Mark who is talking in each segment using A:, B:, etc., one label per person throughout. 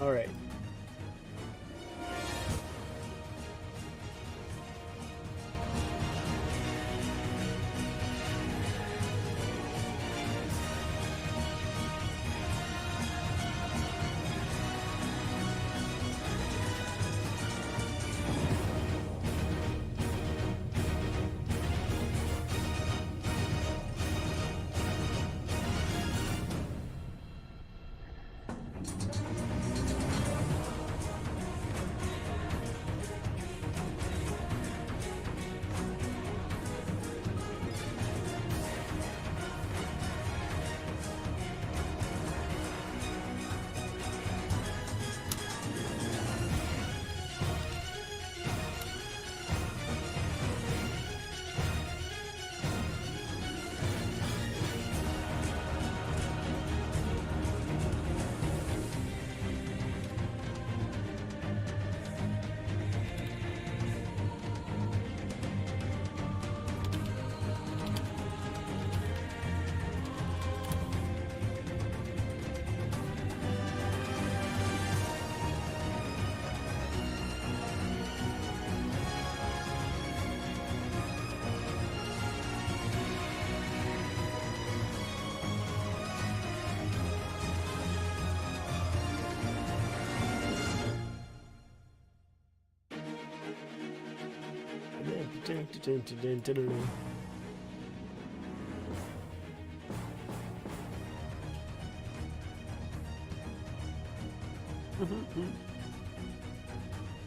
A: All right.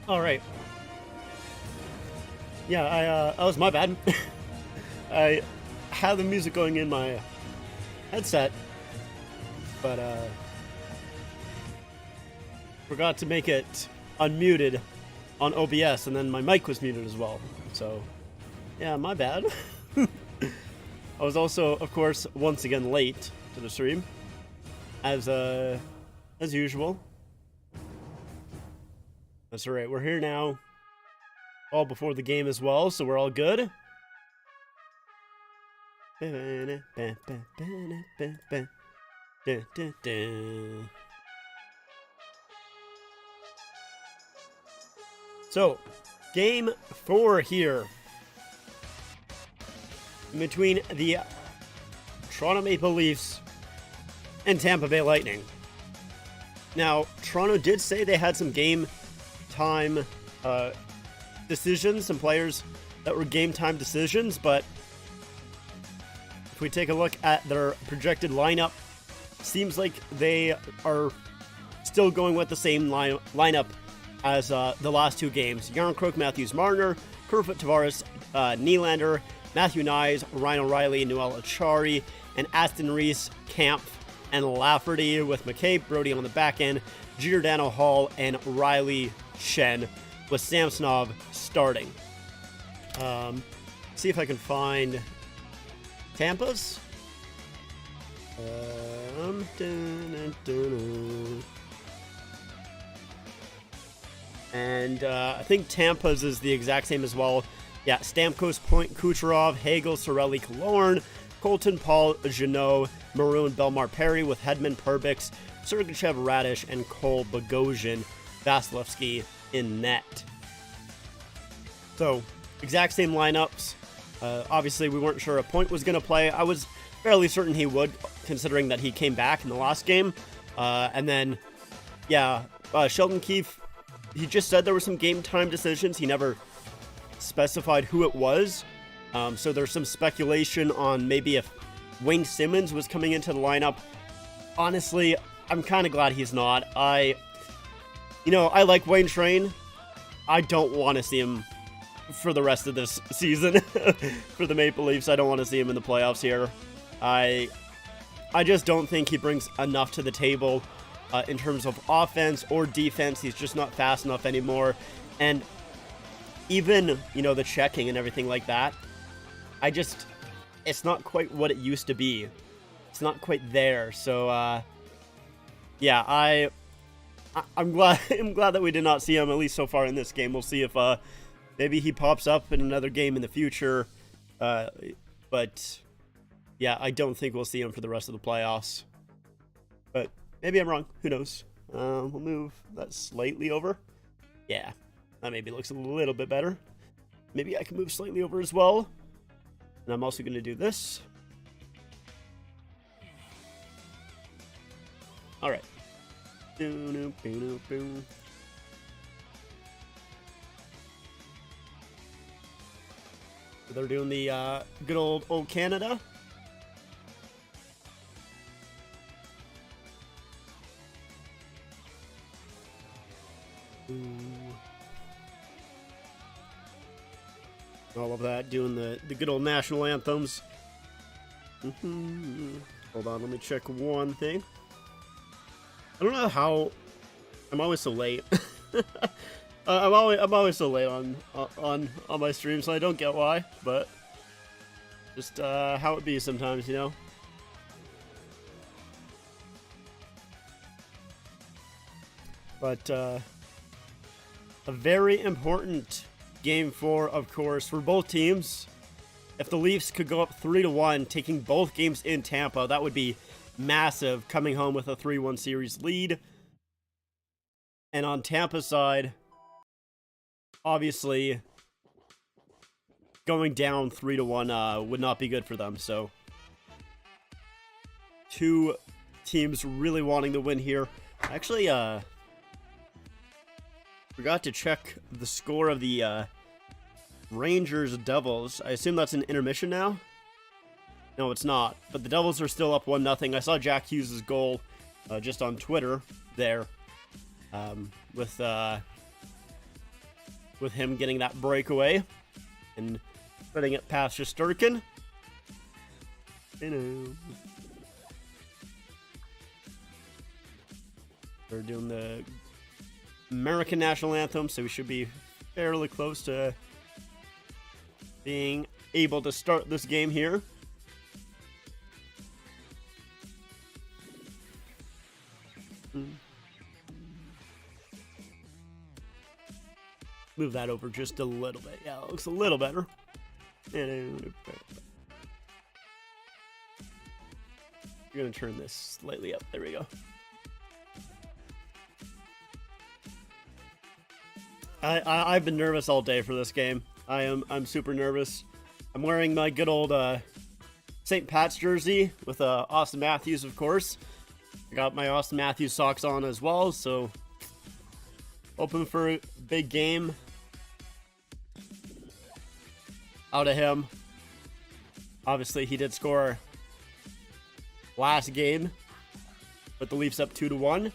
A: All right. Yeah, that was my bad. I had the music going in my headset, but forgot to make it unmuted on OBS, and then my mic was muted as well. So, yeah, my bad. I was also, of course, once again late to the stream, as usual. That's all right. We're here now, all before the game as well, so we're all good. So, game 4 here between the Toronto Maple Leafs and Tampa Bay Lightning. Now, Toronto did say they had some game time decisions, some players that were game time decisions, but if we take a look at their projected lineup, seems like they are still going with the same lineup as the last two games. Yarncrook, Matthews, Marner, Kerfoot, Tavares, Nylander, Matthew Nyes, Ryan O'Reilly, Noel Achari, and Aston Reese, Camp, and Lafferty, with McCabe, Brody on the back end, Giordano, Hall, and Riley Shen, with Samsonov starting. See if I can find Tampa's. And I think Tampa's is the exact same as well. Yeah, Stamkos, Point, Kucherov, Hagel, Sorelli, Killorn, Colton, Paul, Jeannot, Maroon, Belmar, Perry, with Hedman, Perbix, Sergachev, Radish, and Cole, Bogosian, Vasilevsky in net. So, exact same lineups. Obviously, we weren't sure if Point was going to play. I was fairly certain he would, considering that he came back in the last game. And then, yeah, Sheldon Keefe, he just said there were some game time decisions. He never specified who it was. So there's some speculation on maybe if Wayne Simmons was coming into the lineup. Honestly, I'm kind of glad he's not. I like Wayne Train. I don't want to see him for the rest of this season for the Maple Leafs. I don't want to see him in the playoffs here. I just don't think he brings enough to the table in terms of offense or defense. He's just not fast enough anymore. And even, the checking and everything like that, it's not quite what it used to be. It's not quite there. So, yeah, I'm glad that we did not see him, at least so far in this game. We'll see if maybe he pops up in another game in the future. But yeah, I don't think we'll see him for the rest of the playoffs. But maybe I'm wrong. Who knows? We'll move that slightly over. Yeah, that maybe looks a little bit better. Maybe I can move slightly over as well. And I'm also going to do this. All right. They're doing the good old Canada. All of that, doing the good old national anthems. Hold on, let me check one thing. I don't know how I'm always so late. I'm always so late on my stream, so I don't get why, but just how it be sometimes, you know. But a very important Game 4, of course, for both teams. If the Leafs could go up 3-1, taking both games in Tampa, that would be massive, coming home with a 3-1 series lead. And on Tampa's side, obviously, going down 3-1 would not be good for them. So, two teams really wanting to win here. Actually, forgot to check the score of the Rangers Devils. I assume that's an intermission now? No, it's not. But the Devils are still up 1-0. I saw Jack Hughes' goal just on Twitter there with him getting that breakaway and putting it past Shesterkin. They're doing the American national anthem, so we should be fairly close to being able to start this game here. Move that over just a little bit. Yeah, it looks a little better. You're gonna turn this slightly up. There we go. I've been nervous all day for this game. I'm super nervous. I'm wearing my good old St. Pat's jersey with Austin Matthews, of course. I got my Austin Matthews socks on as well, so hoping for a big game out of him. Obviously, he did score last game, but the Leafs up 2-1.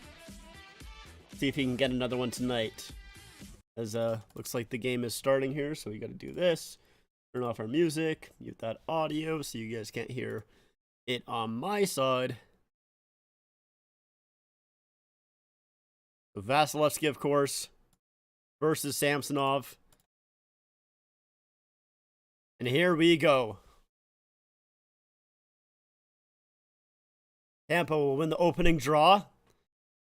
A: See if he can get another one tonight. As looks like the game is starting here, so we got to do this. Turn off our music, mute that audio so you guys can't hear it on my side. Vasilevsky, of course, versus Samsonov. And here we go. Tampa will win the opening draw.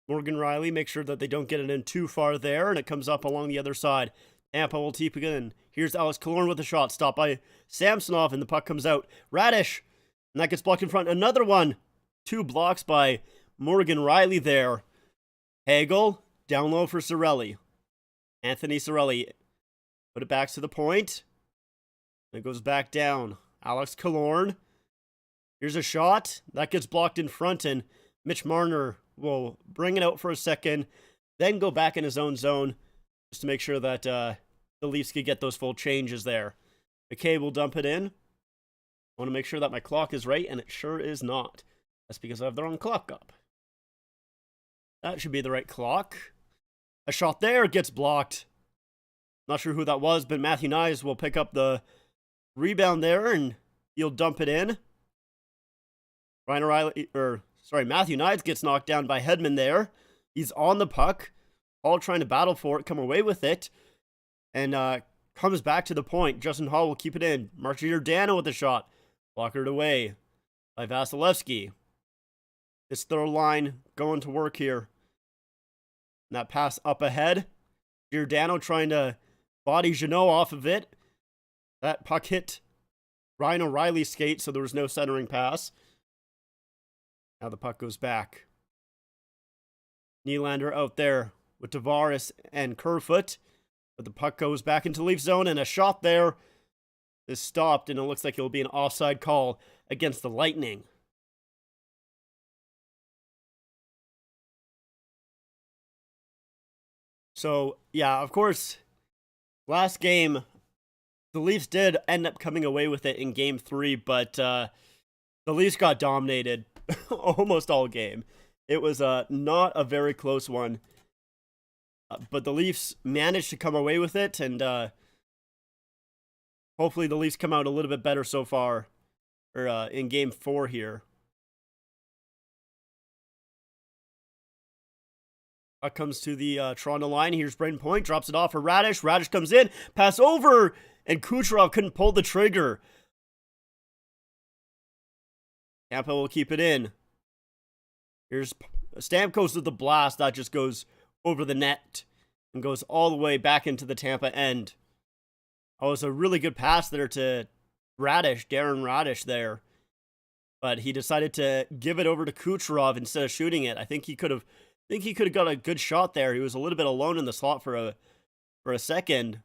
A: Morgan Rielly, make sure that they don't get it in too far there, and it comes up along the other side. Tampa will keep again. Here's Alex Killorn with a shot, stopped by Samsonov, and the puck comes out. Radish, and that gets blocked in front. Another one. 2 blocks by Morgan Rielly there. Hagel, down low for Cirelli. Anthony Cirelli, put it back to the point. It goes back down. Alex Killorn. Here's a shot. That gets blocked in front, and Mitch Marner will bring it out for a second, then go back in his own zone just to make sure that the Leafs could get those full changes there. McKay will dump it in. I want to make sure that my clock is right, and it sure is not. That's because I have the wrong clock up. That should be the right clock. A shot there gets blocked. Not sure who that was, but Matthew Knies will pick up the rebound there, and he'll dump it in. Matthew Knies gets knocked down by Hedman there. He's on the puck. All trying to battle for it, come away with it. And comes back to the point. Justin Hall will keep it in. Mark Giordano with the shot. Blockered away by Vasilevsky. This third line going to work here. And that pass up ahead. Giordano trying to body Jeannot off of it. That puck hit Ryan O'Reilly's skate, so there was no centering pass. Now the puck goes back. Nylander out there with Tavares and Kerfoot. But the puck goes back into Leaf zone, and a shot there is stopped, and it looks like it will be an offside call against the Lightning. So, yeah, of course, last game, the Leafs did end up coming away with it in Game 3, but the Leafs got dominated almost all game. It was not a very close one, but the Leafs managed to come away with it, and hopefully the Leafs come out a little bit better so far, or in Game 4 here. Comes to the Toronto line. Here's Braden Point. Drops it off for Radish. Radish comes in. Pass over. And Kucherov couldn't pull the trigger. Tampa will keep it in. Here's Stamkos with the blast. That just goes over the net. And goes all the way back into the Tampa end. That was a really good pass there to Radish. Darren Radish there. But he decided to give it over to Kucherov instead of shooting it. I think he could have got a good shot there. He was a little bit alone in the slot for a second.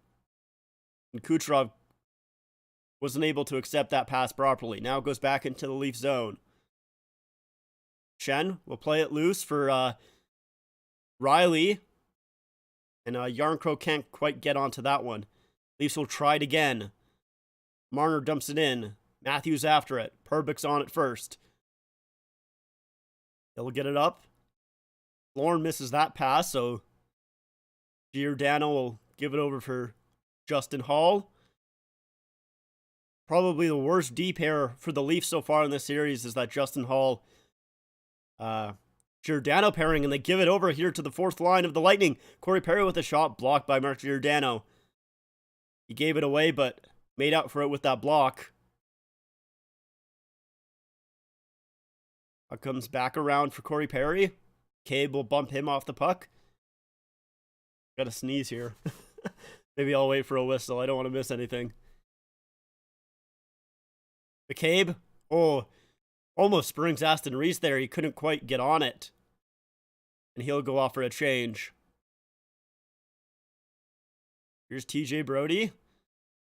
A: And Kucherov wasn't able to accept that pass properly. Now it goes back into the Leaf zone. Shen will play it loose for Riley. And Yarncrow can't quite get onto that one. Leafs will try it again. Marner dumps it in. Matthews after it. Perbix on it first. They'll get it up. Lauren misses that pass, so Giordano will give it over for Justin Hall. Probably the worst D pair for the Leafs so far in this series is that Justin Hall Giordano pairing, and they give it over here to the fourth line of the Lightning. Corey Perry with a shot blocked by Mark Giordano. He gave it away, but made out for it with that block. Comes back around for Corey Perry. Cabe will bump him off the puck. Gotta sneeze here. Maybe I'll wait for a whistle. I don't want to miss anything. McCabe, almost springs Aston Reese there. He couldn't quite get on it. And he'll go off for a change. Here's TJ Brody.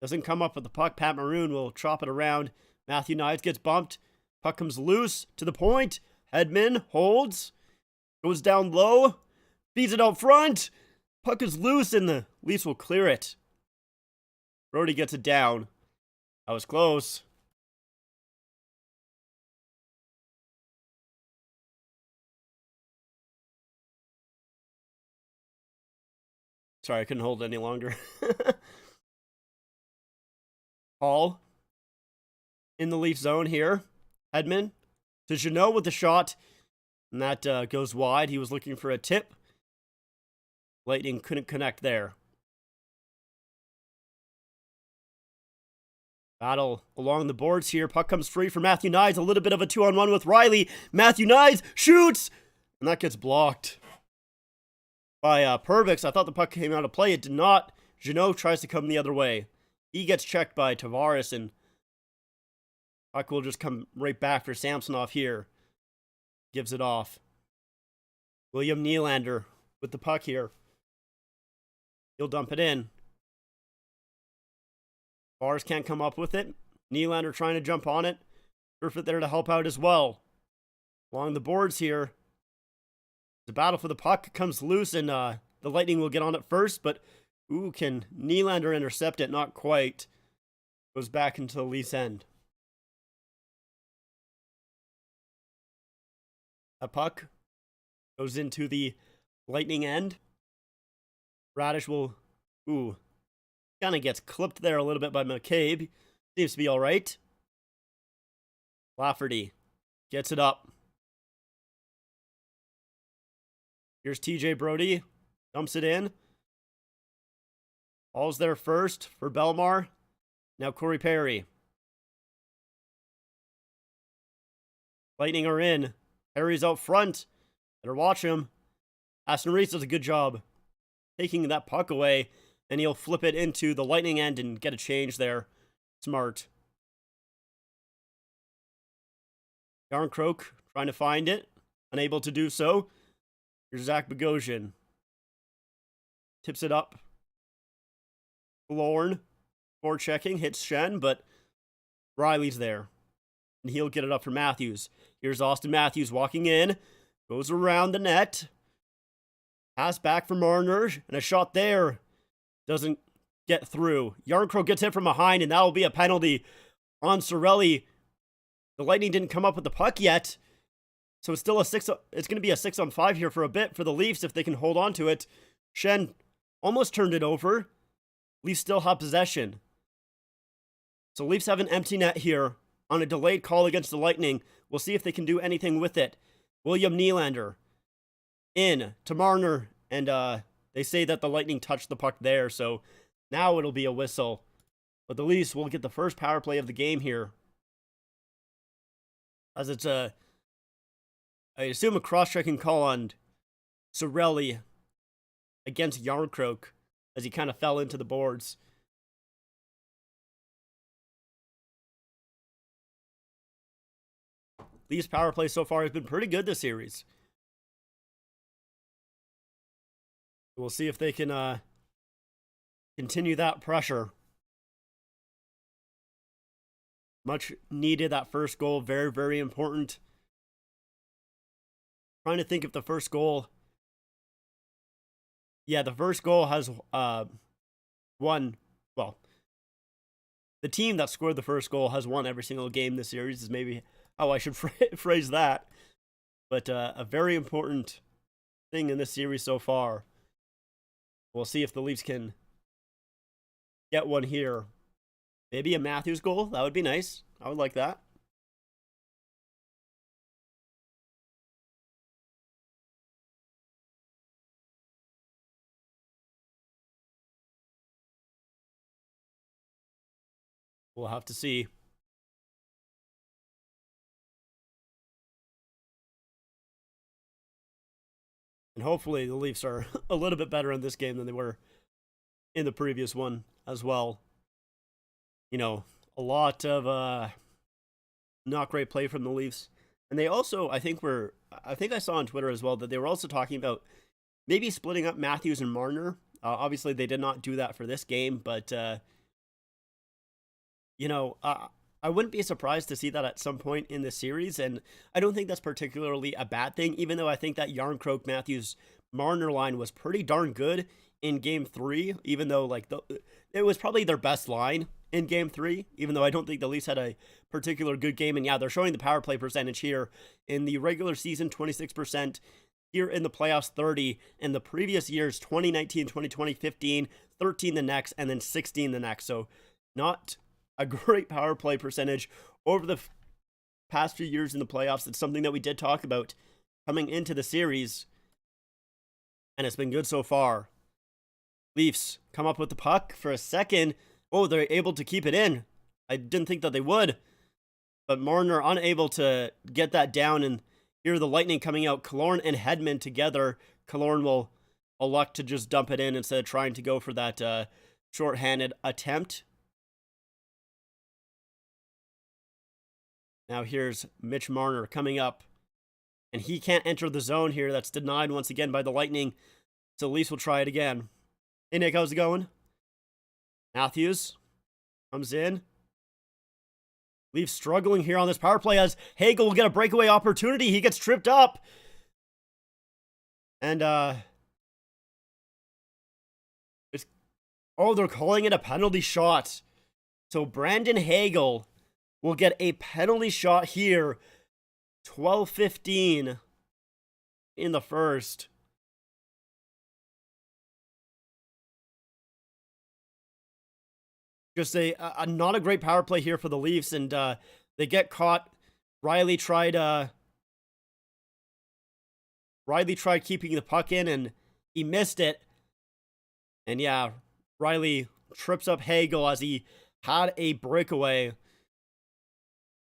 A: Doesn't come up with the puck. Pat Maroon will chop it around. Matthew Knives gets bumped. Puck comes loose to the point. Hedman holds. Goes down low. Feeds it out front. Puck is loose and the Leafs will clear it. Brody gets it down. That was close. Sorry, I couldn't hold it any longer. Hall in the Leaf zone here. Hedman to Jeannot with the shot. And that goes wide. He was looking for a tip. Lightning couldn't connect there. Battle along the boards here. Puck comes free for Matthew Knies. A little bit of a 2-on-1 with Riley. Matthew Knies shoots! And that gets blocked by Perbix. I thought the puck came out of play. It did not. Jeannot tries to come the other way. He gets checked by Tavares, and puck will just come right back for Samsonov here. Gives it off. William Nylander with the puck here. He'll dump it in. Bars can't come up with it. Nylander trying to jump on it. Kerfoot there to help out as well. Along the boards here. The battle for the puck comes loose, and the Lightning will get on it first, but can Nylander intercept it? Not quite. Goes back into the Leafs end. A puck goes into the Lightning end. Radish will, kind of gets clipped there a little bit by McCabe. Seems to be all right. Lafferty gets it up. Here's TJ Brody. Dumps it in. Ball's there first for Belmar. Now Corey Perry. Lightning are in. Perry's out front. Better watch him. Aston Reese does a good job taking that puck away, and he'll flip it into the Lightning end and get a change there. Smart. Yarncroke trying to find it. Unable to do so. Here's Zach Bogosian. Tips it up. Lorne, forechecking, hits Shen, but Riley's there. And he'll get it up for Matthews. Here's Austin Matthews walking in. Goes around the net. Pass back for Marner. And a shot there. Doesn't get through. Yarncrow gets hit from behind, and that will be a penalty on Sorelli. The Lightning didn't come up with the puck yet. So it's still it's going to be a 6-on-5 here for a bit for the Leafs if they can hold on to it. Shen almost turned it over. Leafs still have possession. So Leafs have an empty net here on a delayed call against the Lightning. We'll see if they can do anything with it. William Nylander in to Marner, and they say that the Lightning touched the puck there, so now it'll be a whistle. But the Leafs will get the first power play of the game here. As it's I assume a cross-checking call on Sorelli against Yarncroke as he kind of fell into the boards. Leafs power play so far has been pretty good this series. We'll see if they can continue that pressure. Much needed, that first goal. Very, very important. Trying to think if the first goal... Yeah, the first goal has won... Well, the team that scored the first goal has won every single game this series, is maybe how I should phrase that. But a very important thing in this series so far. We'll see if the Leafs can get one here. Maybe a Matthews goal. That would be nice. I would like that. We'll have to see. And hopefully the Leafs are a little bit better in this game than they were in the previous one as well. You know, a lot of not great play from the Leafs. And they also, I think I saw on Twitter as well that they were also talking about maybe splitting up Matthews and Marner. Obviously, they did not do that for this game, but, you know, I wouldn't be surprised to see that at some point in the series, and I don't think that's particularly a bad thing, even though I think that Yarncroke, Matthews, Marner line was pretty darn good in Game 3, even though, like, it was probably their best line in Game 3, even though I don't think the Leafs had a particular good game. And yeah, they're showing the power play percentage here. In the regular season, 26%. Here in the playoffs, 30. In the previous years, 2019, 2020, 15, 13 the next, and then 16 the next. So not a great power play percentage over the past few years in the playoffs. It's something that we did talk about coming into the series, and it's been good so far. Leafs come up with the puck for a second. Oh, they're able to keep it in. I didn't think that they would. But Marner unable to get that down. And here are the Lightning coming out. Killorn and Hedman together. Killorn will elect to just dump it in instead of trying to go for that shorthanded attempt. Now here's Mitch Marner coming up. And he can't enter the zone here. That's denied once again by the Lightning. So Leafs will try it again. Hey, Nick, how's it going? Matthews comes in. Leafs struggling here on this power play as Hagel will get a breakaway opportunity. He gets tripped up. And, they're calling it a penalty shot. So Brandon Hagel will get a penalty shot here. 12:15 in the first. Just a not a great power play here for the Leafs, and they get caught. Riley tried keeping the puck in, and he missed it. And yeah, Riley trips up Hagel as he had a breakaway.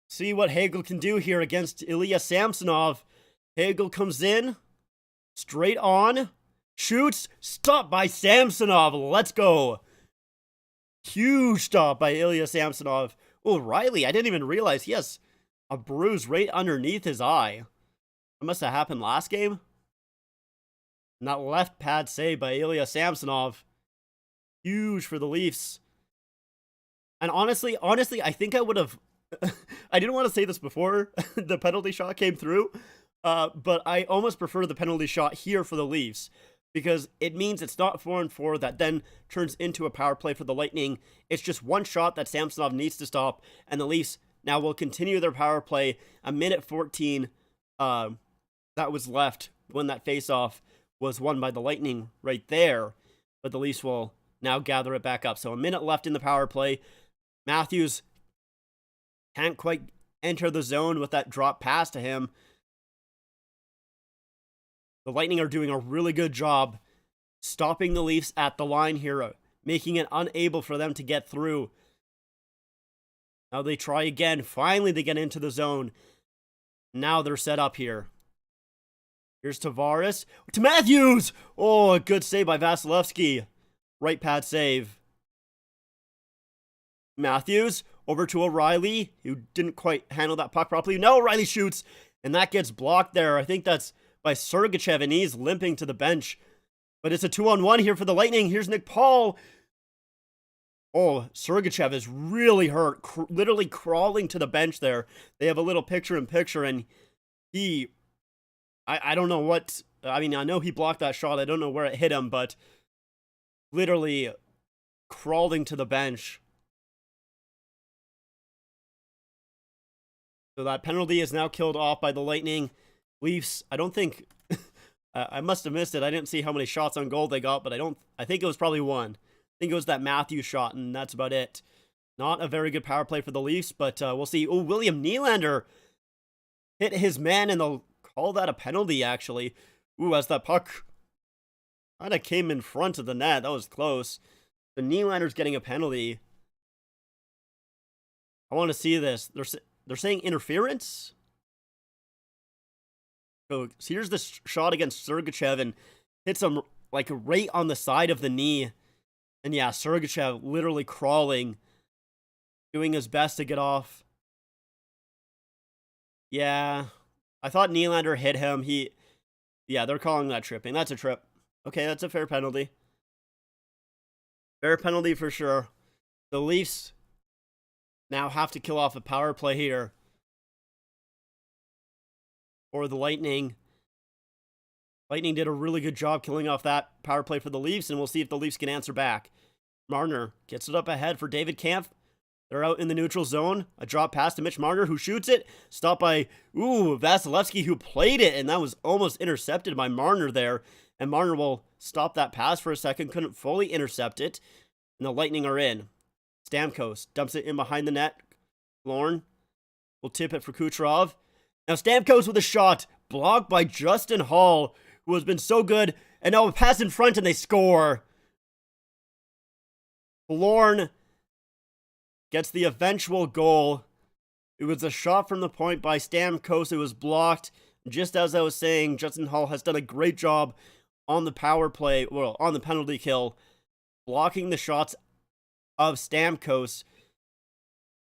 A: See what Hagel can do here against Ilya Samsonov. Hagel comes in, straight on, shoots, stopped by Samsonov. Let's go. Huge stop by Ilya Samsonov. Oh, Riley, I didn't even realize he has a bruise right underneath his eye. That must have happened last game. And that left pad save by Ilya Samsonov. Huge for the Leafs. And honestly, I think I would have... I didn't want to say this before the penalty shot came through, but I almost prefer the penalty shot here for the Leafs because it means it's not 4-4 that then turns into a power play for the Lightning. It's just one shot that Samsonov needs to stop, and the Leafs now will continue their power play. A minute 14 that was left when that faceoff was won by the Lightning right there, but the Leafs will now gather it back up. So a minute left in the power play. Matthews can't quite enter the zone with that drop pass to him. The Lightning are doing a really good job stopping the Leafs at the line here, making it unable for them to get through. Now they try again. Finally, they get into the zone. Now they're set up here. Here's Tavares to Matthews. Oh, a good save by Vasilevsky. Right pad save. Matthews over to O'Reilly, who didn't quite handle that puck properly. Now O'Reilly shoots, and that gets blocked there. I think that's by Sergachev, and he's limping to the bench. But it's a 2-on-1 here for the Lightning. Here's Nick Paul. Oh, Sergachev is really hurt, literally crawling to the bench there. They have a little picture-in-picture, and he... I don't know what... I mean, I know he blocked that shot. I don't know where it hit him, but literally crawling to the bench. So that penalty is now killed off by the Lightning. Leafs, I don't think... I must have missed it. I didn't see how many shots on goal they got, but I think it was probably one. I think it was that Matthews shot, and that's about it. Not a very good power play for the Leafs, but we'll see. Oh, William Nylander hit his man, and they'll call that a penalty, actually. Ooh, as that puck kind of came in front of the net. That was close. The Nylander's getting a penalty. I want to see this. They're saying interference? So here's this shot against Sergachev, and hits him like right on the side of the knee. And yeah, Sergachev literally crawling, doing his best to get off. Yeah, I thought Nylander hit him. Yeah, they're calling that tripping. That's a trip. Okay, that's a fair penalty. Fair penalty for sure. The Leafs now have to kill off a power play here. Or the Lightning. Lightning did a really good job killing off that power play for the Leafs, and we'll see if the Leafs can answer back. Marner gets it up ahead for David Kampf. They're out in the neutral zone. A drop pass to Mitch Marner, who shoots it. Stopped by, Vasilevsky, who played it, and that was almost intercepted by Marner there. And Marner will stop that pass for a second. Couldn't fully intercept it. And the Lightning are in. Stamkos dumps it in behind the net. Lorne will tip it for Kucherov. Now Stamkos with a shot, blocked by Justin Hall, who has been so good, and now a pass in front and they score. Lorne gets the eventual goal. It was a shot from the point by Stamkos. It was blocked. Just as I was saying, Justin Hall has done a great job on the power play, well, on the penalty kill, blocking the shots of Stamkos.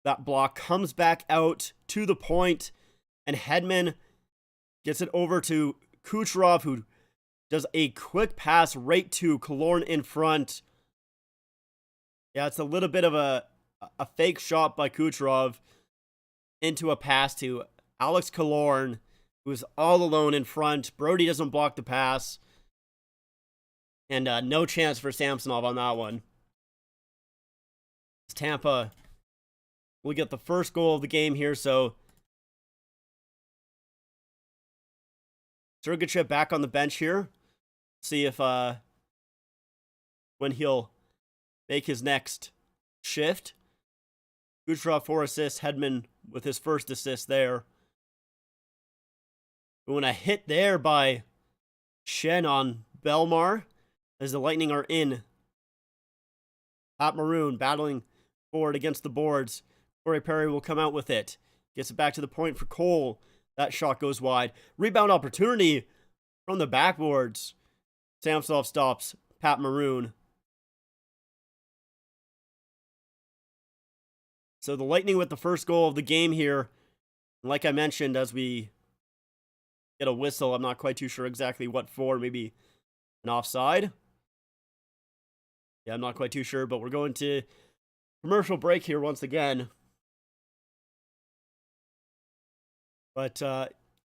A: That block comes back out to the point, and Hedman gets it over to Kucherov, who does a quick pass right to Killorn in front. Yeah, it's a little bit of a fake shot by Kucherov into a pass to Alex Killorn, who's all alone in front. Brody doesn't block the pass. And no chance for Samsonov on that one. Tampa will get the first goal of the game here, so Sergachev back on the bench here. See if when he'll make his next shift. Kucherov 4 assists, Hedman with his first assist there. But when a hit there by Shen on Belmar, as the Lightning are in. Pat Maroon battling forward against the boards. Corey Perry will come out with it. Gets it back to the point for Cole. That shot goes wide. Rebound opportunity from the backboards. Samsonov stops Pat Maroon. So the Lightning with the first goal of the game here. Like I mentioned, as we get a whistle, I'm not quite too sure exactly what for. Maybe An offside? Yeah, I'm not quite too sure, but we're going to commercial break here once again. But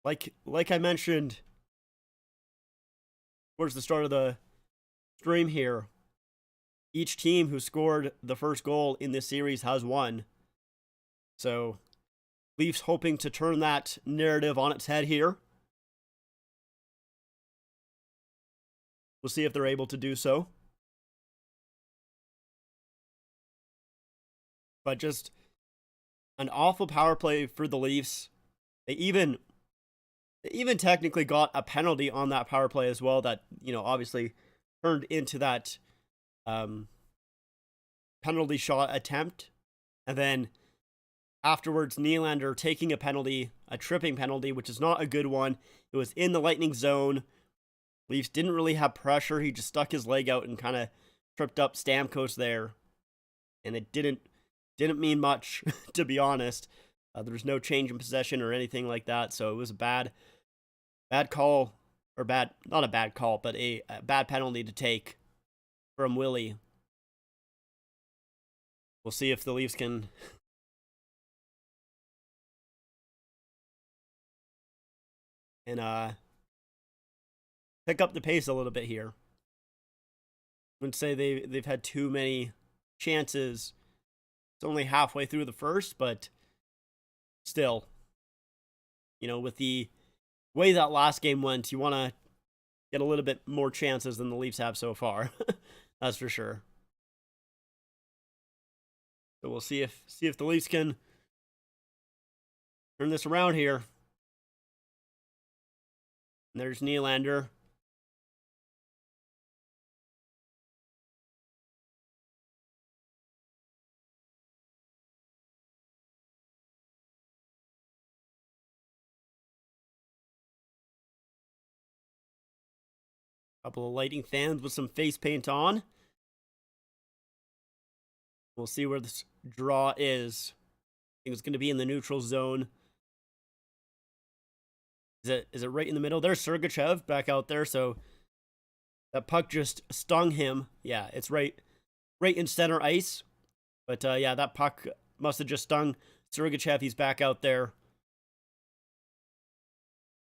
A: like I mentioned towards the start of the stream here, each team who scored the first goal in this series has won. So, Leafs hoping to turn that narrative on its head here. We'll see if they're able to do so. But just an awful power play for the Leafs. They even technically got a penalty on that power play as well that, obviously turned into that penalty shot attempt. And then afterwards, Nylander taking a penalty, a tripping penalty, which is not a good one. It was in the Lightning zone. Leafs didn't really have pressure. He just stuck his leg out and kind of tripped up Stamkos there. And it didn't mean much, to be honest. There was no change in possession or anything like that. So it was a bad call, or not a bad call, but a bad penalty to take from Willie. We'll see if the Leafs can pick up the pace a little bit here. I wouldn't say they've had too many chances. It's only halfway through the first, but still, with the way that last game went, you want to get a little bit more chances than the Leafs have so far. That's for sure. So we'll see if the Leafs can turn this around here. And there's Nylander. Couple of Lightning fans with some face paint on. We'll see where this draw is. I think it's going to be in the neutral zone. Is it right in the middle? There's Sergachev back out there, so that puck just stung him. Yeah, it's right in center ice. But yeah, that puck must have just stung Sergachev. He's back out there.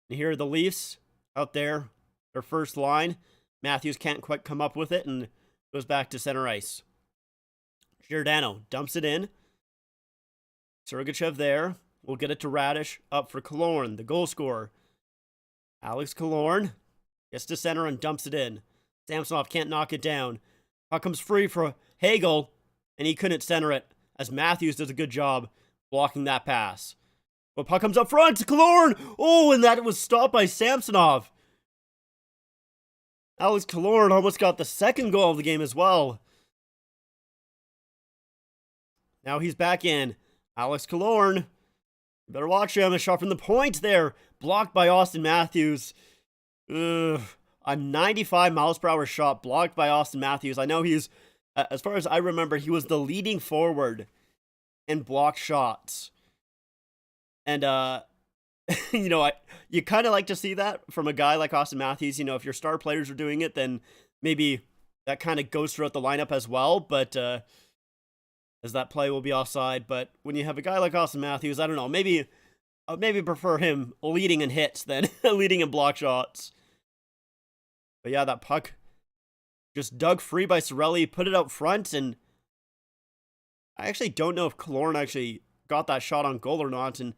A: And here are the Leafs out there. Their first line. Matthews can't quite come up with it and goes back to center ice. Giordano dumps it in. Sergachev there. We'll get it to Radish. Up for Killorn, the goal scorer. Alex Killorn gets to center and dumps it in. Samsonov can't knock it down. Puck comes free for Hagel, and he couldn't center it, as Matthews does a good job blocking that pass. But puck comes up front to Killorn. Oh, and that was stopped by Samsonov. Alex Killorn almost got the second goal of the game as well. Now he's back in. Alex Killorn. You better watch him. A shot from the point there. Blocked by Austin Matthews. A 95 miles per hour shot blocked by Austin Matthews. I know he's, as far as I remember, he was the leading forward in blocked shots. And, you kind of like to see that from a guy like Austin Matthews. If your star players are doing it, then maybe that kind of goes throughout the lineup as well. But as that play will be offside. But when you have a guy like Austin Matthews, I don't know. Maybe I'd prefer him leading in hits than leading in block shots. But yeah, that puck just dug free by Cirelli, put it out front, and I actually don't know if Killorn actually got that shot on goal or not. And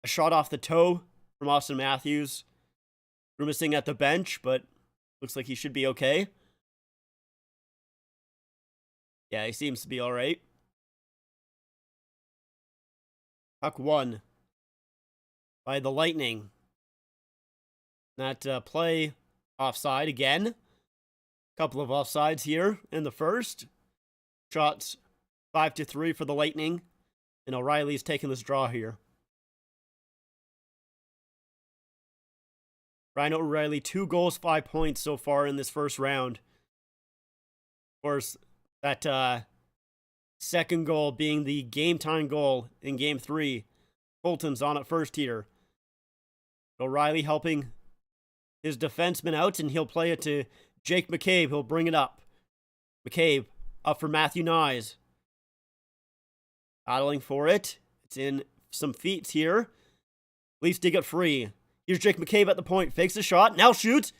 A: a shot off the toe from Austin Matthews. Grimacing at the bench, but looks like he should be okay. Yeah, he seems to be all right. Puck won by the Lightning. That play offside again. Couple of offsides here in the first. Shots 5-3 for the Lightning. And O'Reilly's taking this draw here. Ryan O'Reilly, 2 goals, 5 points so far in this first round. Of course, that second goal being the game-time goal in Game 3. Colton's on at first here. O'Reilly helping his defenseman out, and he'll play it to Jake McCabe, he'll bring it up. McCabe up for Matthew Nyes. Battling for it. It's in some feet here. Leafs dig it free. Here's Jake McCabe at the point. Fakes the shot. Now shoots.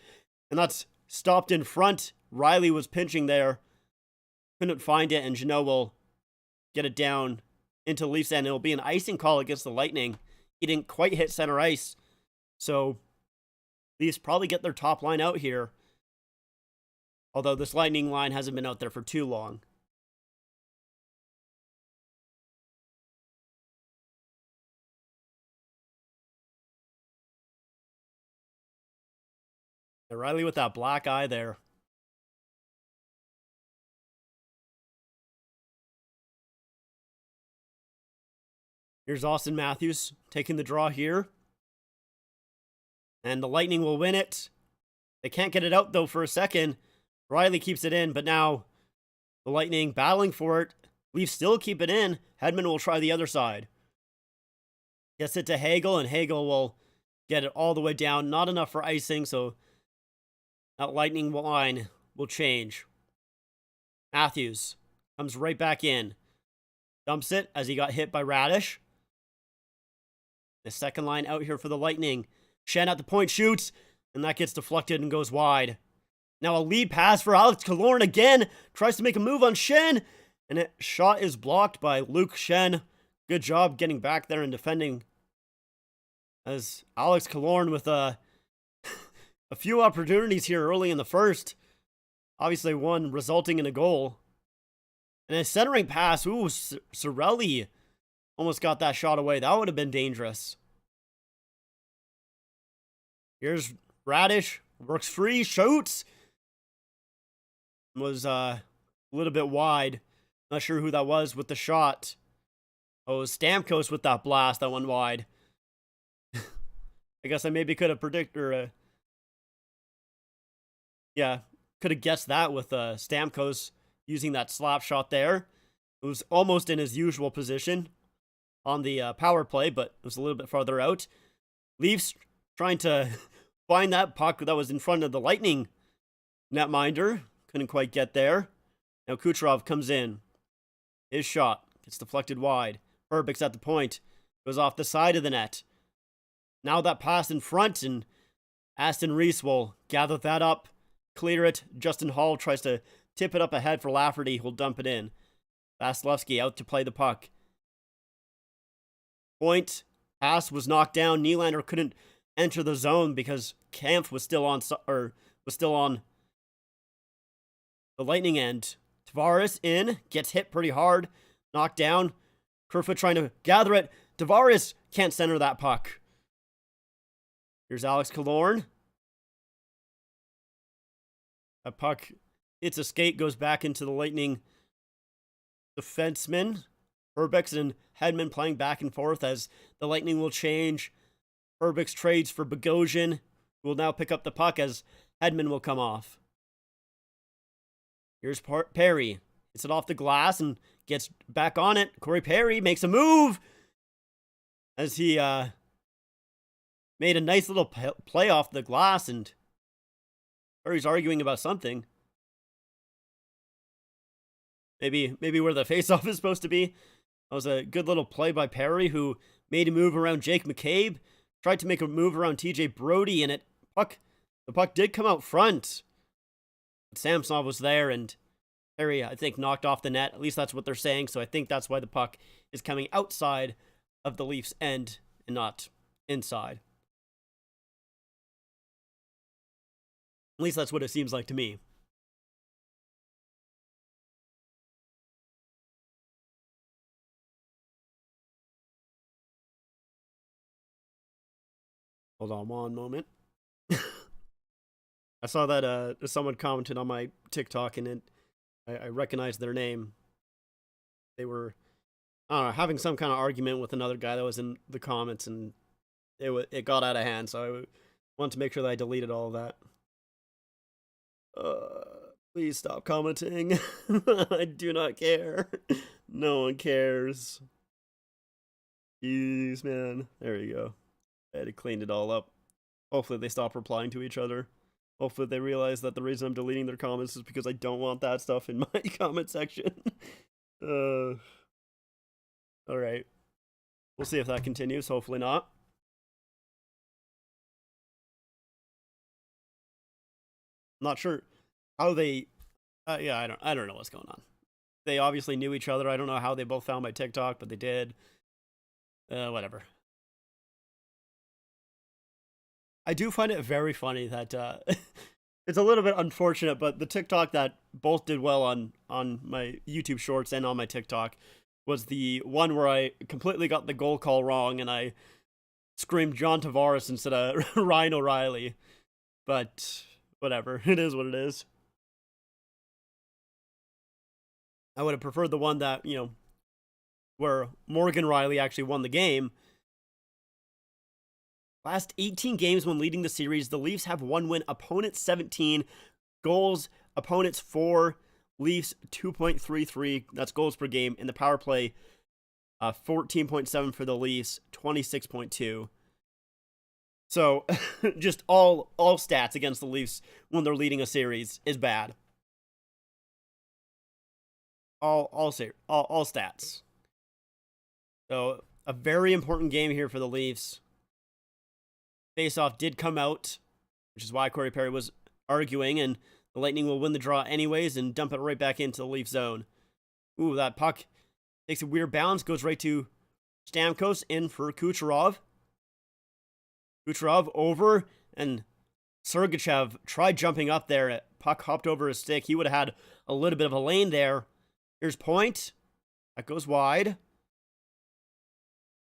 A: And that's stopped in front. Riley was pinching there. Couldn't find it. And Jeannot will get it down into Leafs end. It'll be an icing call against the Lightning. He didn't quite hit center ice. So Leafs probably get their top line out here. Although this Lightning line hasn't been out there for too long. And Riley with that black eye there. Here's Austin Matthews taking the draw here. And the Lightning will win it. They can't get it out, though, for a second. Riley keeps it in, but now the Lightning battling for it. Leafs still keep it in. Hedman will try the other side. Gets it to Hagel, and Hagel will get it all the way down. Not enough for icing, so that Lightning line will change. Matthews comes right back in. Dumps it as he got hit by Radish. The second line out here for the Lightning. Schenn at the point shoots, and that gets deflected and goes wide. Now a lead pass for Alex Killorn again. Tries to make a move on Schenn, and it shot is blocked by Luke Schenn. Good job getting back there and defending. As Alex Killorn with a few opportunities here early in the first. Obviously one resulting in a goal. And a centering pass. Ooh, Cirelli almost got that shot away. That would have been dangerous. Here's Radish. Works free. Shoots. Was a little bit wide. Not sure who that was with the shot. Oh, it was Stamkos with that blast. That went wide. I guess I maybe could have predicted, or could have guessed that with Stamkos using that slap shot there. It was almost in his usual position on the power play, but it was a little bit farther out. Leafs trying to find that puck that was in front of the Lightning netminder. Couldn't quite get there. Now Kucherov comes in. His shot gets deflected wide. Perbix at the point. Goes off the side of the net. Now that pass in front, and Aston Reese will gather that up, clear it. Justin Hall tries to tip it up ahead for Lafferty, who'll dump it in. Vasilevsky out to play the puck. Point pass was knocked down. Nylander couldn't enter the zone because Kampf was still on the Lightning end. Tavares in, gets hit pretty hard, knocked down. Kerfoot trying to gather it. Tavares can't center that puck. Here's Alex Killorn. A puck, it's a skate, goes back into the Lightning defenseman. Perbix and Hedman playing back and forth as the Lightning will change. Perbix trades for Bogosian, who will now pick up the puck as Hedman will come off. Here's Perry. Hits it off the glass and gets back on it. Corey Perry makes a move as he made a nice little play off the glass, and Perry's arguing about something. Maybe where the faceoff is supposed to be. That was a good little play by Perry, who made a move around Jake McCabe. Tried to make a move around TJ Brody, and the puck did come out front. But Samsonov was there, and Perry, I think, knocked off the net. At least that's what they're saying, so I think that's why the puck is coming outside of the Leafs' end and not inside. At least that's what it seems like to me. Hold on one moment. I saw that someone commented on my TikTok, and I recognized their name. They were, I don't know, having some kind of argument with another guy that was in the comments, and it got out of hand, so I wanted to make sure that I deleted all of that. Please stop commenting. I do not care. No one cares. Jeez, man. There you go. I had to clean it all up. Hopefully they stop replying to each other. Hopefully they realize that the reason I'm deleting their comments is because I don't want that stuff in my comment section. All right. We'll see if that continues. Hopefully not. Not sure how they. Yeah, I don't know what's going on. They obviously knew each other. I don't know how they both found my TikTok, but they did. Whatever. I do find it very funny that it's a little bit unfortunate, but the TikTok that both did well on my YouTube Shorts and on my TikTok was the one where I completely got the goal call wrong and I screamed John Tavares instead of Ryan O'Reilly. But whatever, it is what it is. I would have preferred the one that, where Morgan Riley actually won the game. Last 18 games when leading the series, the Leafs have one win, opponents 17, goals, opponents 4, Leafs 2.33, that's goals per game. In the power play, 14.7 for the Leafs, 26.2. So, just all stats against the Leafs when they're leading a series is bad. All stats. So, a very important game here for the Leafs. Faceoff did come out, which is why Corey Perry was arguing, and the Lightning will win the draw anyways and dump it right back into the Leaf zone. Ooh, that puck takes a weird bounce, goes right to Stamkos, in for Kucherov. Kucherov over, and Sergachev tried jumping up there. Puck hopped over his stick. He would have had a little bit of a lane there. Here's Point. That goes wide.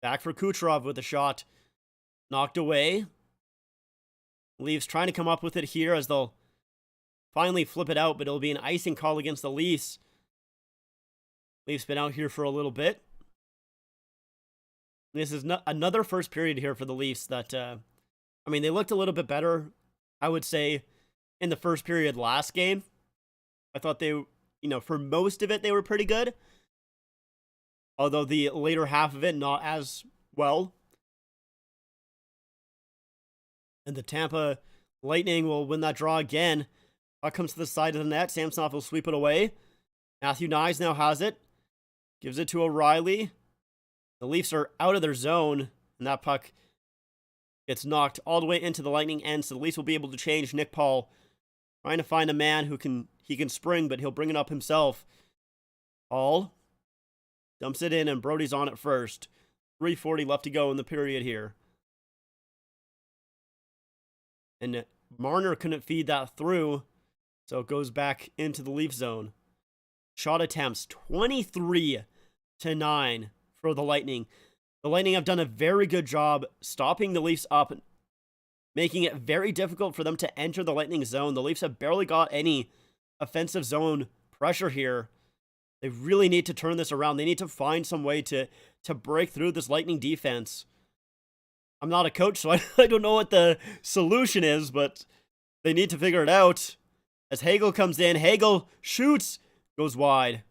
A: Back for Kucherov with a shot. Knocked away. Leafs trying to come up with it here as they'll finally flip it out, but it'll be an icing call against the Leafs. Leafs been out here for a little bit. This is another first period here for the Leafs that, they looked a little bit better, I would say, in the first period last game. I thought they, for most of it, they were pretty good. Although the later half of it, not as well. And the Tampa Lightning will win that draw again. Puck comes to the side of the net. Samsonov will sweep it away. Matthew Knies now has it. Gives it to O'Reilly. The Leafs are out of their zone. And that puck gets knocked all the way into the Lightning end. So the Leafs will be able to change. Nick Paul trying to find a man who can spring, but he'll bring it up himself. Paul dumps it in, and Brody's on it first. 3:40 left to go in the period here. And Marner couldn't feed that through, so it goes back into the Leaf zone. Shot attempts, 23-9 for the Lightning. The Lightning have done a very good job stopping the Leafs up, making it very difficult for them to enter the Lightning zone. The Leafs have barely got any offensive zone pressure here. They really need to turn this around. They need to find some way to break through this Lightning defense. I'm not a coach, so I don't know what the solution is, but they need to figure it out. As Hagel comes in, Hagel shoots, goes wide.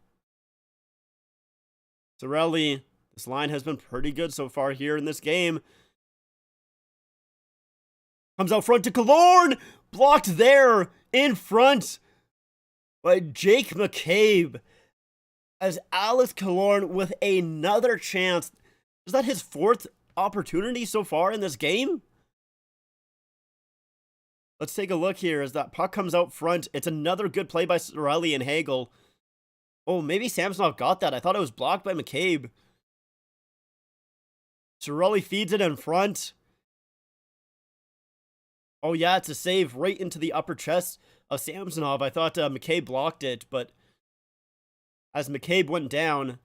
A: Cirelli, this line has been pretty good so far here in this game. Comes out front to Killorn, blocked there in front by Jake McCabe. As Alex Killorn with another chance. Is that his fourth opportunity so far in this game? Let's take a look here as that puck comes out front. It's another good play by Cirelli and Hagel. Oh, maybe Samsonov got that. I thought it was blocked by McCabe. Cirelli feeds it in front. Oh yeah, it's a save right into the upper chest of Samsonov. I thought McCabe blocked it, but as McCabe went down,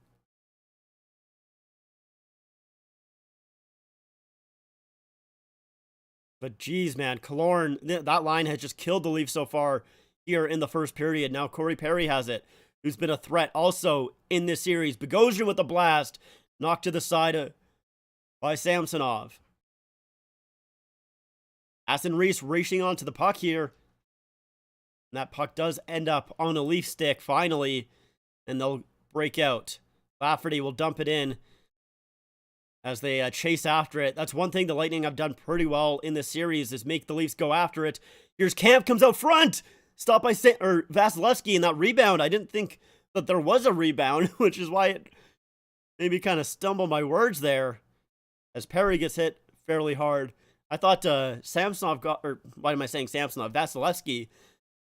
A: but geez, man, Killorn, that line has just killed the Leafs so far here in the first period. Now Corey Perry has it, who's been a threat also in this series. Bogosian with the blast, knocked to the side by Samsonov. Aston Reese racing onto the puck here. And that puck does end up on a Leaf stick finally, and they'll break out. Lafferty will dump it in. as they chase after it. That's one thing the Lightning have done pretty well in this series, is make the Leafs go after it. Here's Camp, comes out front, stopped by Vasilevsky in that rebound. I didn't think that there was a rebound, which is why it maybe kind of stumbled my words there, as Perry gets hit fairly hard. I thought Samsonov got, or why am I saying Samsonov? Vasilevsky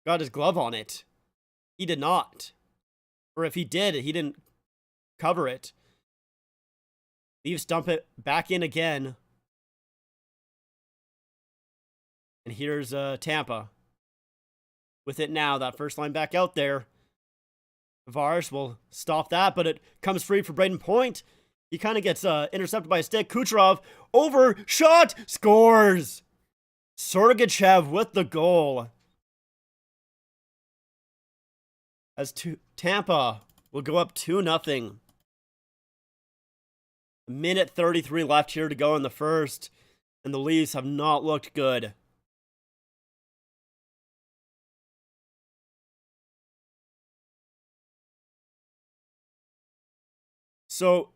A: got his glove on it. He did not. Or if he did, he didn't cover it. Leafs dump it back in again. And here's Tampa with it now. That first line back out there. Tavares will stop that, but it comes free for Braden Point. He kind of gets intercepted by a stick. Kucherov over, shot, scores. Sergachev with the goal. As Tampa will go up 2-0. Minute 33 left here to go in the first, and the Leafs have not looked good. So,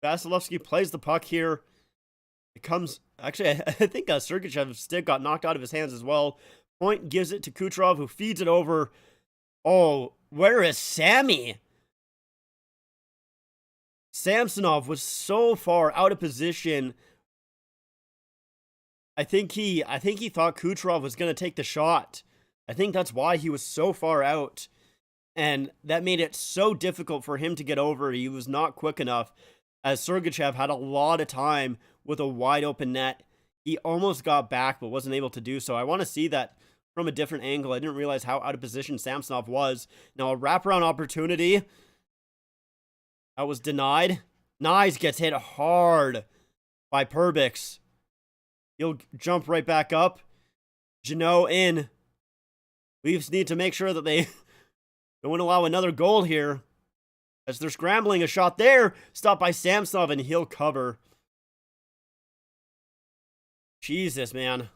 A: Vasilevsky plays the puck here. It comes, actually, I think Sergachev's stick got knocked out of his hands as well. Point gives it to Kucherov, who feeds it over. Oh, where is Sammy? Samsonov was so far out of position. I think he thought Kucherov was going to take the shot. I think that's why he was so far out. And that made it so difficult for him to get over. He was not quick enough, as Sergachev had a lot of time with a wide open net. He almost got back, but wasn't able to do so. I want to see that from a different angle. I didn't realize how out of position Samsonov was. Now a wraparound opportunity. That was denied. Nyes gets hit hard by Perbix. He'll jump right back up. Jeannot in. Leafs need to make sure that they don't allow another goal here, as they're scrambling. A shot there, stopped by Samsonov, and he'll cover. Jesus, man.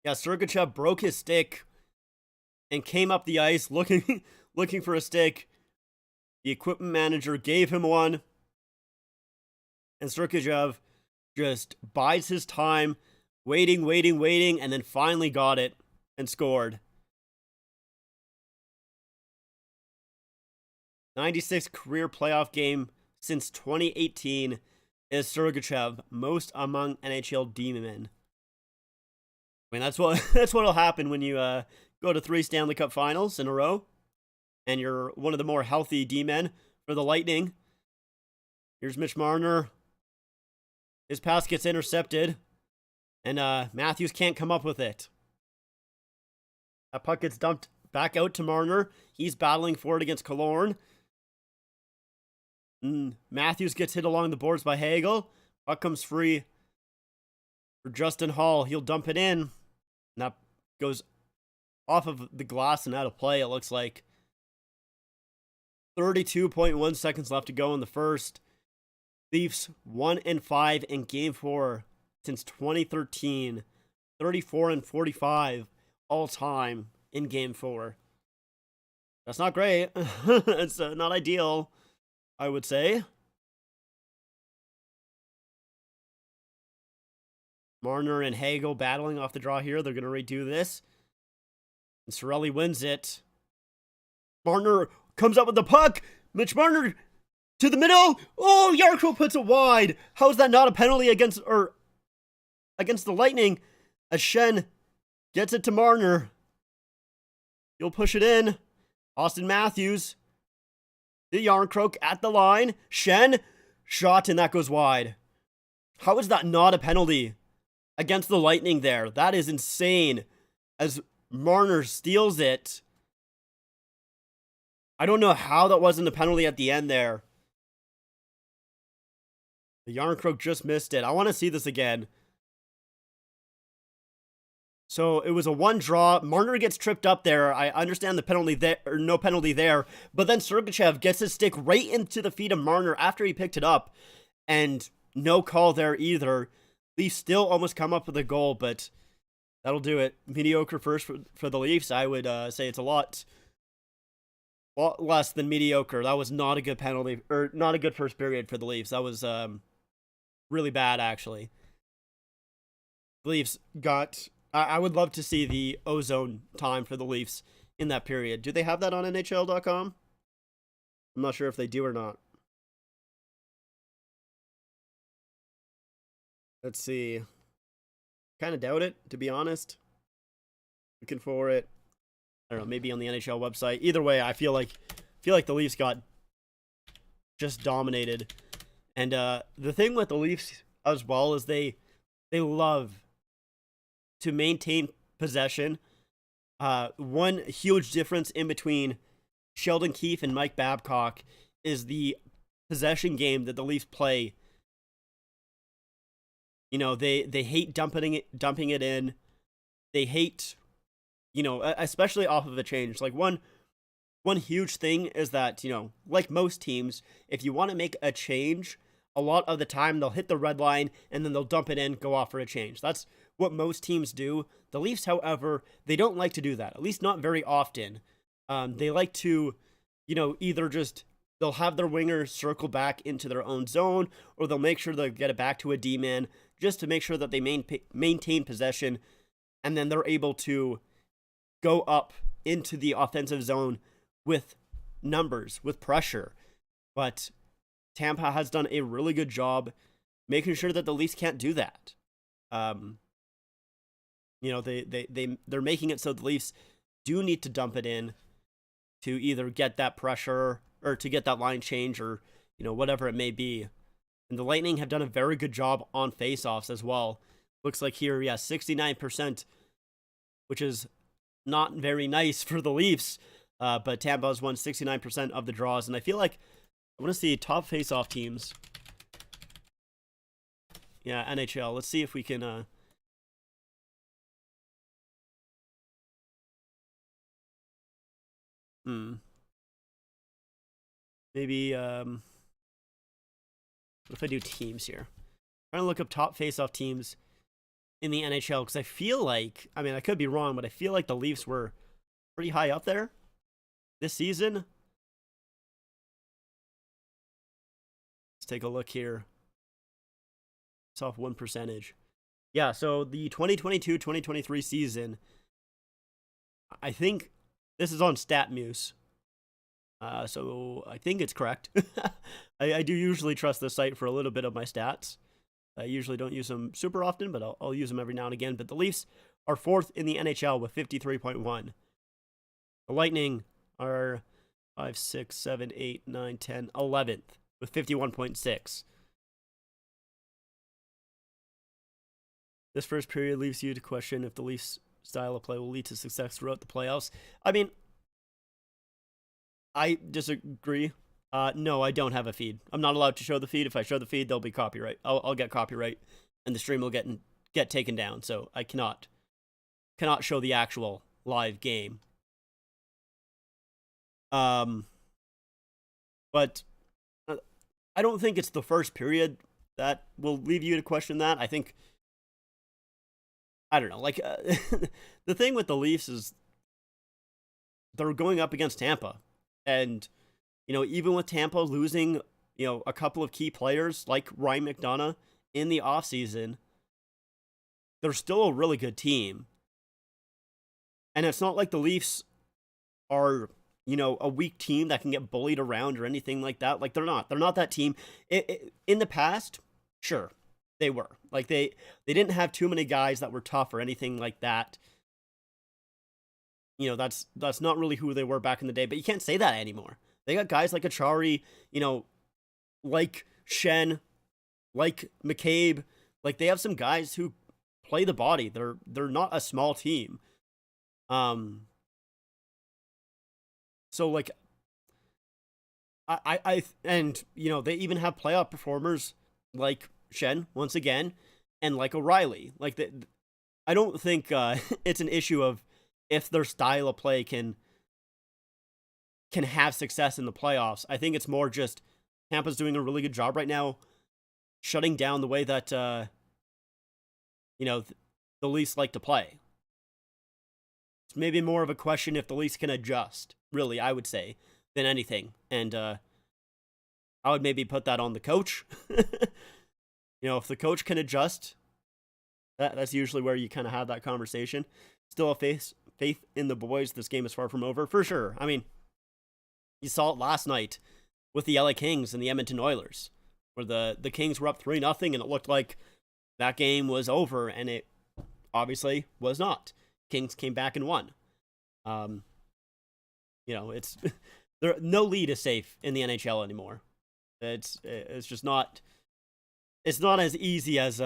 A: Yeah, Sergachev broke his stick and came up the ice looking for a stick. The equipment manager gave him one, and Sergachev just bides his time, waiting, and then finally got it and scored. 96th career playoff game since 2018 is Sergachev, most among NHL D-men. I mean, that's what'll happen when you go to 3 Stanley Cup Finals in a row, and you're one of the more healthy D-men for the Lightning. Here's Mitch Marner. His pass gets intercepted, and Matthews can't come up with it. That puck gets dumped back out to Marner. He's battling for it against Killorn. Matthews gets hit along the boards by Hagel. Puck comes free for Justin Hall. He'll dump it in. And that goes off of the glass and out of play, it looks like. 32.1 seconds left to go in the first. Leafs 1-5 in Game 4 since 2013. 34-45 all time in Game 4. That's not great. It's not ideal, I would say. Marner and Hagel battling off the draw here. They're going to redo this. And Cirelli wins it. Marner comes up with the puck. Mitch Marner to the middle. Oh, Yarko puts it wide. How is that not a penalty against the Lightning? As Shen gets it to Marner. He'll push it in. Austin Matthews. The Yarncroak at the line. Shen. Shot, and that goes wide. How is that not a penalty against the Lightning there? That is insane. As Marner steals it. I don't know how that wasn't a penalty at the end there. The Yarncroak just missed it. I want to see this again. So it was a one draw. Marner gets tripped up there. I understand the penalty there, or no penalty there. But then Sergachev gets his stick right into the feet of Marner after he picked it up. And no call there either. Leafs still almost come up with a goal, but That'll do it. Mediocre first for the Leafs. I would say it's a lot less than mediocre. That was not a good penalty, or not a good first period for the Leafs. That was really bad, actually. The Leafs got. I would love to see the ozone time for the Leafs in that period. Do they have that on NHL.com? I'm not sure if they do or not. Let's see. Kind of doubt it, to be honest. Looking for it. I don't know, maybe on the NHL website. Either way, I feel like the Leafs got just dominated. And the thing with the Leafs as well is they love to maintain possession. One huge difference in between Sheldon Keefe and Mike Babcock is the possession game that the Leafs play. You know, they hate dumping it in. They hate, you know, especially off of a change. Like one huge thing is that, you know, like most teams, if you want to make a change, a lot of the time they'll hit the red line and then they'll dump it in, go off for a change. That's what most teams do. The Leafs, however, they don't like to do that, at least not very often. They like to, you know, either just they'll have their wingers circle back into their own zone, or they'll make sure they get it back to a D-man just to make sure that they maintain possession, and then they're able to go up into the offensive zone with numbers, with pressure. But Tampa has done a really good job making sure that the Leafs can't do that. You know, they're making it so the Leafs do need to dump it in to either get that pressure or to get that line change, or, you know, whatever it may be. And the Lightning have done a very good job on faceoffs as well. Looks like here, yeah, 69%, which is not very nice for the Leafs. But Tampa has won 69% of the draws. And I feel like I want to see top faceoff teams. Yeah, NHL. Let's see if we can... Maybe... What if I do teams here? I'm trying to look up top faceoff teams in the NHL, because I feel like, I mean, I could be wrong, but I feel like the Leafs were pretty high up there this season. Let's take a look here. Soft win percentage. Yeah, so the 2022-2023 season, I think this is on StatMuse. So I think it's correct. I do usually trust this site for a little bit of my stats. I usually don't use them super often, but I'll use them every now and again. But the Leafs are 4th in the NHL with 53.1. The Lightning are 5, 6, 7, 8, 9, 10, 11th with 51.6. This first period leaves you to question if the Leafs' style of play will lead to success throughout the playoffs. I mean, I disagree. No, I don't have a feed. I'm not allowed to show the feed. If I show the feed, there'll be copyright. I'll get copyright, and the stream will get taken down. So I cannot show the actual live game. But I don't think it's the first period that will leave you to question that. I think, I don't know. Like the thing with the Leafs is they're going up against Tampa, and you know, even with Tampa losing, you know, a couple of key players like Ryan McDonough in the offseason, they're still a really good team. And it's not like the Leafs are, you know, a weak team that can get bullied around or anything like that. Like, they're not. They're not that team. In the past, sure, they were. Like, they didn't have too many guys that were tough or anything like that. You know, that's not really who they were back in the day. But you can't say that anymore. They got guys like Achari, you know, like Shen, like McCabe. Like, they have some guys who play the body. They're not a small team. So like, I and you know, they even have playoff performers like Shen once again, and like O'Reilly. Like, I don't think it's an issue of if their style of play can have success in the playoffs. I think it's more just Tampa's doing a really good job right now shutting down the way that, you know, the Leafs like to play. It's maybe more of a question if the Leafs can adjust, really, I would say, than anything. And I would maybe put that on the coach. If the coach can adjust, that's usually where you kind of have that conversation. Still have faith in the boys. This game is far from over, for sure. I mean, you saw it last night with the LA Kings and the Edmonton Oilers, where the Kings were up 3-0, and it looked like that game was over, and it obviously was not. Kings came back and won. It's no lead is safe in the NHL anymore. It's just not. It's not as easy as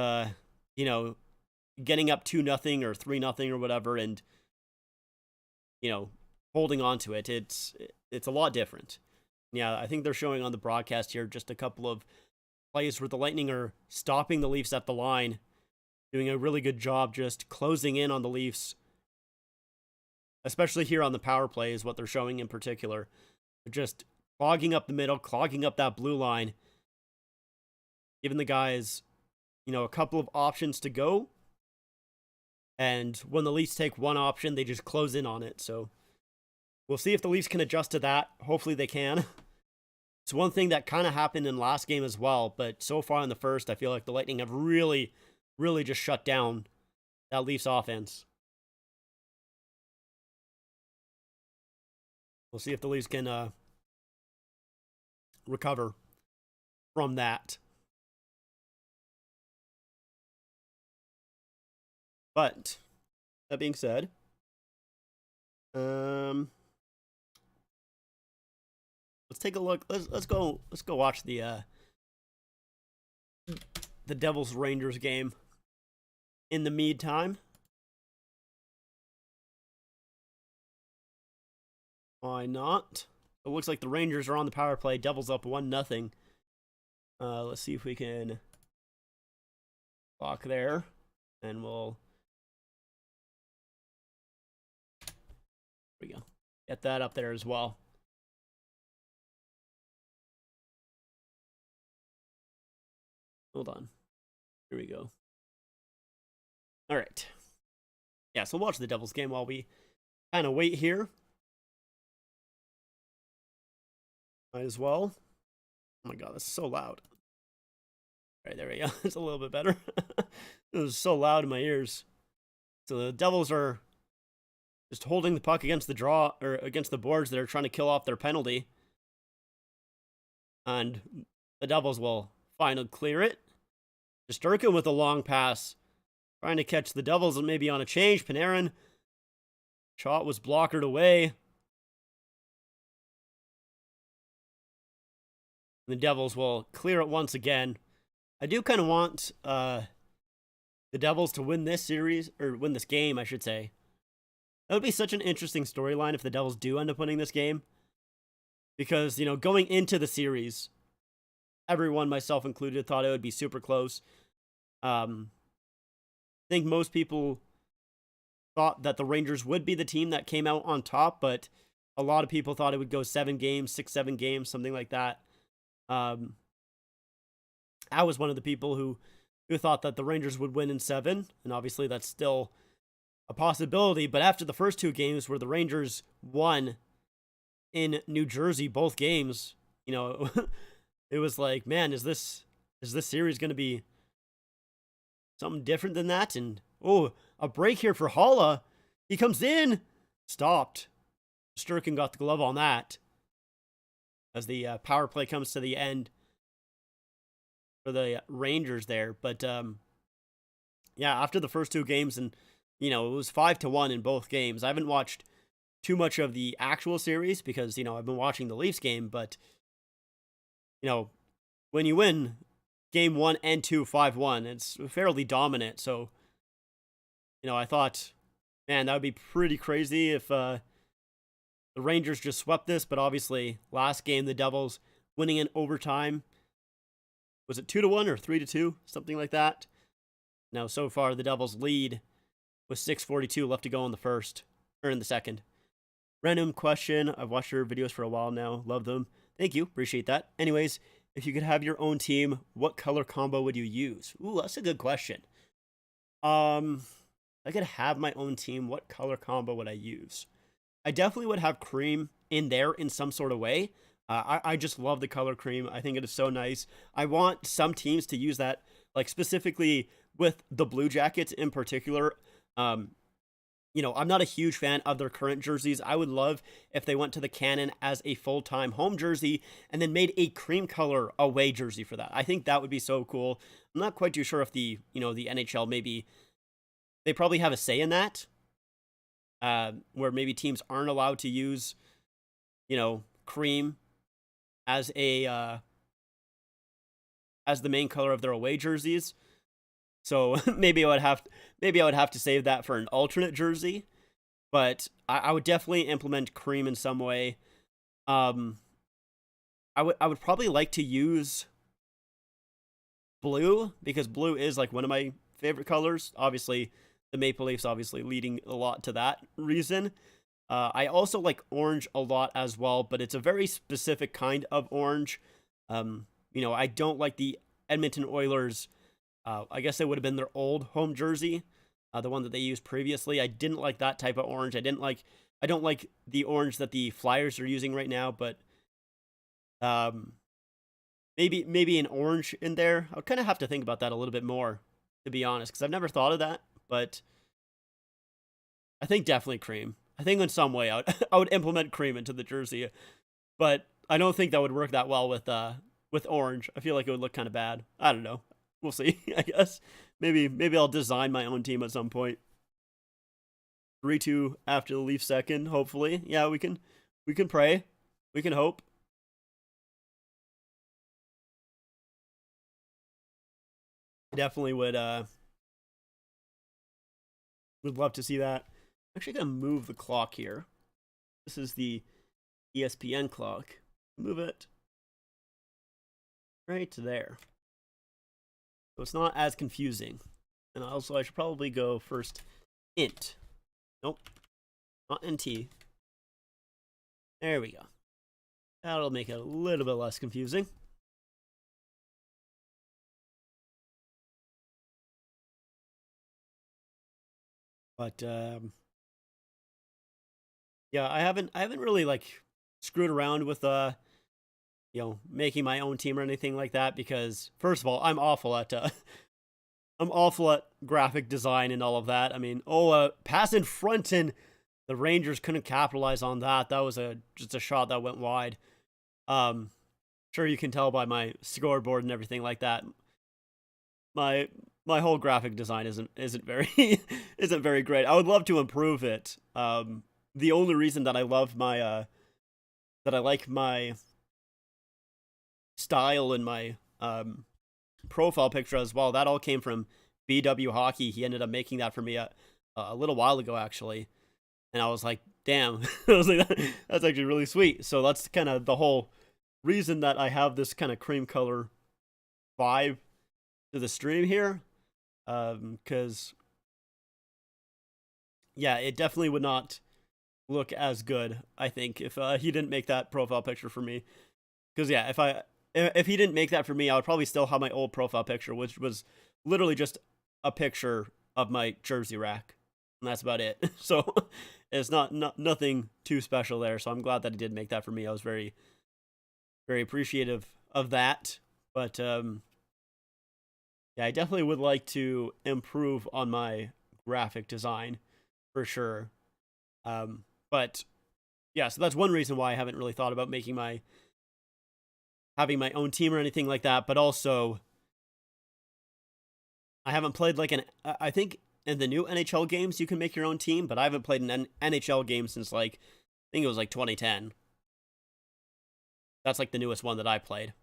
A: getting up 2-0 or 3-0 or whatever, and holding on to it. It's a lot different. Yeah, I think they're showing on the broadcast here just a couple of plays where the Lightning are stopping the Leafs at the line, doing a really good job just closing in on the Leafs. Especially here on the power play is what they're showing in particular. They're just clogging up the middle, clogging up that blue line, giving the guys, a couple of options to go. And when the Leafs take one option, they just close in on it. So we'll see if the Leafs can adjust to that. Hopefully they can. It's one thing that kind of happened in last game as well, but so far in the first, I feel like the Lightning have really, really just shut down that Leafs offense. We'll see if the Leafs can recover from that. But that being said, let's take a look. Let's go watch the Devils Rangers game. In the meantime, why not? It looks like the Rangers are on the power play. Devils up 1-0. Let's see if we can block there, and we'll. There we go. Get that up there as well. Hold on. Here we go. All right. Yeah, so we'll watch the Devils game while we kind of wait here. Might as well. Oh my god, that's so loud. All right, there we go. It's a little bit better. It was so loud in my ears. So the Devils are just holding the puck against the draw, or against the boards. They're trying to kill off their penalty. And the Devils will finally clear it. Shesterkin with a long pass. Trying to catch the Devils and maybe on a change. Panarin. Shot was blockered away. The Devils will clear it once again. I do kind of want the Devils to win this series, or win this game, I should say. That would be such an interesting storyline if the Devils do end up winning this game. Because, going into the series, everyone, myself included, thought it would be super close. I think most people thought that the Rangers would be the team that came out on top, but a lot of people thought it would go 7 games, 6-7 games, something like that. I was one of the people who thought that the Rangers would win in 7, and obviously that's still a possibility. But after the first 2 games where the Rangers won in New Jersey, both games, it was like, man, is this series going to be something different than that? And a break here for Haula. He comes in, stopped. Shesterkin got the glove on that as the power play comes to the end for the Rangers there. But yeah, after the first 2 games, and it was 5-1 in both games. I haven't watched too much of the actual series because I've been watching the Leafs game. But when you win game 1 and 2 5-1, it's fairly dominant. So I thought, man, that would be pretty crazy if the Rangers just swept this. But obviously, last game the Devils winning in overtime. Was it 2-1 or 3-2? Something like that. Now, so far, the Devils lead with 6:42 left to go in the second. Random question. I've watched your videos for a while now. Love them. Thank you. Appreciate that. Anyways, if you could have your own team, what color combo would you use? Ooh, that's a good question. I could have my own team, what color combo would I use? I definitely would have cream in there in some sort of way. I just love the color cream. I think it is so nice. I want some teams to use that, like specifically with the Blue Jackets in particular. Um, I'm not a huge fan of their current jerseys. I would love if they went to the Cannon as a full-time home jersey and then made a cream color away jersey for that. I think that would be so cool. I'm not quite too sure if the NHL, maybe they probably have a say in that, where maybe teams aren't allowed to use, cream as as the main color of their away jerseys. So maybe I would have to save that for an alternate jersey, but I would definitely implement cream in some way. I would probably like to use blue, because blue is like one of my favorite colors. Obviously, the Maple Leafs obviously leading a lot to that reason. I also like orange a lot as well, but it's a very specific kind of orange. I don't like the Edmonton Oilers. I guess it would have been their old home jersey, the one that they used previously. I didn't like that type of orange. I don't like the orange that the Flyers are using right now, but maybe an orange in there. I'll kind of have to think about that a little bit more, to be honest, because I've never thought of that. But I think definitely cream. I think in some way I would implement cream into the jersey, but I don't think that would work that well with orange. I feel like it would look kind of bad. I don't know. We'll see. I guess maybe I'll design my own team at some point. 3-2 after the Leafs second. Hopefully, yeah, we can pray, we can hope. Definitely would love to see that. I'm actually gonna move the clock here. This is the ESPN clock. Move it right there, so it's not as confusing. And also, I should probably go first int. Nope, not nt. There we go. That'll make it a little bit less confusing. But yeah, I haven't really like screwed around with making my own team or anything like that, because first of all, I'm awful at graphic design and all of that. I mean, pass in front, and the Rangers couldn't capitalize on that. That was just a shot that went wide. Sure, you can tell by my scoreboard and everything like that. My whole graphic design isn't very isn't very great. I would love to improve it. The only reason that I love my that I like my style and my profile picture as well, that all came from BW Hockey. He ended up making that for me a little while ago, actually, and I was like, damn. I was like, that's actually really sweet. So that's kind of the whole reason that I have this kind of cream color vibe to the stream here, because yeah, it definitely would not look as good, I think, if he didn't make that profile picture for me. Because yeah, if he didn't make that for me, I would probably still have my old profile picture, which was literally just a picture of my jersey rack, and that's about it. So it's nothing too special there. So I'm glad that he did make that for me. I was very, very appreciative of that. But yeah, I definitely would like to improve on my graphic design for sure. But yeah, so that's one reason why I haven't really thought about having my own team or anything like that. But also, I haven't played I think in the new NHL games you can make your own team, but I haven't played an NHL game since I think it was 2010. That's the newest one that I played.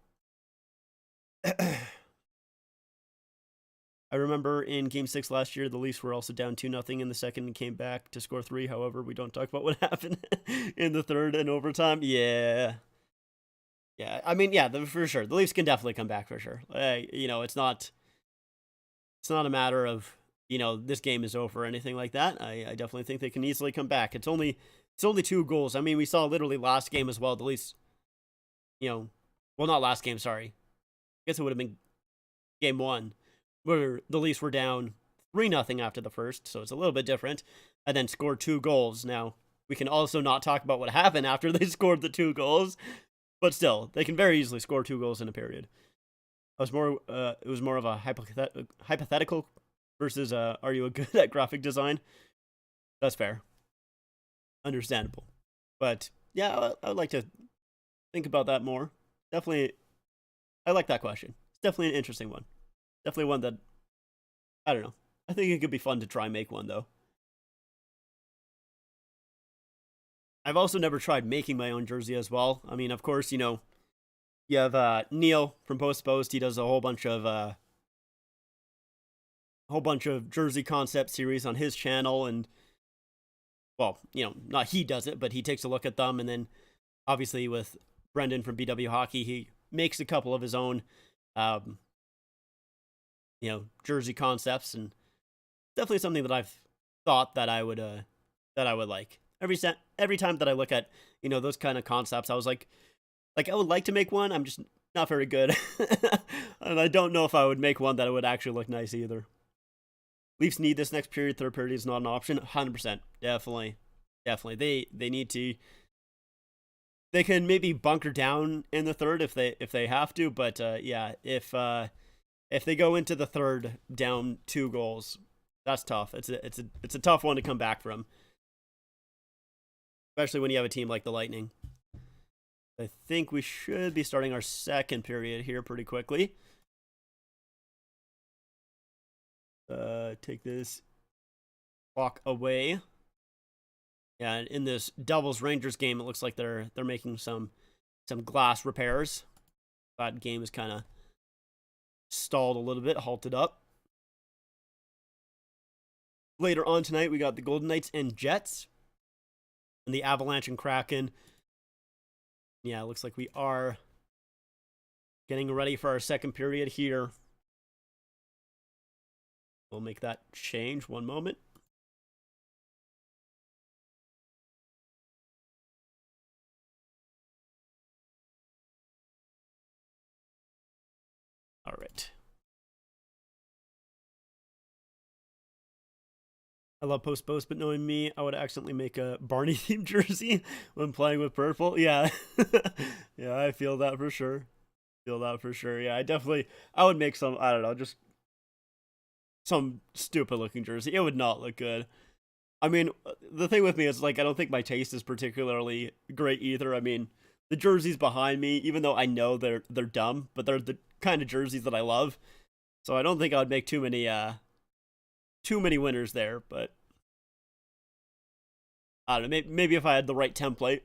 A: I remember in Game 6 last year, the Leafs were also down 2-0 in the second and came back to score 3. However, we don't talk about what happened in the third and overtime. Yeah. Yeah, I mean, yeah, for sure. The Leafs can definitely come back for sure. It's not a matter of, this game is over or anything like that. I definitely think they can easily come back. It's only 2 goals. I mean, we saw literally last game as well. The Leafs, well, not last game, sorry. I guess it would have been game 1, where the Leafs were down 3-0 after the first, so it's a little bit different, and then score 2 goals. Now, we can also not talk about what happened after they scored the 2 goals, but still, they can very easily score 2 goals in a period. It was more of a hypothetical versus are you good at graphic design? That's fair. Understandable. But yeah, I would like to think about that more. Definitely, I like that question. It's definitely an interesting one. Definitely one that, I don't know. I think it could be fun to try and make one, though. I've also never tried making my own jersey as well. I mean, of course, you have Neil from Post Post. He does a whole bunch of jersey concept series on his channel, and well, not he does it, but he takes a look at them, and then obviously with Brendan from BW Hockey, he makes a couple of his own, jersey concepts, and definitely something that I've thought that I would like. Every time that I look at those kind of concepts, I was like I would like to make one. I'm just not very good, and I don't know if I would make one that would actually look nice either. Leafs need this next period. Third period is not an option. 100%, definitely. They need to. They can maybe bunker down in the third if they have to, but yeah, if they go into the third down 2 goals, that's tough. It's a tough one to come back from, especially when you have a team like the Lightning. I think we should be starting our second period here pretty quickly. Take this clock away. Yeah, in this Devils Rangers game, it looks like they're making some glass repairs. That game is kind of stalled a little bit, halted up. Later on tonight, we got the Golden Knights and Jets, and the Avalanche and Kraken. Yeah, it looks like we are getting ready for our second period here. We'll make that change. One moment. All right. I love Post, but knowing me, I would accidentally make a Barney themed jersey when playing with purple. Yeah. Yeah, I feel that for sure. Yeah, I would make some, I don't know, just some stupid looking jersey. It would not look good. I mean, the thing with me is, I don't think my taste is particularly great either. I mean, the jerseys behind me, even though I know they're dumb, but they're the kind of jerseys that I love. So I don't think I would make too many winners there, but I don't know, maybe if I had the right template,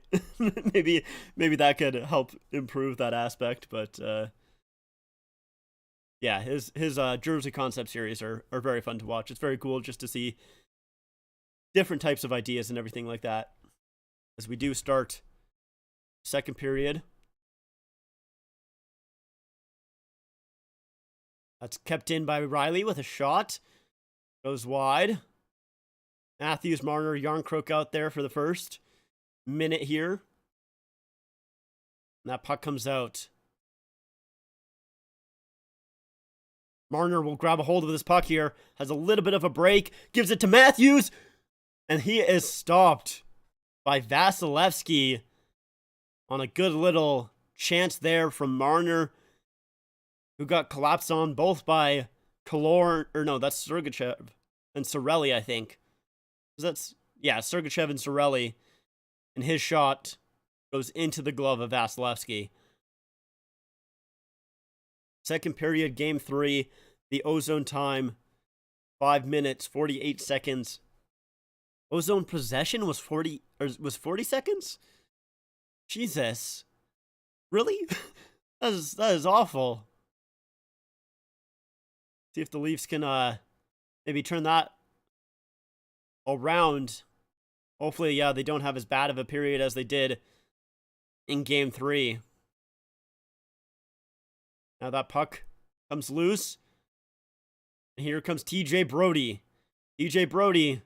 A: maybe that could help improve that aspect, but yeah, his jersey concept series are very fun to watch. It's very cool just to see different types of ideas and everything like that. As we do start second period. That's kept in by Riley with a shot. Goes wide. Matthews, Marner, Yarncrook out there for the first minute here. And that puck comes out. Marner will grab a hold of this puck here. Has a little bit of a break. Gives it to Matthews. And he is stopped by Vasilevsky on a good little chance there from Marner, who got collapsed on both by that's Sergachev and Sorelli, I think. Sergachev and Sorelli. And his shot goes into the glove of Vasilevsky. Second period, game 3. The Ozone time, 5 minutes, 48 seconds. Ozone possession was 40 seconds? Jesus. Really? that is awful. See if the Leafs can maybe turn that around. Hopefully, yeah, they don't have as bad of a period as they did in game 3. Now that puck comes loose. And here comes TJ Brody. TJ Brody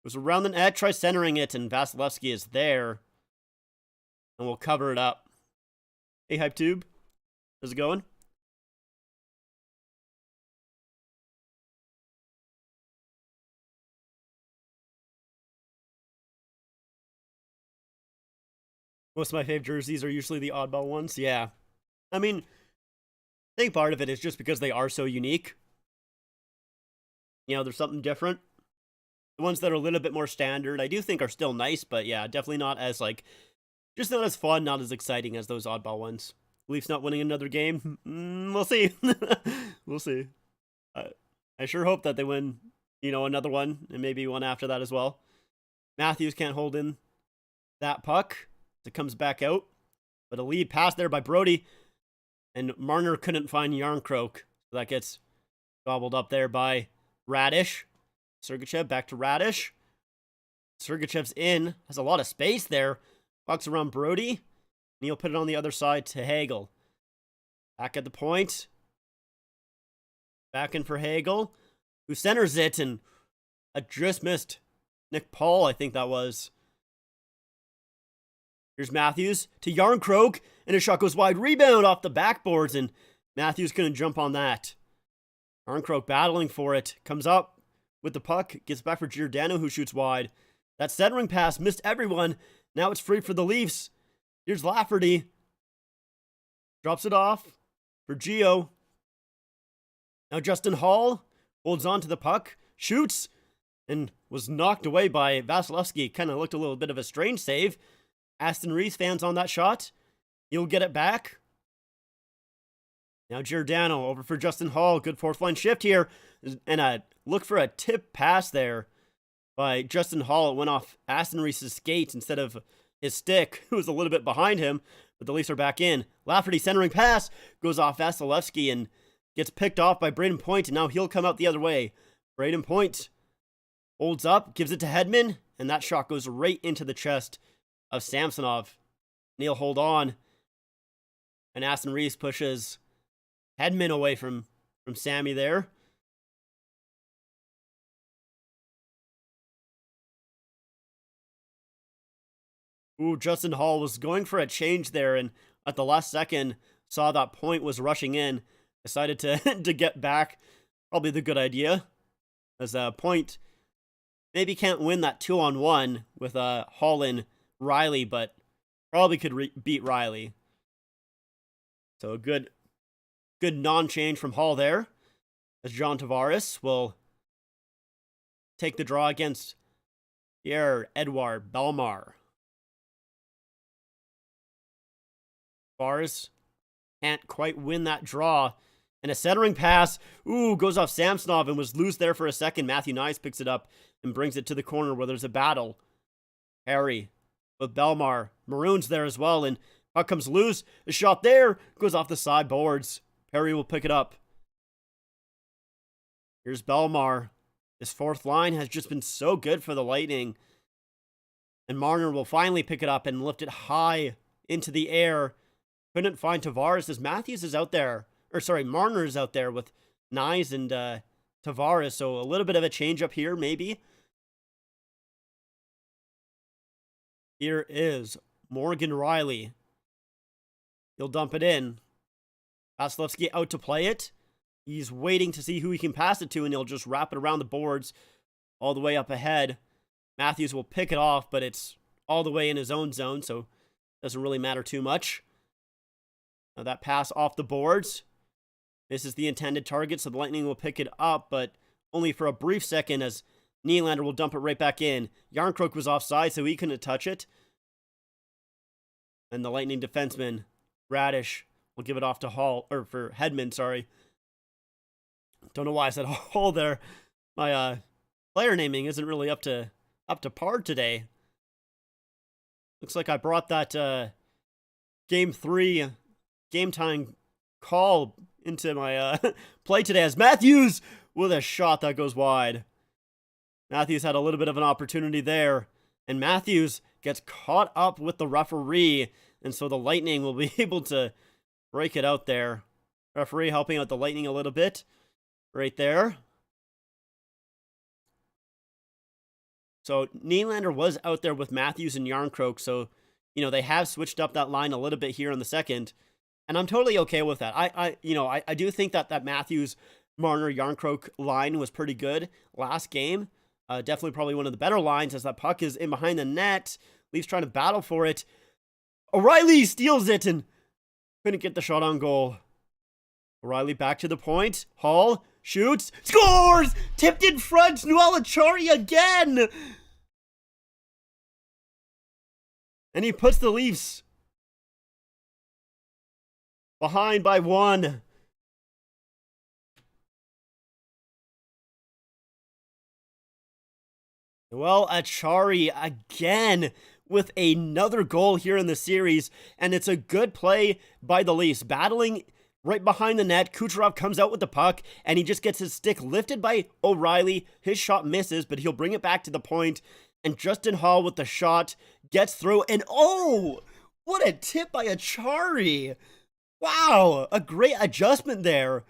A: goes around the net, tries centering it, and Vasilevsky is there. And we'll cover it up. Hey, Hype Tube. How's it going? Most of my favorite jerseys are usually the oddball ones. Yeah. I mean, I think part of it is just because they are so unique. There's something different. The ones that are a little bit more standard, I do think are still nice, but yeah, definitely not as just not as fun, not as exciting as those oddball ones. Leafs not winning another game. We'll see. We'll see. I sure hope that they win, another one and maybe one after that as well. Matthews can't hold in that puck. It comes back out, but a lead pass there by Brody, and Marner couldn't find Yarncroke, so that gets gobbled up there by Radish. Sergachev back to Radish. Sergachev's in, has a lot of space there. Puck's around Brody, and he'll put it on the other side to Hagel. Back at the point. Back in for Hagel, who centers it, and just missed Nick Paul, I think that was. Here's Matthews to Yarncroke, and a shot goes wide. Rebound off the backboards, and Matthews couldn't jump on that. Yarncroke battling for it. Comes up with the puck. Gets back for Giordano, who shoots wide. That centering pass missed everyone. Now it's free for the Leafs. Here's Lafferty. Drops it off for Gio. Now Justin Hall holds on to the puck. Shoots. And was knocked away by Vasilevsky. Kind of looked a little bit of a strange save. Aston Reese fans on that shot. He'll get it back. Now Giordano over for Justin Hall. Good fourth line shift here. And a look for a tip pass there by Justin Hall. It went off Aston Reese's skates instead of his stick, who was a little bit behind him. But the Leafs are back in. Lafferty centering pass goes off Vasilevsky and gets picked off by Braden Point. And now he'll come out the other way. Braden Point holds up, gives it to Hedman. And that shot goes right into the chest of Samsonov. Neil hold on. And Aston Reese pushes Hedman away from Sammy there. Ooh, Justin Hall was going for a change there, and at the last second saw that Point was rushing in. Decided to to get back. Probably the good idea. As Point maybe can't win that 2-on-1 with Hall and Riley, but probably could beat Riley. So a good non-change from Hall there, as John Tavares will take the draw against Pierre-Edouard Bellemare. Tavares can't quite win that draw, and a centering pass, goes off Samsonov and was loose there for a second. Matthew Nyes picks it up and brings it to the corner where there's a battle. Harry with Bellemare. Maroon's there as well, and puck comes loose. A shot there goes off the sideboards. Perry will pick it up. Here's Bellemare. This fourth line has just been so good for the Lightning. And Marner will finally pick it up and lift it high into the air. Couldn't find Tavares as Matthews is out there. Marner is out there with Nyes and Tavares. So a little bit of a change up here, maybe. Here is Morgan Riley. He'll dump it in. Vasilevsky out to play it. He's waiting to see who he can pass it to, and he'll just wrap it around the boards all the way up ahead. Matthews will pick it off, but it's all the way in his own zone, so it doesn't really matter too much. Now that pass off the boards. This is the intended target, so the Lightning will pick it up, but only for a brief second as Nylander will dump it right back in. Yarncroke was offside, so he couldn't touch it. And the Lightning defenseman, Radish, will give it off to for Hedman, sorry. Don't know why I said Hall there. My player naming isn't really up to par today. Looks like I brought that Game 3 game time call into my play today as Matthews with a shot that goes wide. Matthews had a little bit of an opportunity there, and Matthews gets caught up with the referee, and so the Lightning will be able to break it out there. Referee helping out the Lightning a little bit right there. So Nylander was out there with Matthews and Yarncroke, so they have switched up that line a little bit here in the second, and I'm totally okay with that. I do think that Matthews, Marner, Yarncroke line was pretty good last game. Definitely probably one of the better lines as that puck is in behind the net. Leafs trying to battle for it. O'Reilly steals it and couldn't get the shot on goal. O'Reilly back to the point. Hall shoots, scores! Tipped in front, Noel Acciari again! And he puts the Leafs behind by 1. Noel Acciari again with another goal here in the series, and it's a good play by the Leafs, battling right behind the net. Kucherov comes out with the puck, and he just gets his stick lifted by O'Reilly. His shot misses, but he'll bring it back to the point, and Justin Hall with the shot gets through, and oh, what a tip by Acciari. Wow, a great adjustment there.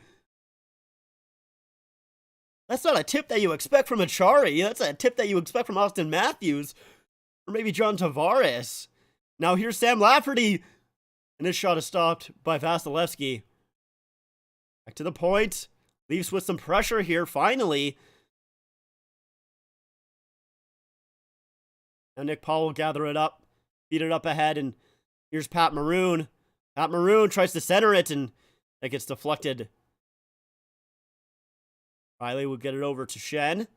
A: That's not a tip that you expect from Acciari. That's a tip that you expect from Austin Matthews. Or maybe John Tavares. Now here's Sam Lafferty. And his shot is stopped by Vasilevsky. Back to the point. Leafs with some pressure here, finally. Now Nick Paul will gather it up. Feed it up ahead. And here's Pat Maroon. Pat Maroon tries to center it. And it gets deflected. Riley will get it over to Shen.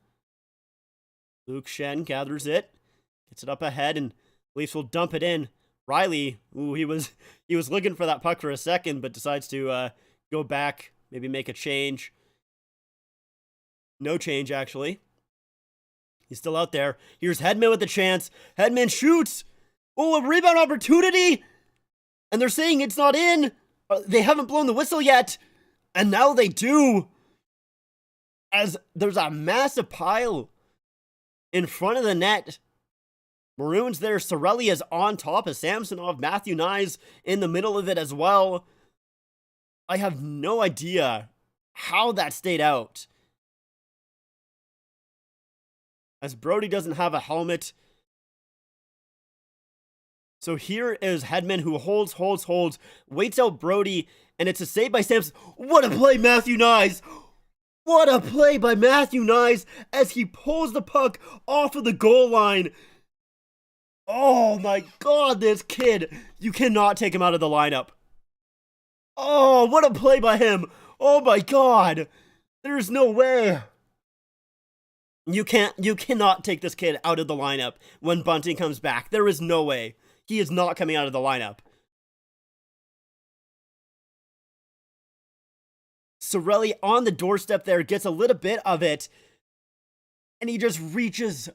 A: Luke Shen gathers it. Gets it up ahead, and Leafs will dump it in. Riley, ooh, he was looking for that puck for a second, but decides to go back, maybe make a change. No change, actually. He's still out there. Here's Hedman with the chance. Hedman shoots. Oh, a rebound opportunity. And they're saying it's not in. They haven't blown the whistle yet. And now they do. As there's a massive pile in front of the net. Maroon's there. Cirelli is on top of Samsonov. Matthew Knies in the middle of it as well. I have no idea how that stayed out. As Brody doesn't have a helmet. So here is Hedman, who holds, waits out Brody, and it's a save by Samson. What a play, Matthew Knies! What a play by Matthew Knies as he pulls the puck off of the goal line. Oh my God, this kid. You cannot take him out of the lineup. Oh, what a play by him. Oh my God. There's no way. You cannot take this kid out of the lineup when Bunting comes back. There is no way. He is not coming out of the lineup. Cirelli on the doorstep there, gets a little bit of it, and he just reaches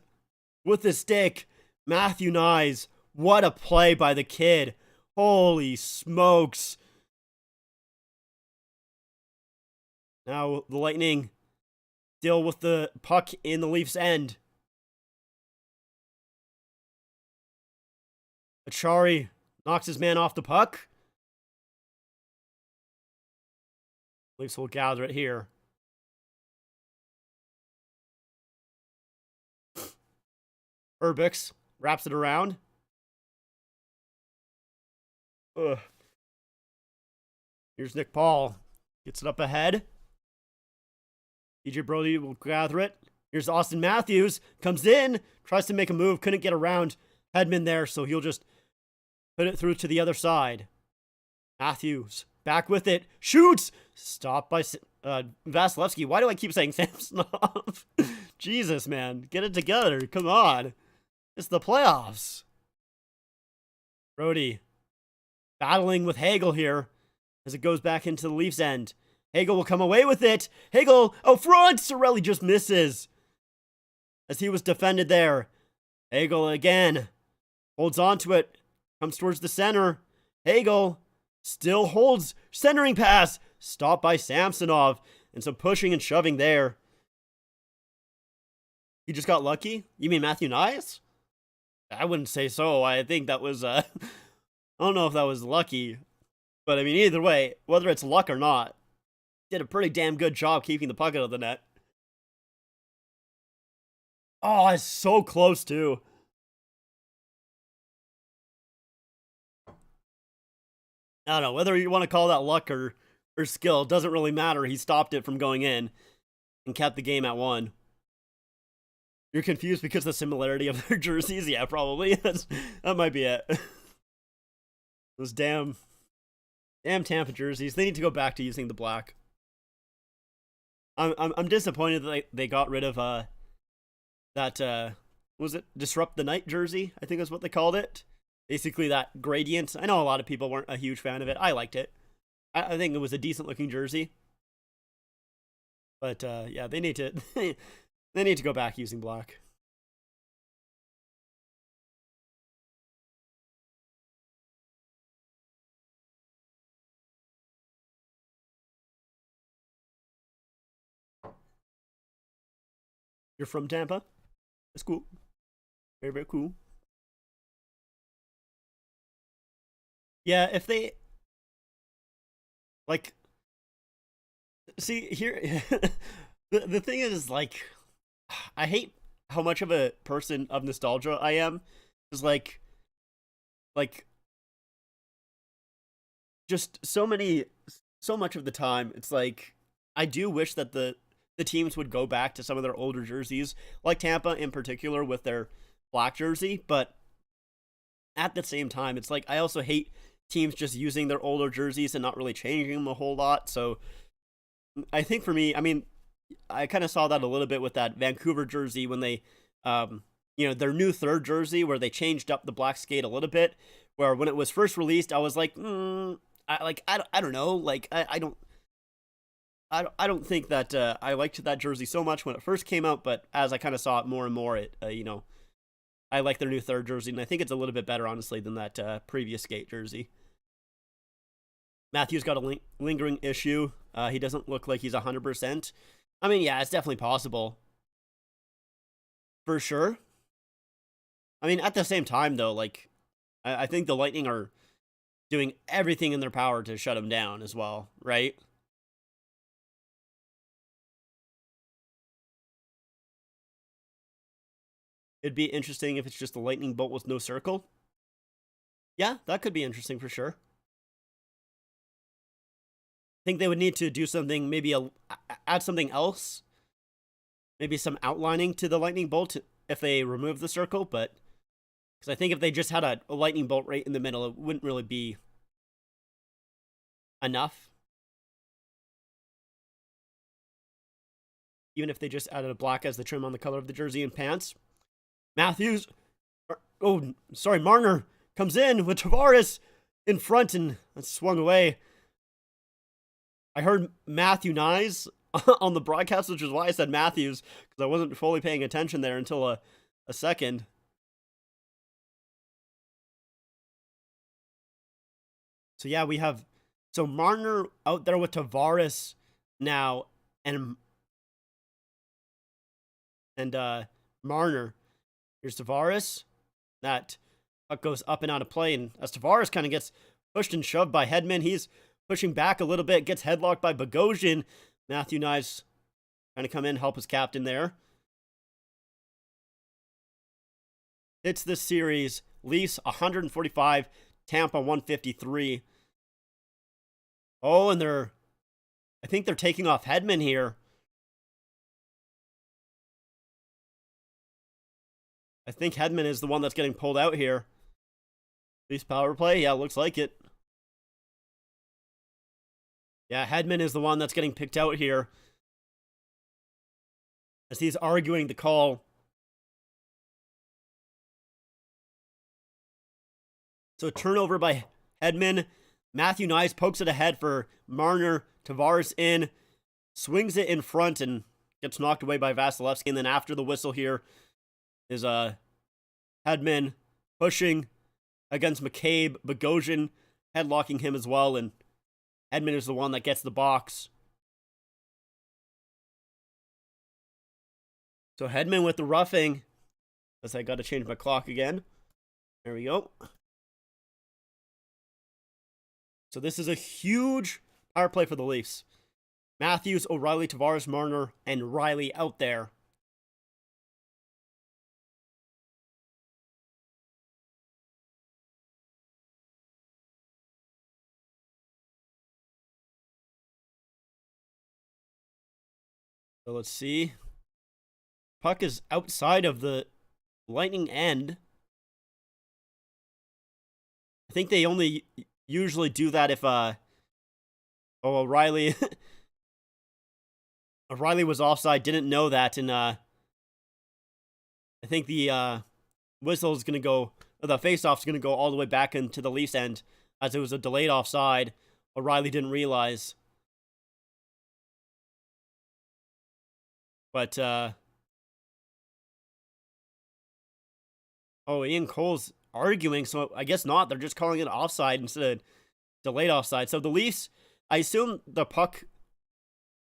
A: with the stick. Matthew Knies, what a play by the kid. Holy smokes. Now the Lightning still with the puck in the Leafs' end. Acciari knocks his man off the puck. Leafs will gather it here. Urbix wraps it around. Ugh. Here's Nick Paul. Gets it up ahead. DJ Brody will gather it. Here's Austin Matthews. Comes in. Tries to make a move. Couldn't get around Hedman there, so he'll just put it through to the other side. Matthews back with it. Shoots. Stopped by Vasilevsky. Why do I keep saying Samsonov? Jesus, man. Get it together. Come on. It's the playoffs. Brody battling with Hagel here as it goes back into the Leafs' end. Hagel will come away with it. Hagel out front. Cirelli just misses as he was defended there. Hagel again holds on to it. Comes towards the center. Hagel still holds. Centering pass. Stopped by Samsonov. And some pushing and shoving there. He just got lucky? You mean Matthew Knies? I wouldn't say so. I think that was, I don't know if that was lucky. But I mean, either way, whether it's luck or not, did a pretty damn good job keeping the puck out of the net. Oh, it's so close too. I don't know, whether you want to call that luck or skill, it doesn't really matter. He stopped it from going in and kept the game at 1. You're confused because of the similarity of their jerseys? Yeah, probably. That might be it. Those damn Tampa jerseys. They need to go back to using the black. I'm disappointed that they got rid of that was it Disrupt the Night jersey, I think is what they called it. Basically that gradient. I know a lot of people weren't a huge fan of it. I liked it. I think it was a decent looking jersey. But yeah, they need to they need to go back using black. You're from Tampa? That's cool. Very, very cool. Yeah, if they like see here the thing is like I hate how much of a person of nostalgia I am. Is like just so much of the time it's like I do wish that the teams would go back to some of their older jerseys, like Tampa in particular with their black jersey, but at the same time it's like I also hate teams just using their older jerseys and not really changing them a whole lot. So I think for me, I mean, I kind of saw that a little bit with that Vancouver jersey when they, their new third jersey where they changed up the black skate a little bit. Where when it was first released, I was like, I don't know, like I don't think that I liked that jersey so much when it first came out, but as I kind of saw it more and more, I like their new third jersey, and I think it's a little bit better, honestly, than that previous skate jersey. Matthews got a lingering issue. He doesn't look like he's 100%. I mean, yeah, it's definitely possible. For sure. I mean, at the same time, though, like, I think the Lightning are doing everything in their power to shut him down as well, right? It'd be interesting if it's just a lightning bolt with no circle. Yeah, that could be interesting for sure. I think they would need to do something, maybe add something else, maybe some outlining to the lightning bolt if they remove the circle. But because I think if they just had a lightning bolt right in the middle, it wouldn't really be enough. Even if they just added a black as the trim on the color of the jersey and pants. Matthews, Marner comes in with Tavares in front and swung away. I heard Matthew Nyes on the broadcast, which is why I said Matthews, because I wasn't fully paying attention there until a second. So yeah, we have Marner out there with Tavares now, and Marner. Here's Tavares. That puck goes up and out of play, and as Tavares kind of gets pushed and shoved by Hedman, he's pushing back a little bit, gets headlocked by Bogosian. Matthew Nyes trying to come in, help his captain there. It's this series. Leafs 145, Tampa 153. Oh, and I think they're taking off Hedman here. I think Hedman is the one that's getting pulled out here. Leafs power play? Yeah, looks like it. Yeah, Hedman is the one that's getting picked out here. As he's arguing the call. So turnover by Hedman. Matthew Nyes pokes it ahead for Marner. Tavares in. Swings it in front and gets knocked away by Vasilevsky. And then after the whistle here is Hedman pushing against McCabe. Bogosian headlocking him as well. And Hedman is the one that gets the box. So Hedman with the roughing. Guess I got to change my clock again. There we go. So this is a huge power play for the Leafs. Matthews, O'Reilly, Tavares, Marner, and Riley out there. So let's see. Puck is outside of the Lightning end. I think they only usually do that if O'Reilly O'Reilly was offside, didn't know that, and I think the whistle is gonna go, or the face-off is gonna go all the way back into the Leafs end, as it was a delayed offside. O'Reilly didn't realize. But Ian Cole's arguing, so I guess not. They're just calling it offside instead of delayed offside. So the Leafs, I assume the puck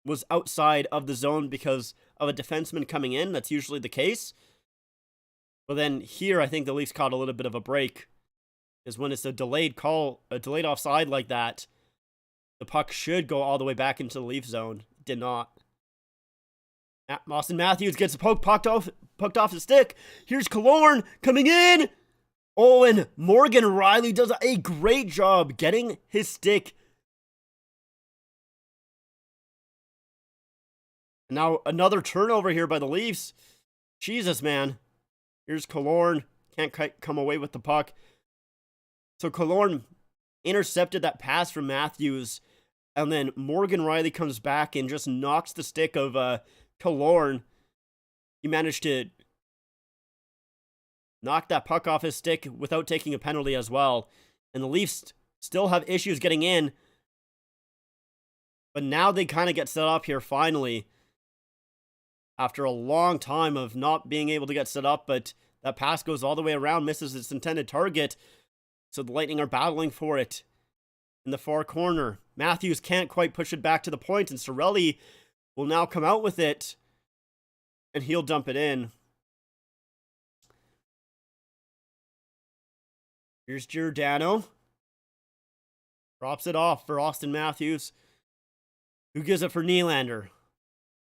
A: was outside of the zone because of a defenseman coming in. That's usually the case. But then here, I think the Leafs caught a little bit of a break. Is when it's a delayed call, a delayed offside like that, the puck should go all the way back into the Leaf zone. It did not. Austin Matthews gets a pucked off his stick. Here's Killorn coming in. Oh, and Morgan Rielly does a great job getting his stick. Now another turnover here by the Leafs. Jesus, man. Here's Killorn. Can't come away with the puck. So Killorn intercepted that pass from Matthews. And then Morgan Rielly comes back and just knocks the stick of Killorn. He managed to knock that puck off his stick without taking a penalty as well. And the Leafs still have issues getting in. But now they kind of get set up here finally. After a long time of not being able to get set up, but that pass goes all the way around, misses its intended target. So the Lightning are battling for it in the far corner. Matthews can't quite push it back to the point, and Cirelli will now come out with it, and he'll dump it in. Here's Giordano. Drops it off for Austin Matthews, who gives it for Nylander.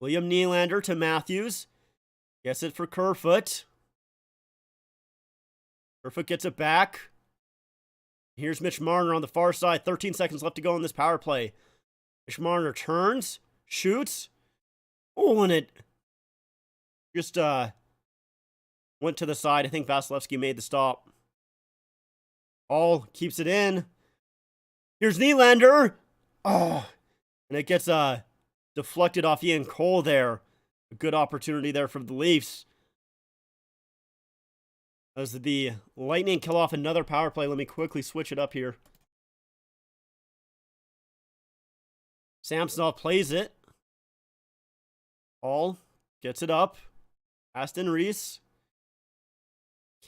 A: William Nylander to Matthews. Gets it for Kerfoot. Kerfoot gets it back. Here's Mitch Marner on the far side. 13 seconds left to go in this power play. Mitch Marner turns, shoots. Oh, and it just went to the side. I think Vasilevsky made the stop. All keeps it in. Here's Nylander. Oh, and it gets deflected off Ian Cole there. A good opportunity there from the Leafs. As the Lightning kill off another power play. Let me quickly switch it up here. Samsonov plays it. Paul gets it up. Aston Reese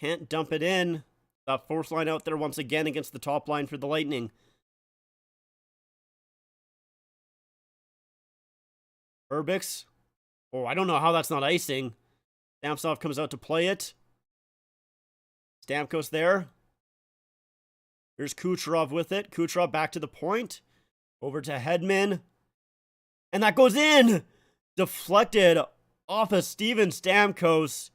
A: can't dump it in. That fourth line out there once again against the top line for the Lightning. Urbix. Oh, I don't know how that's not icing. Samsonov comes out to play it. Stamkos there. Here's Kucherov with it. Kucherov back to the point. Over to Hedman. And that goes in! Deflected off of Steven Stamkos.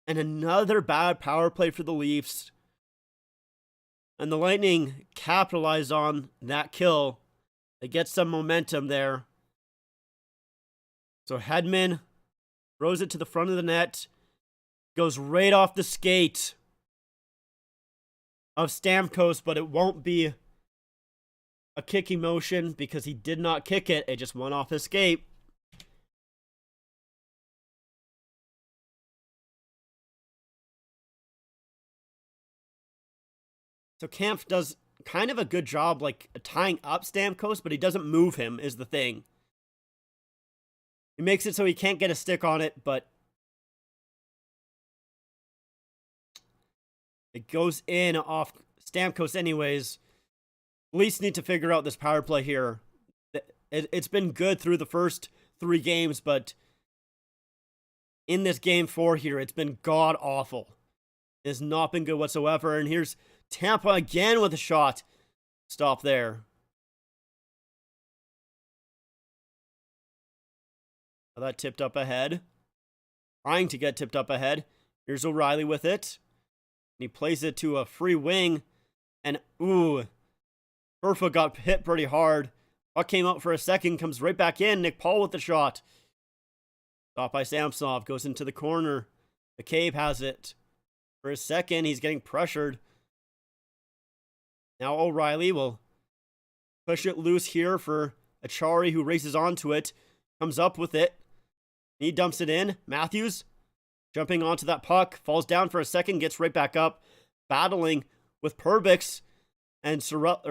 A: And another bad power play for the Leafs. And the Lightning capitalize on that kill. They get some momentum there. So Hedman throws it to the front of the net. Goes right off the skate of Stamkos, but it won't be a kicking motion because he did not kick it. It just went off his skate. So Kampf does kind of a good job, like, tying up Stamkos, but he doesn't move him, is the thing. He makes it so he can't get a stick on it, but it goes in off Stamkos anyways. Leafs need to figure out this power play here. It's been good through the first 3 games, but in this game 4 here, it's been god-awful. It has not been good whatsoever, and here's Tampa again with a shot. Stop there. That tipped up ahead. Trying to get tipped up ahead. Here's O'Reilly with it. And he plays it to a free wing. And, ooh. Kerfoot got hit pretty hard. Puck came out for a second. Comes right back in. Nick Paul with the shot. Stopped by Samsonov. Goes into the corner. McCabe has it. For a second, he's getting pressured. Now O'Reilly will push it loose here for Achari, who races onto it. Comes up with it. He dumps it in. Matthews jumping onto that puck. Falls down for a second. Gets right back up. Battling with Perbix. And Kucherov,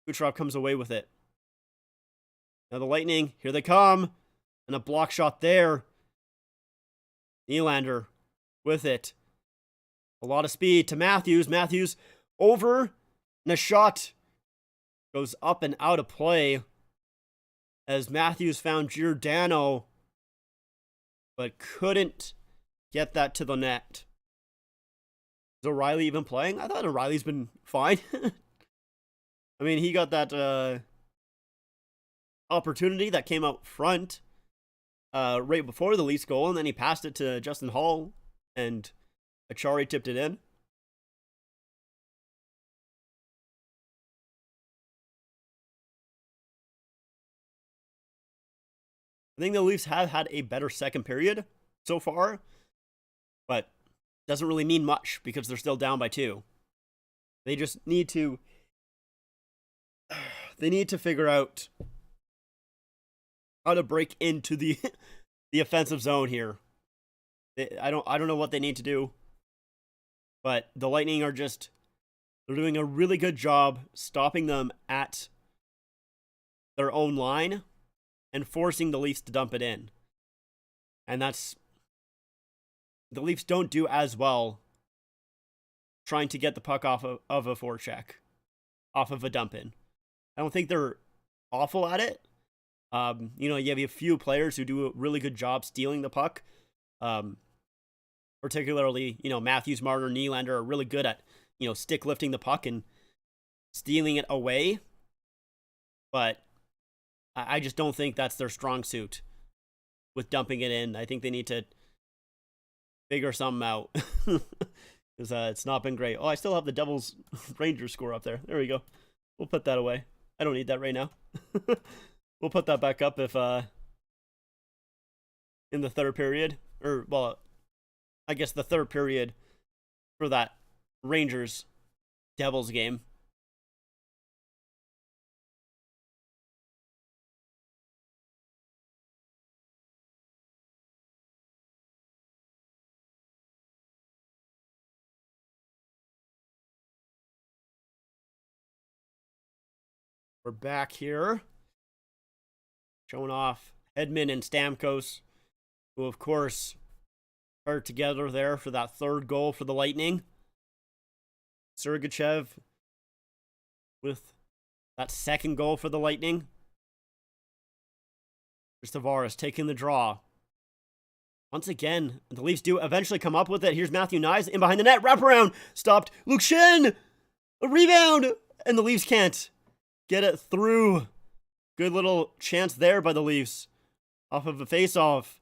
A: Kucherov comes away with it. Now the Lightning, here they come. And a block shot there. Nylander with it. A lot of speed to Matthews. Matthews over. And a shot goes up and out of play as Matthews found Giordano, but couldn't get that to the net. Is O'Reilly even playing? I thought O'Reilly's been fine. I mean, he got that opportunity that came out front right before the Leafs goal, and then he passed it to Justin Hall, and Achari tipped it in. I think the Leafs have had a better second period so far, but doesn't really mean much because they're still down by 2. They just need to figure out how to break into the offensive zone here. I don't know what they need to do, but the Lightning are they're doing a really good job stopping them at their own line and forcing the Leafs to dump it in. And the Leafs don't do as well trying to get the puck off of a forecheck, off of a dump in. I don't think they're awful at it. You have a few players who do a really good job stealing the puck. Particularly, Matthews, Marner, Nylander are really good at, stick lifting the puck and stealing it away. But I just don't think that's their strong suit with dumping it in. I think they need to figure something out because it's not been great. Oh, I still have the Devils Rangers score up there. There we go. We'll put that away. I don't need that right now. We'll put that back up if in the third period, or well, I guess the third period for that Rangers Devils game. We're back here. Showing off Hedman and Stamkos, who, of course, are together there for that third goal for the Lightning. Sergachev with that second goal for the Lightning. Here's Tavares taking the draw. Once again, the Leafs do eventually come up with it. Here's Matthew Knies in behind the net. Wraparound. Stopped. Luke Shen. A rebound. And the Leafs can't get it through. Good little chance there by the Leafs off of a face-off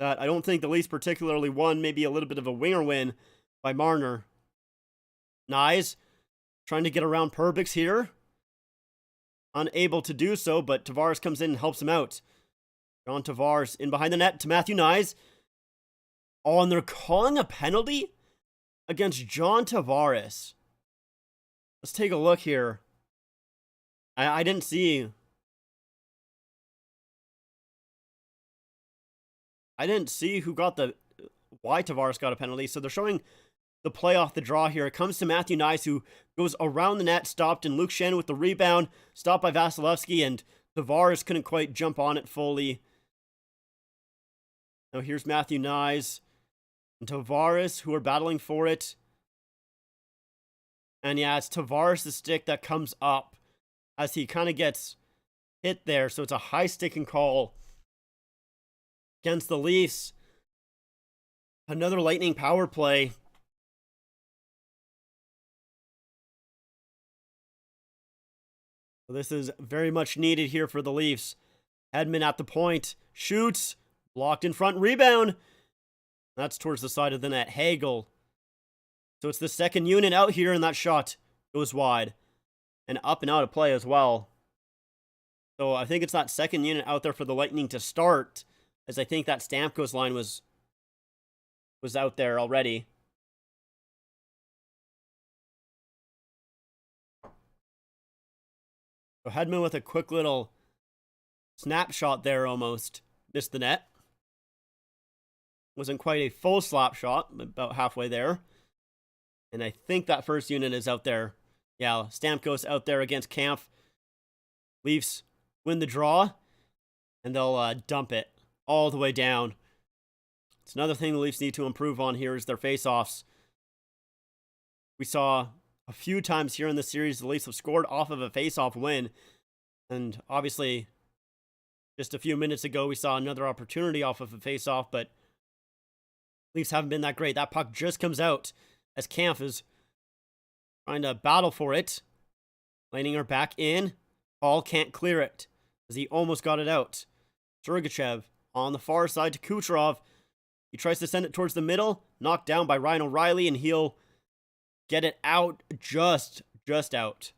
A: that I don't think the Leafs particularly won. Maybe a little bit of a winger win by Marner. Knies trying to get around Perbix here. Unable to do so, but Tavares comes in and helps him out. John Tavares in behind the net to Matthew Knies. Oh, and they're calling a penalty against John Tavares. Let's take a look here. I didn't see. I didn't see why Tavares got a penalty. So they're showing the play off the draw here. It comes to Matthew Knies, who goes around the net, stopped, and Luke Shen with the rebound, stopped by Vasilevsky, and Tavares couldn't quite jump on it fully. Now here's Matthew Knies and Tavares, who are battling for it. And yeah, it's Tavares' stick that comes up as he kind of gets hit there. So it's a high sticking call against the Leafs. Another Lightning power play. So this is very much needed here for the Leafs. Hedman at the point. Shoots. Blocked in front. Rebound. That's towards the side of the net. Hagel. So it's the second unit out here, and that shot goes wide. And up and out of play as well. So I think it's that second unit out there for the Lightning to start, as I think that Stamkos line was out there already. So Hedman with a quick little snapshot there almost. Missed the net. Wasn't quite a full slap shot, about halfway there. And I think that first unit is out there. Yeah, Stamkos out there against Kampf. Leafs win the draw, and they'll dump it all the way down. It's another thing the Leafs need to improve on here is their faceoffs. We saw a few times here in the series the Leafs have scored off of a faceoff win. And obviously, just a few minutes ago, we saw another opportunity off of a faceoff, but Leafs haven't been that great. That puck just comes out as Kampf is trying to battle for it. Laning her back in. Paul can't clear it as he almost got it out. Sergachev on the far side to Kucherov. He tries to send it towards the middle. Knocked down by Ryan O'Reilly, and he'll get it out just out.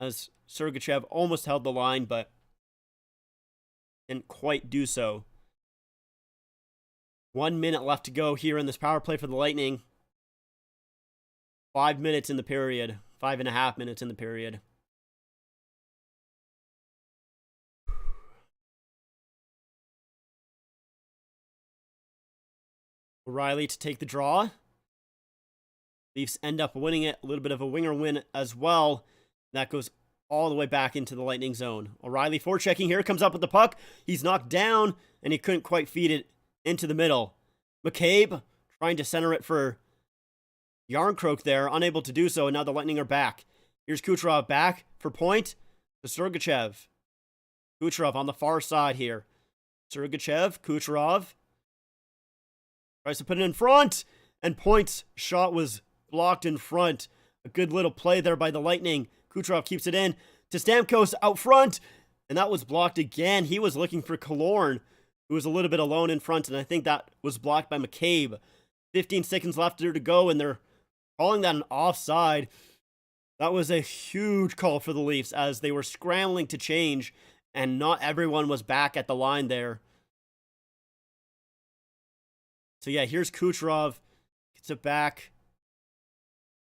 A: As Sergachev almost held the line, but didn't quite do so. 1 minute left to go here in this power play for the Lightning. 5 minutes in the period. 5.5 minutes in the period. O'Reilly to take the draw. Leafs end up winning it. A little bit of a winger win as well. That goes all the way back into the Lightning zone. O'Reilly forechecking here. Comes up with the puck. He's knocked down, and he couldn't quite feed it into the middle. McCabe trying to center it for Yarncroke there. Unable to do so, and now the Lightning are back. Here's Kucherov back for point to Sergachev. Kucherov on the far side here. Sergachev, Kucherov. Tries to put it in front, and Point's shot was blocked in front. A good little play there by the Lightning. Kucherov keeps it in to Stamkos out front, and that was blocked again. He was looking for Killorn, who was a little bit alone in front, and I think that was blocked by McCabe. 15 seconds left there to go, and they're calling that an offside. That was a huge call for the Leafs as they were scrambling to change, and not everyone was back at the line there. So yeah, here's Kucherov. Gets it back.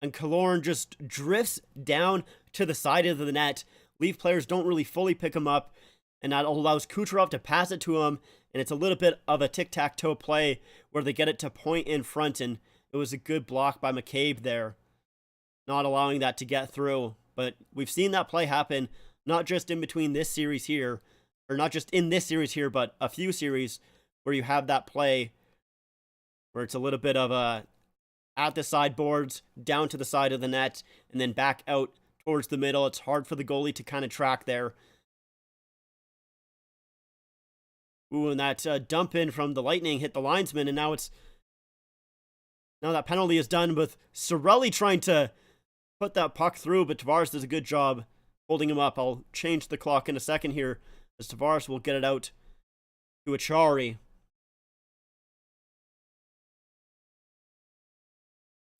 A: And Killorn just drifts down to the side of the net. Leaf players don't really fully pick him up. And that allows Kucherov to pass it to him. And it's a little bit of a tic-tac-toe play where they get it to point in front. And it was a good block by McCabe there. Not allowing that to get through. But we've seen that play happen. Not just in between this series here. Or not just in this series here. But a few series where you have that play where it's a little bit of a at the sideboards, down to the side of the net, and then back out towards the middle. It's hard for the goalie to kind of track there. Ooh, and that dump in from the Lightning hit the linesman, and now that penalty is done with Cirelli trying to put that puck through, but Tavares does a good job holding him up. I'll change the clock in a second here, as Tavares will get it out to Achari.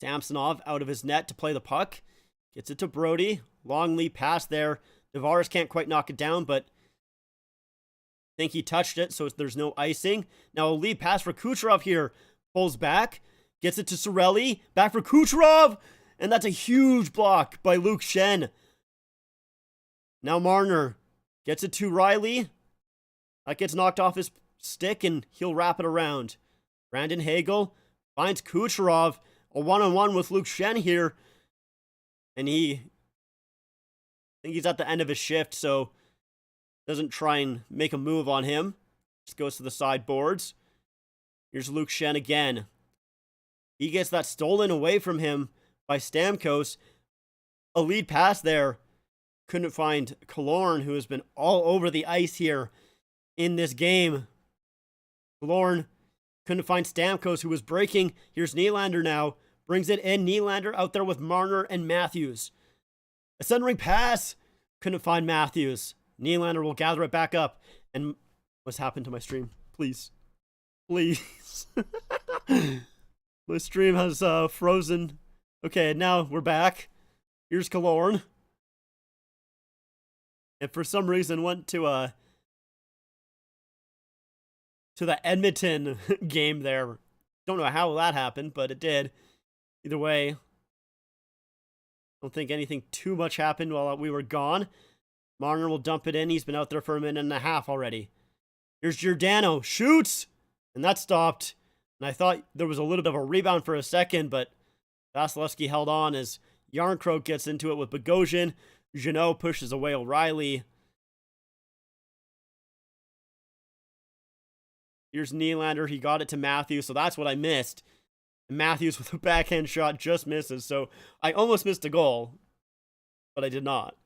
A: Samsonov out of his net to play the puck. Gets it to Brody. Long lead pass there. Tavares can't quite knock it down, but I think he touched it, so there's no icing. Now a lead pass for Kucherov here. Pulls back. Gets it to Cirelli. Back for Kucherov. And that's a huge block by Luke Schenn. Now Marner gets it to Riley. That gets knocked off his stick, and he'll wrap it around. Brandon Hagel finds Kucherov. A one-on-one with Luke Schenn here. And I think he's at the end of his shift, so doesn't try and make a move on him. Just goes to the sideboards. Here's Luke Schenn again. He gets that stolen away from him by Stamkos. A lead pass there. Couldn't find Killorn, who has been all over the ice here in this game. Killorn couldn't find Stamkos, who was breaking. Here's Nylander now. Brings it in. Nylander out there with Marner and Matthews. A centering pass. Couldn't find Matthews. Nylander will gather it back up. And what's happened to my stream? Please. Please. My stream has frozen. Okay, now we're back. Here's Killorn. and for some reason went to the Edmonton game there. Don't know how that happened, but it did. Either way, don't think anything too much happened while we were gone. Marner will dump it in. He's been out there for a minute and a half already. Here's Giordano. Shoots! And that stopped. And I thought there was a little bit of a rebound for a second, but Vasilevsky held on as Yarncroke gets into it with Bogosian. Jeannot pushes away O'Reilly. Here's Nylander. He got it to Matthews, so that's what I missed. And Matthews with a backhand shot just misses, so I almost missed a goal, but I did not.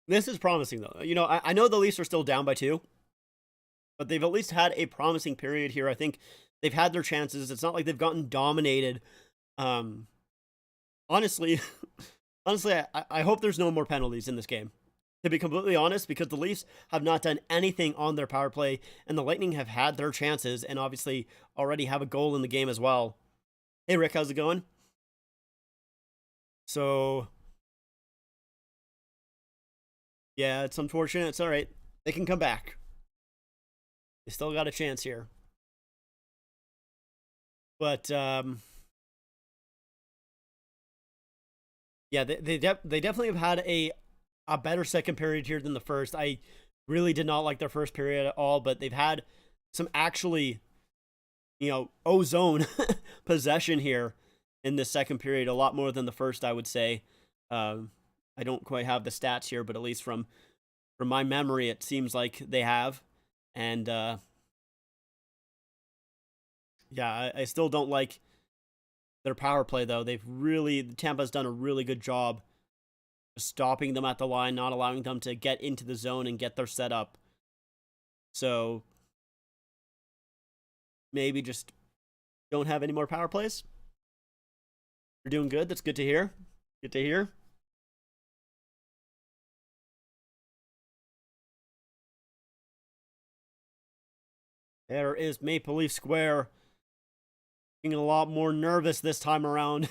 A: This is promising, though. You know, I know the Leafs are still down by 2, but they've at least had a promising period here. I think they've had their chances. It's not like they've gotten dominated. Honestly, I hope there's no more penalties in this game, to be completely honest, because the Leafs have not done anything on their power play, and the Lightning have had their chances and obviously already have a goal in the game as well. Hey, Rick, how's it going? So, yeah, it's unfortunate. It's all right. They can come back. They still got a chance here. But, yeah, they definitely have had a better second period here than the first. I really did not like their first period at all, but they've had some actually, ozone possession here in the second period, a lot more than the first, I would say. I don't quite have the stats here, but at least from my memory, it seems like they have. And yeah, I still don't like their power play, though. Tampa's done a really good job stopping them at the line, not allowing them to get into the zone and get their setup. So maybe just don't have any more power plays. You're doing good. That's good to hear. Good to hear. There is Maple Leaf Square. Looking a lot more nervous this time around.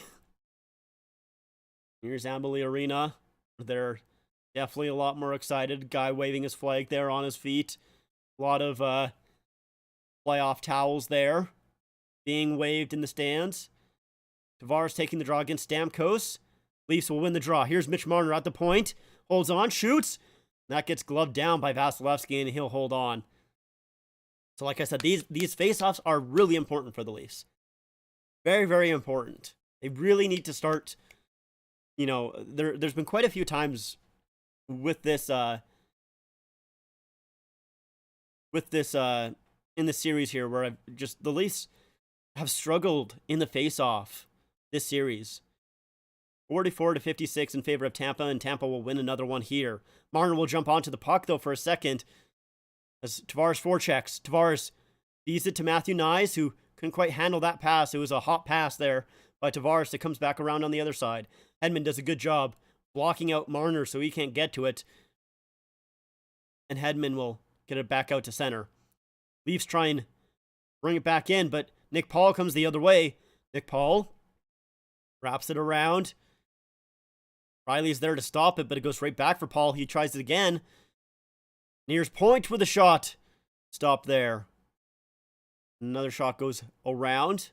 A: Here's Amalie Arena. They're definitely a lot more excited. Guy waving his flag there on his feet. A lot of playoff towels there being waved in the stands. Tavares taking the draw against Stamkos. Leafs will win the draw. Here's Mitch Marner at the point. Holds on, shoots. That gets gloved down by Vasilevsky, and he'll hold on. So like I said, these faceoffs are really important for the Leafs. Very, very important. They really need to start, there's been quite a few times with this in the series here where the Leafs have struggled in the faceoff this series. 44-56 in favor of Tampa, and Tampa will win another one here. Marner will jump onto the puck, though, for a second, as Tavares forechecks. Tavares feeds it to Matthew Nyes, who couldn't quite handle that pass. It was a hot pass there by Tavares that comes back around on the other side. Hedman does a good job blocking out Marner so he can't get to it. And Hedman will get it back out to center. Leafs try and bring it back in, but Nick Paul comes the other way. Nick Paul wraps it around. Riley's there to stop it, but it goes right back for Paul. He tries it again. Nears point with a shot. Stop there. Another shot goes around.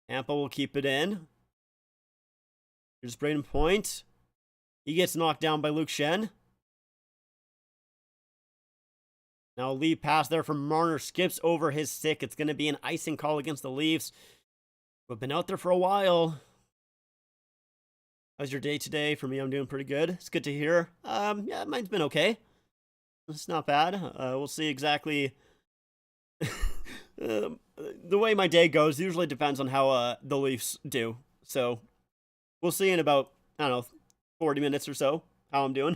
A: Tampa will keep it in. Here's Braden Point. He gets knocked down by Luke Shen. Now a lead pass there from Marner. Skips over his stick. It's going to be an icing call against the Leafs. We've been out there for a while. How's your day today? For me, I'm doing pretty good. It's good to hear. Yeah, mine's been okay. It's not bad. We'll see exactly. The way my day goes usually depends on how the Leafs do. So we'll see in about, 40 minutes or so how I'm doing.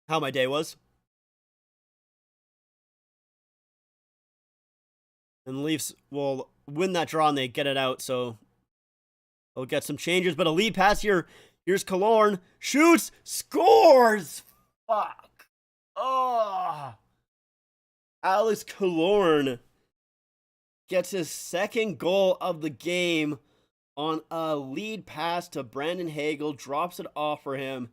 A: How my day was. And the Leafs will win that draw and they get it out, so they'll get some changes. But a lead pass here. Here's Killorn. Shoots. Scores! Fuck. Oh. Alex Killorn gets his second goal of the game on a lead pass to Brandon Hagel, drops it off for him.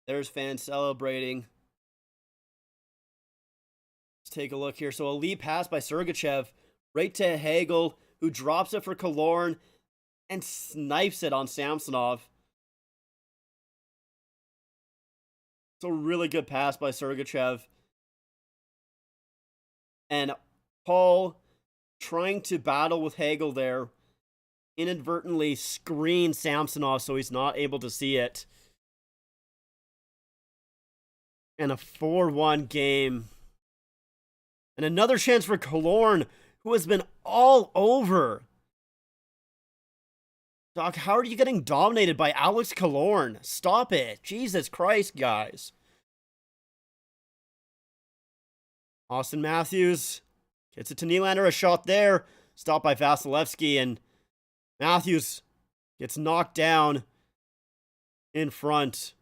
A: There's fans celebrating. Let's take a look here. So a lead pass by Sergachev right to Hagel, who drops it for Killorn and snipes it on Samsonov. It's a really good pass by Sergachev. And Paul, trying to battle with Hagel there, inadvertently screened Samsonov so he's not able to see it. And a 4-1 game. And another chance for Killorn, who has been all over. Doc, how are you getting dominated by Alex Killorn? Stop it. Jesus Christ, guys. Austin Matthews gets it to Nylander. A shot there. Stopped by Vasilevsky. And Matthews gets knocked down in front.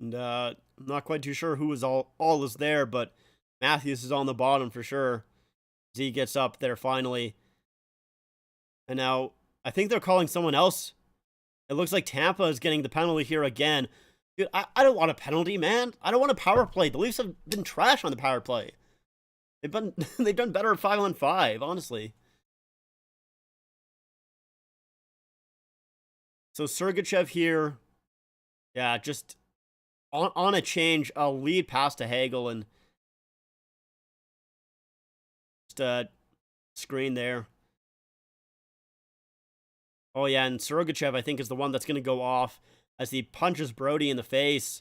A: And I'm not quite too sure who was all is there, but Matthews is on the bottom for sure. Z gets up there finally. And now I think they're calling someone else. It looks like Tampa is getting the penalty here again. Dude, I don't want a penalty, man. I don't want a power play. The Leafs have been trash on the power play. They've done better at 5-on-5, honestly. So Sergachev here. Yeah, just on a change, a lead pass to Hagel and just a screen there. Oh, yeah, and Sergachev, I think, is the one that's going to go off as he punches Brody in the face.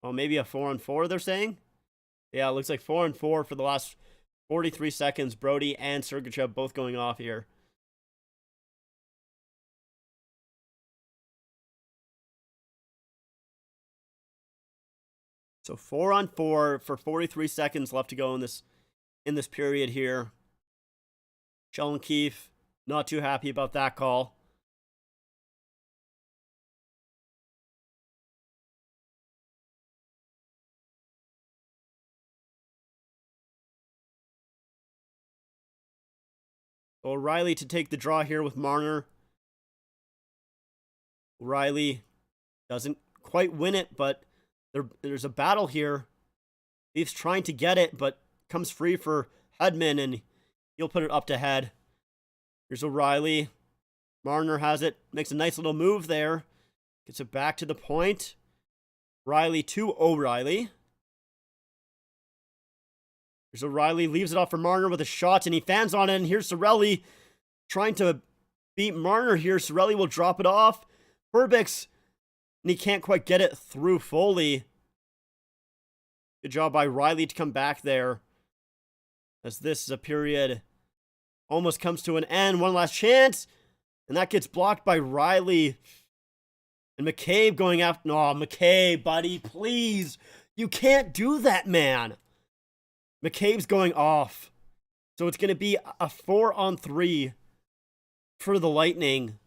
A: Oh, maybe a 4-on-4, they're saying? Yeah, it looks like 4-on-4 for the last 43 seconds. Brody and Sergachev both going off here. So 4-on-4 for 43 seconds left to go in this period here. Sheldon Keefe, not too happy about that call. O'Reilly to take the draw here with Marner. O'Reilly doesn't quite win it, but there's a battle here. Leafs trying to get it, but comes free for Hedman, and he'll put it up to Head. Here's O'Reilly. Marner has it. Makes a nice little move there. Gets it back to the point. Riley to O'Reilly. Here's O'Reilly. Leaves it off for Marner with a shot, and he fans on it. And here's Cirelli trying to beat Marner here. Cirelli will drop it off. Perbix, and he can't quite get it through Foley. Good job by Riley to come back there. As this is a period almost comes to an end. One last chance. And that gets blocked by Riley. And McCabe going after... Oh, McCabe, buddy, please. You can't do that, man. McCabe's going off. So it's going to be a 4-on-3 for the Lightning.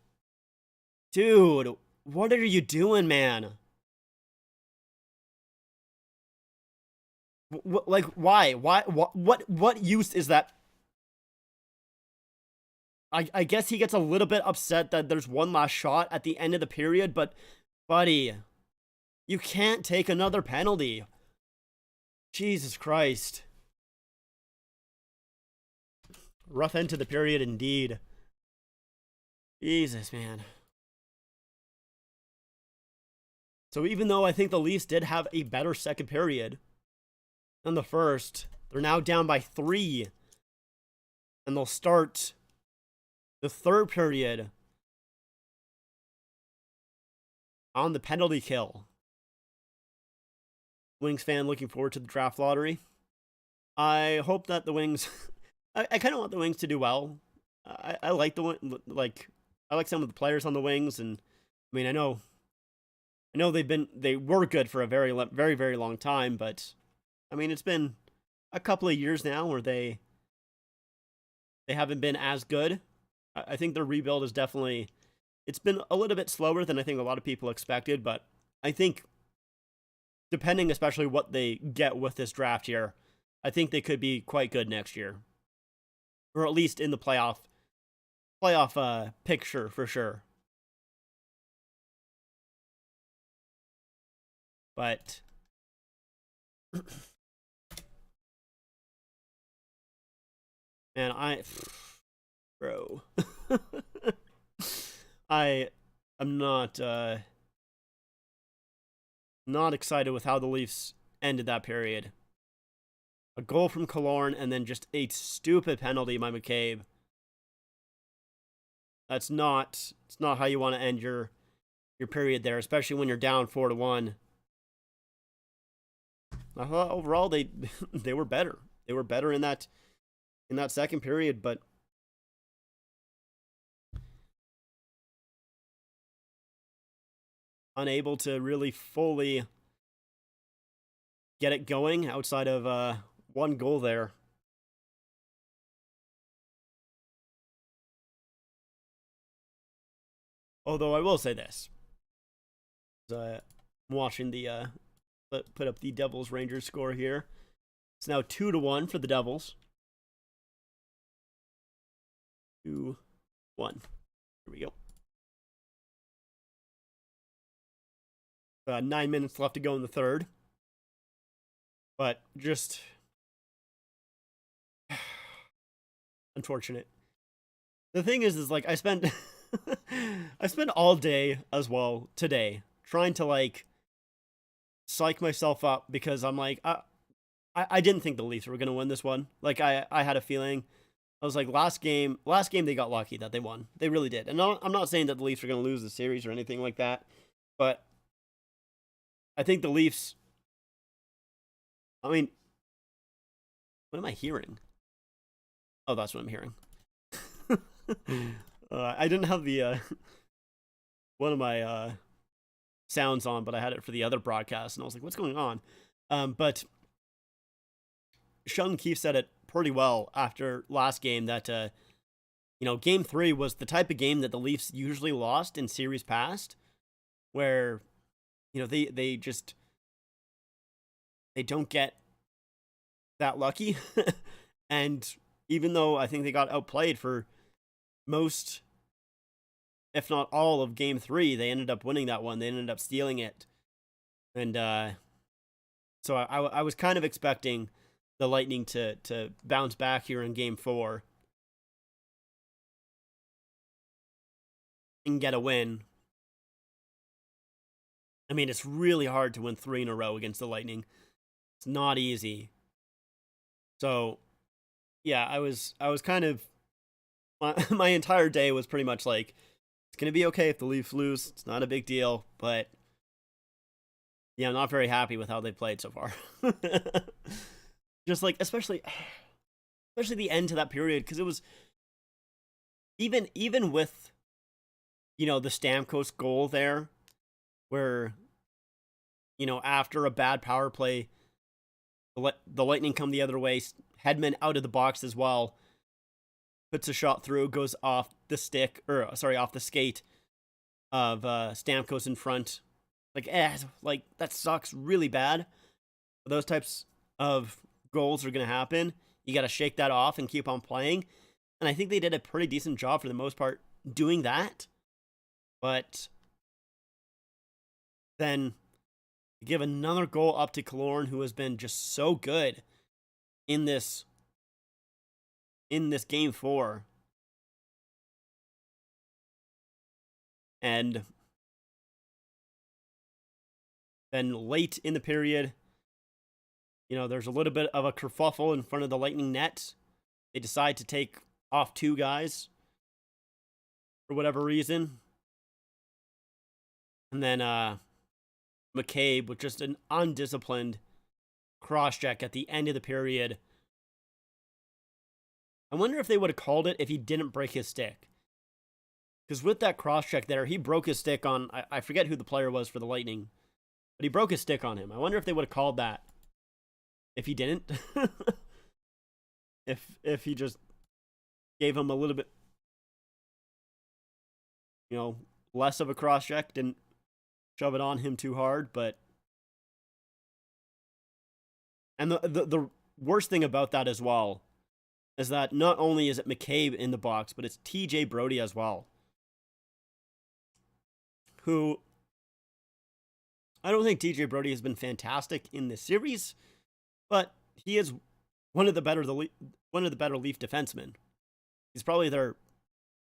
A: Dude, what are you doing, man? Like, why? What use is that? I guess he gets a little bit upset that there's one last shot at the end of the period, but, buddy, you can't take another penalty. Jesus Christ. Rough end to the period indeed. Jesus, man. So even though I think the Leafs did have a better second period than the first, they're now down by 3. And they'll start the third period on the penalty kill. Wings fan looking forward to the draft lottery. I hope that the Wings... I kind of want the Wings to do well. I like I like some of the players on the Wings, and I mean I know they were good for a very very long time, but I mean it's been a couple of years now where they They haven't been as good. I think their rebuild is definitely, it's been a little bit slower than I think a lot of people expected, but I think depending especially what they get with this draft here, I think they could be quite good next year. Or at least in the playoff picture for sure. But man, bro. I am not excited with how the Leafs ended that period. A goal from Killorn and then just a stupid penalty by McCabe. It's not how you want to end your period there, especially when you're down 4-1. I thought overall they they were better. They were better in that second period, but unable to really fully get it going outside of one goal there. Although I will say this, I'm watching the put up the Devils Rangers score here. It's now 2-1 for the Devils. 2-1. Here we go. 9 minutes left to go in the third. But just unfortunate. The thing is like I spent I spent all day as well today trying to like psych myself up because I'm like I didn't think the Leafs were gonna win this one. Like I had a feeling. I was like last game they got lucky that they won. They really did. And I'm not saying that the Leafs are gonna lose the series or anything like that, but I think the Leafs. I mean, what am I hearing? Oh, that's what I'm hearing. I didn't have the one of my sounds on, but I had it for the other broadcast, and I was like, "What's going on?" But Sheldon Keefe said it pretty well after last game that Game 3 was the type of game that the Leafs usually lost in series past, where they just they don't get that lucky. And even though I think they got outplayed for most, if not all, of Game 3, they ended up winning that one. They ended up stealing it. And so I was kind of expecting the Lightning to bounce back here in Game 4 and get a win. I mean, it's really hard to win 3 in a row against the Lightning. It's not easy. So, yeah, I was kind of my entire day was pretty much like, it's gonna be okay if the Leafs lose. It's not a big deal, but yeah, I'm not very happy with how they played so far. Just like, especially the end to that period, because it was even with the Stamkos goal there, where after a bad power play, the Lightning come the other way. Hedman out of the box as well, puts a shot through, goes off the off the skate of Stamkos in front. Like that sucks really bad. Those types of goals are gonna happen. You got to shake that off and keep on playing. And I think they did a pretty decent job for the most part doing that. But then give another goal up to Killorn, who has been just so good in this Game 4. And then late in the period, there's a little bit of a kerfuffle in front of the Lightning net. They decide to take off 2 guys for whatever reason. And then McCabe with just an undisciplined cross-check at the end of the period. I wonder if they would have called it if he didn't break his stick. Because with that cross-check there, he broke his stick on, I forget who the player was for the Lightning, but he broke his stick on him. I wonder if they would have called that if he didn't. if he just gave him a little bit, you know, less of a cross check, didn't shove it on him too hard, but and the worst thing about that as well is that not only is it McCabe in the box, but it's TJ Brody as well, who I don't think TJ Brody has been fantastic in this series, but he is one of the better Leaf defensemen. He's probably their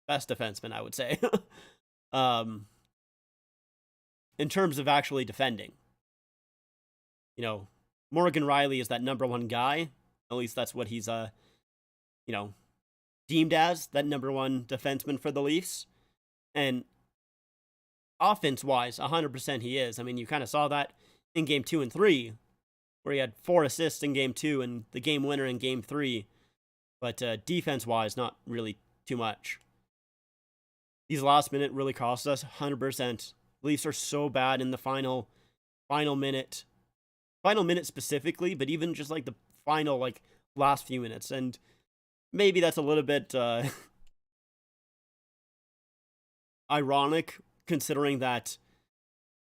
A: best defenseman, I would say, in terms of actually defending. You know, Morgan Riley is that number one guy. At least that's what he's deemed as, that number one defenseman for the Leafs. And offense-wise, 100% he is. I mean, you kind of saw that in Game 2 and 3, where he had 4 assists in Game 2 and the game winner in Game 3. But defense-wise, not really too much. These last minute really cost us 100%. Leafs are so bad in the final minute specifically, but even just like the final last few minutes. And maybe that's a little bit ironic, considering that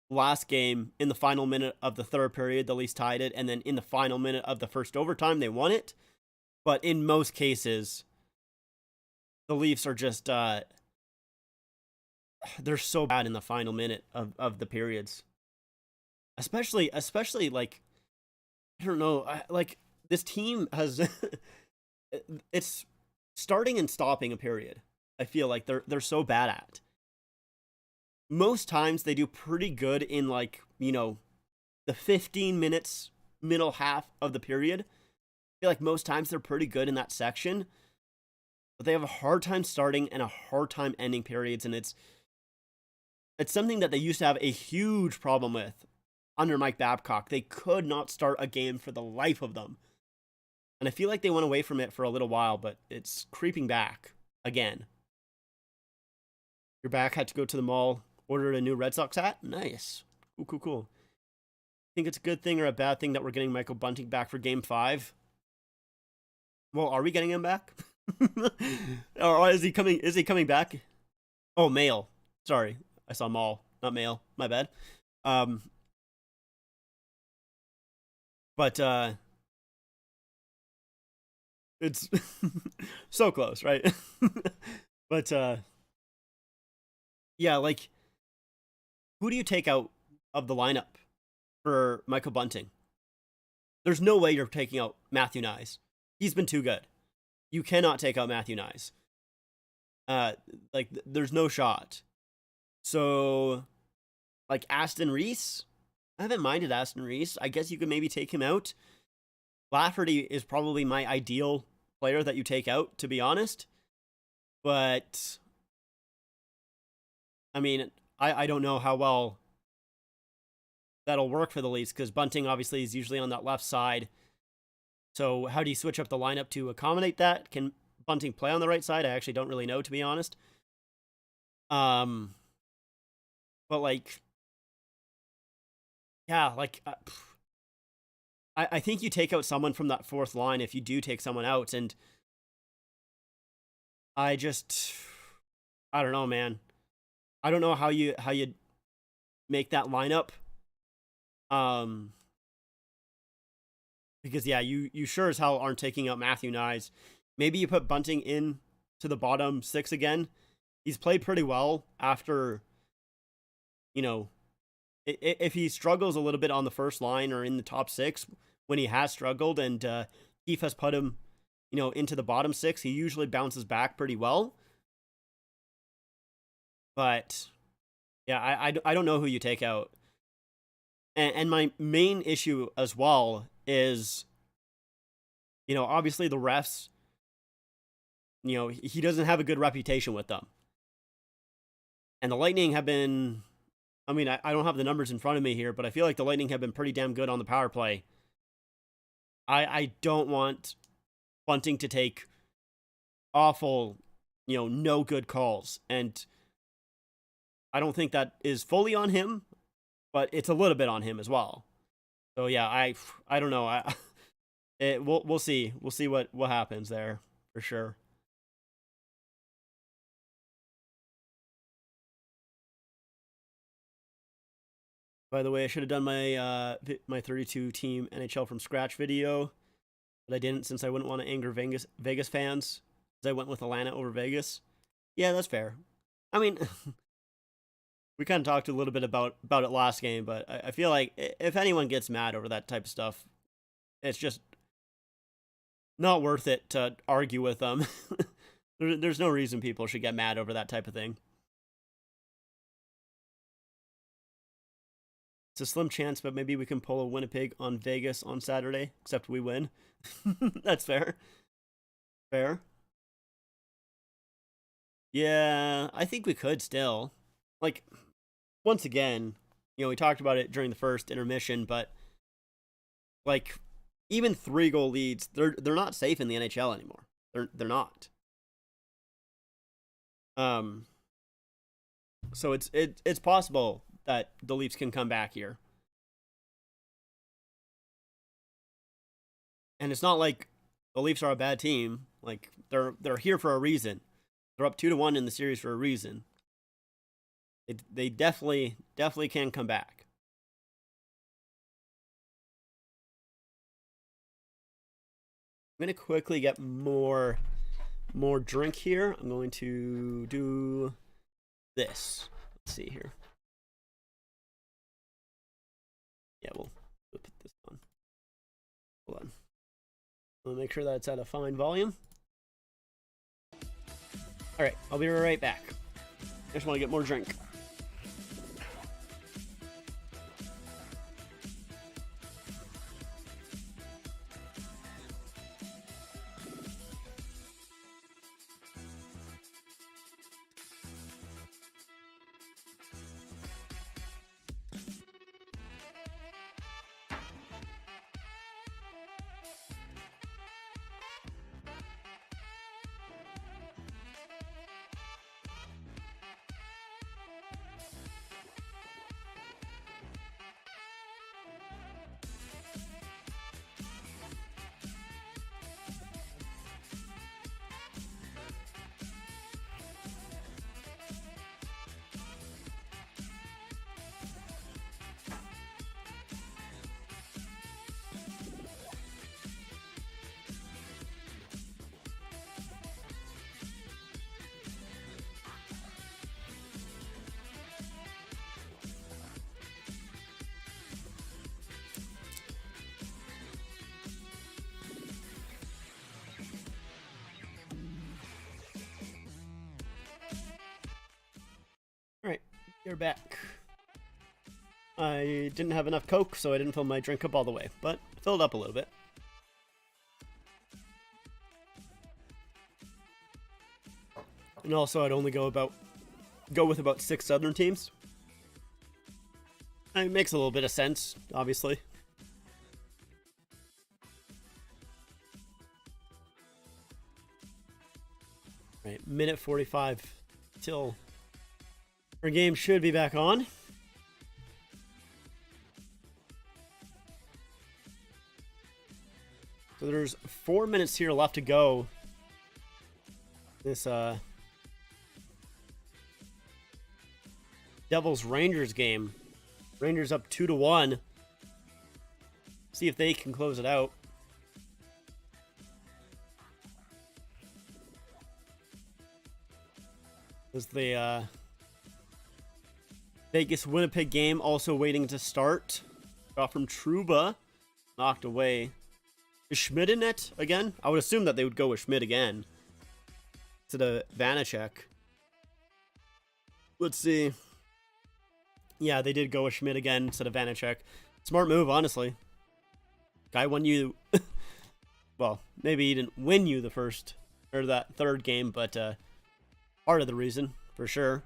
A: last game, in the final minute of the third period, the Leafs tied it, and then in the final minute of the first overtime, they won it. But in most cases, the Leafs are just they're so bad in the final minute of the periods. Especially like, I don't know, like this team has it's starting and stopping a period. I feel like they're so bad at. Most times they do pretty good in the 15 minutes middle half of the period. I feel like most times they're pretty good in that section, but they have a hard time starting and a hard time ending periods, and it's something that they used to have a huge problem with under Mike Babcock. They could not start a game for the life of them. And I feel like they went away from it for a little while, but it's creeping back again. Your back, had to go to the mall, ordered a new Red Sox hat? Nice. Cool. Think it's a good thing or a bad thing that we're getting Michael Bunting back for Game 5? Well, are we getting him back? Or is he coming back? Oh, mail. Sorry. I saw mall, not mail. My bad. But it's so close, right? But yeah, like, who do you take out of the lineup for Michael Bunting? There's no way you're taking out Matthew Nyes. He's been too good. You cannot take out Matthew Nyes. There's no shot. So, like, Aston Reese? I haven't minded Aston Reese. I guess you could maybe take him out. Lafferty is probably my ideal player that you take out, to be honest. But, I mean, I don't know how well that'll work for the Leafs, because Bunting obviously is usually on that left side. So how do you switch up the lineup to accommodate that? Can Bunting play on the right side? I actually don't really know, to be honest. But yeah, I think you take out someone from that fourth line if you do take someone out, and I don't know, man. I don't know how you make that lineup. Because yeah, you sure as hell aren't taking out Matthew Nyes. Maybe you put Bunting in to the bottom 6 again. He's played pretty well after, if he struggles a little bit on the first line or in the top 6 when he has struggled, and Keefe has put him, into the bottom 6, he usually bounces back pretty well. But yeah, I don't know who you take out. And my main issue as well is, obviously the refs, he doesn't have a good reputation with them. And the Lightning have been, I mean, I don't have the numbers in front of me here, but I feel like the Lightning have been pretty damn good on the power play. I don't want Bunting to take awful, no good calls. And I don't think that is fully on him, but it's a little bit on him as well. So yeah, I don't know. We'll see. We'll see what happens there for sure. By the way, I should have done my my 32 team NHL from scratch video, but I didn't since I wouldn't want to anger Vegas fans. Because I went with Atlanta over Vegas. Yeah, that's fair. I mean, we kind of talked a little bit about it last game, but I feel like if anyone gets mad over that type of stuff, it's just not worth it to argue with them. There's no reason people should get mad over that type of thing. It's a slim chance, but maybe we can pull a Winnipeg on Vegas on Saturday, except we win. That's fair. Fair. Yeah, I think we could still. Like, once again, we talked about it during the first intermission, but like even 3-goal leads, they're not safe in the NHL anymore. They're not. So it's possible that the Leafs can come back here. And it's not like the Leafs are a bad team. Like they're here for a reason. They're up 2-1 in the series for a reason. They definitely can come back. I'm gonna quickly get more drink here. I'm going to do this. Let's see here. Yeah, we'll put this on. Hold on. I'll make sure that it's at a fine volume. All right, I'll be right back. I just want to get more drink. Alright, you're back. I didn't have enough Coke, so I didn't fill my drink up all the way, but I filled up a little bit. And also, I'd only go with about 6 Southern teams. It makes a little bit of sense, obviously. Right, minute 45 till our game should be back on. So there's 4 minutes here left to go. This Devils Rangers game. Rangers up 2-1. See if they can close it out. There's the Vegas Winnipeg game also waiting to start. Shot from Trouba. Knocked away. Is Schmidt in net again? I would assume that they would go with Schmidt again. To the Vanacek. Let's see. Yeah, they did go with Schmidt again instead of Vanacek. Smart move, honestly. Guy won you... well, maybe he didn't win you the first... or that third game, but part of the reason, for sure.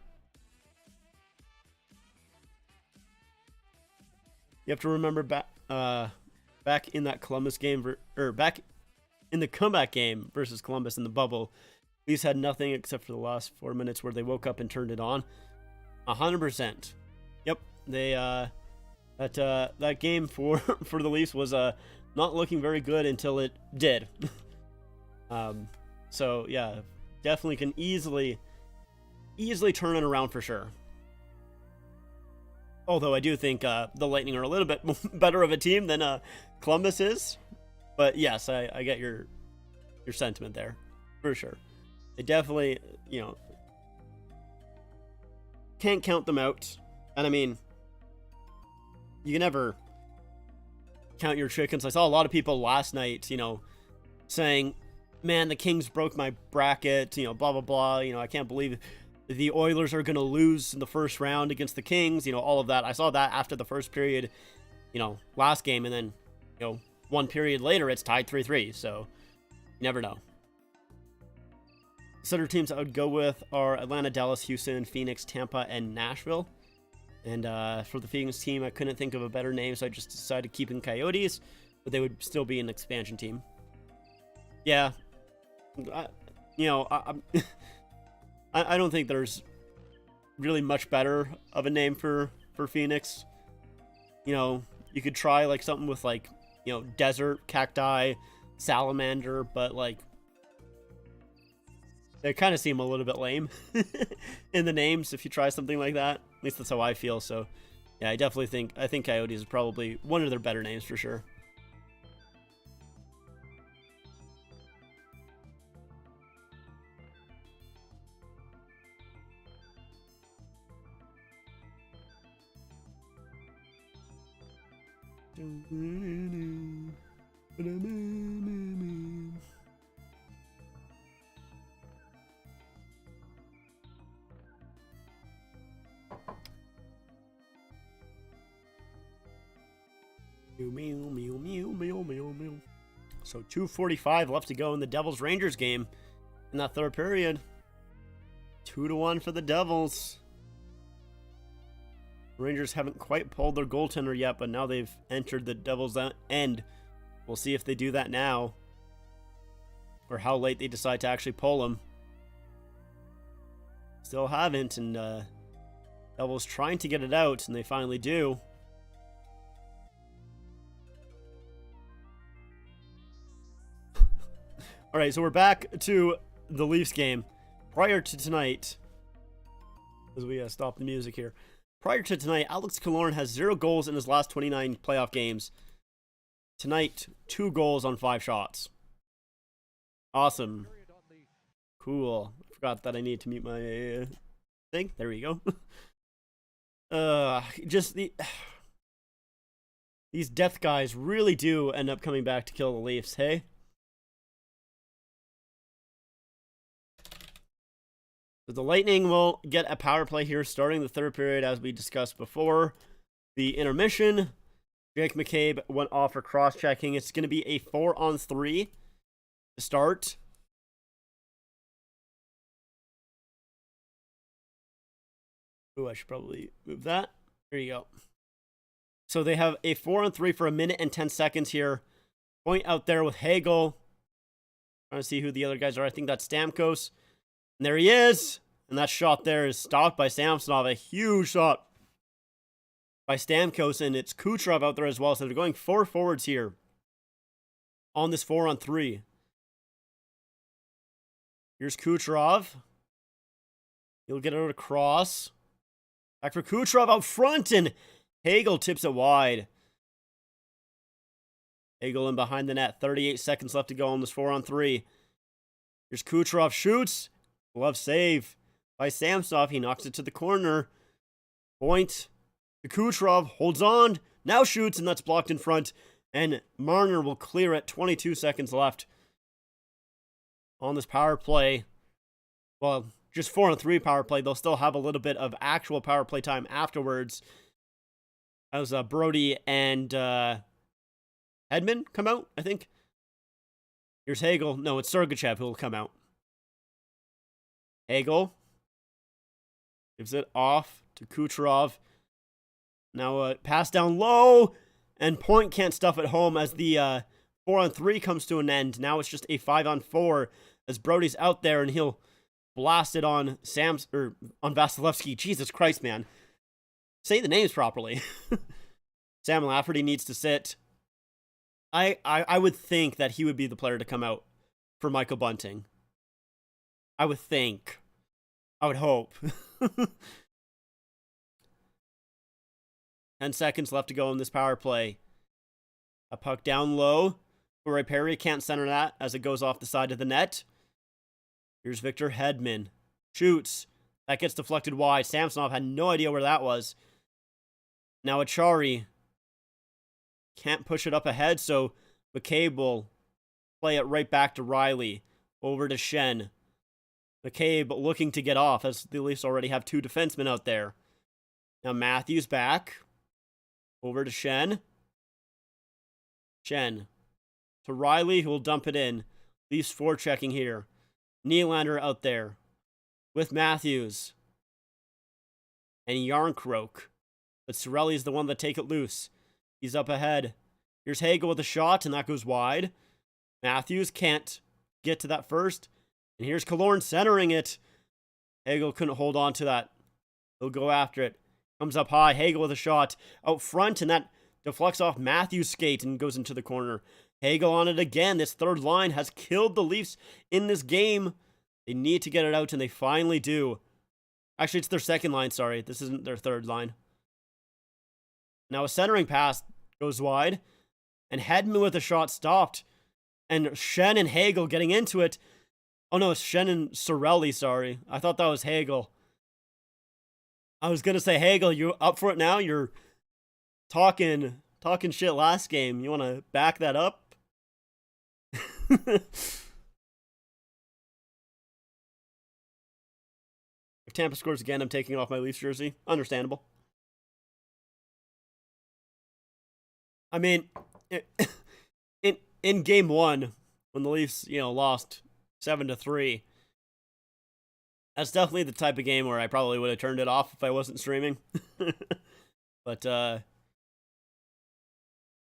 A: You have to remember back in that Columbus game, or back in the comeback game versus Columbus in the bubble, Leafs had nothing except for the last 4 minutes where they woke up and turned it on. 100%. Yep, they that game for the Leafs was not looking very good until it did. So yeah, definitely can easily turn it around for sure. Although I do think the Lightning are a little bit better of a team than Columbus is. But yes, I get your sentiment there, for sure. They definitely, can't count them out. And I mean, you can never count your chickens. I saw a lot of people last night, saying, man, the Kings broke my bracket, blah, blah, blah. I can't believe the Oilers are going to lose in the first round against the Kings, all of that. I saw that after the first period, last game. And then, one period later, it's tied 3-3. So you never know. The other teams I would go with are Atlanta, Dallas, Houston, Phoenix, Tampa, and Nashville. And for the Phoenix team, I couldn't think of a better name, so I just decided to keep in Coyotes, but they would still be an expansion team. Yeah, I don't think there's really much better of a name for Phoenix. You could try like something with like, desert, cacti, salamander, but like they kind of seem a little bit lame in the names if you try something like that. At least that's how I feel. So yeah, I think Coyotes is probably one of their better names for sure. So 2:45 left to go in the Devils-Rangers game in that third period. 2-1 for the Devils. Rangers haven't quite pulled their goaltender yet, but now they've entered the Devils' end. We'll see if they do that now, or how late they decide to actually pull him. Still haven't, and Devils trying to get it out, and they finally do. All right, so we're back to the Leafs game. Prior to tonight, as we stop the music here. Prior to tonight, Alex Killorn has 0 goals in his last 29 playoff games. Tonight, 2 goals on 5 shots. Awesome. Cool. I forgot that I need to mute my thing. There we go. These depth guys really do end up coming back to kill the Leafs, hey? So the Lightning will get a power play here starting the third period, as we discussed before. The intermission, Jake McCabe went off for cross-checking. It's going to be a 4-on-3 to start. Ooh, I should probably move that. There you go. So they have a 4-on-3 for 1 minute and 10 seconds here. Point out there with Hagel. Trying to see who the other guys are. I think that's Stamkos. And there he is. And that shot there is stopped by Samsonov. A huge shot by Stamkos. And it's Kucherov out there as well. So they're going 4 forwards here on this 4-on-3. Here's Kucherov. He'll get it across. Back for Kucherov out front. And Hagel tips it wide. Hagel in behind the net. 38 seconds left to go on this 4-on-3. Here's Kucherov. Shoots. Glove save by Samsonov. He knocks it to the corner. Point to Kucherov. Holds on. Now shoots, and that's blocked in front. And Marner will clear it. 22 seconds left on this power play. Well, just 4-on-3 power play. They'll still have a little bit of actual power play time afterwards. As Brody and Hedman come out, I think. Here's Hagel. No, it's Sergachev who will come out. Hagel gives it off to Kucherov. Now pass down low, and Point can't stuff it home as the 4-on-3 comes to an end. Now it's just a 5-on-4 as Brody's out there, and he'll blast it on on Vasilevsky. Jesus Christ, man. Say the names properly. Sam Lafferty needs to sit. I would think that he would be the player to come out for Michael Bunting. I would think. I would hope. 10 seconds left to go in this power play. A puck down low. Corey Perry can't center that as it goes off the side of the net. Here's Victor Hedman. Shoots. That gets deflected wide. Samsonov had no idea where that was. Now Achari can't push it up ahead, so McCabe will play it right back to Riley. Over to Shen. McCabe looking to get off as the Leafs already have 2 defensemen out there. Now Matthews back. Over to Shen. Shen to Riley, who will dump it in. Leafs forechecking here. Nylander out there with Matthews and Yarncroke. But Cirelli's the one that take it loose. He's up ahead. Here's Hagel with a shot, and that goes wide. Matthews can't get to that first. And here's Killorn centering it. Hagel couldn't hold on to that. He'll go after it. Comes up high. Hagel with a shot out front, and that deflects off Matthews' skate and goes into the corner. Hagel on it again. This third line has killed the Leafs in this game. They need to get it out, and they finally do. Actually, it's their second line, sorry. This isn't their third line. Now a centering pass goes wide, and Hedman with a shot stopped. And Shen and Hagel getting into it. Oh no, it's Shen and Cirelli, sorry. I thought that was Hagel. I was going to say, Hagel, you up for it now? You're talking shit last game. You want to back that up? If Tampa scores again, I'm taking off my Leafs jersey. Understandable. I mean, in game 1, when the Leafs, lost 7-3, that's definitely the type of game where I probably would have turned it off if I wasn't streaming. But I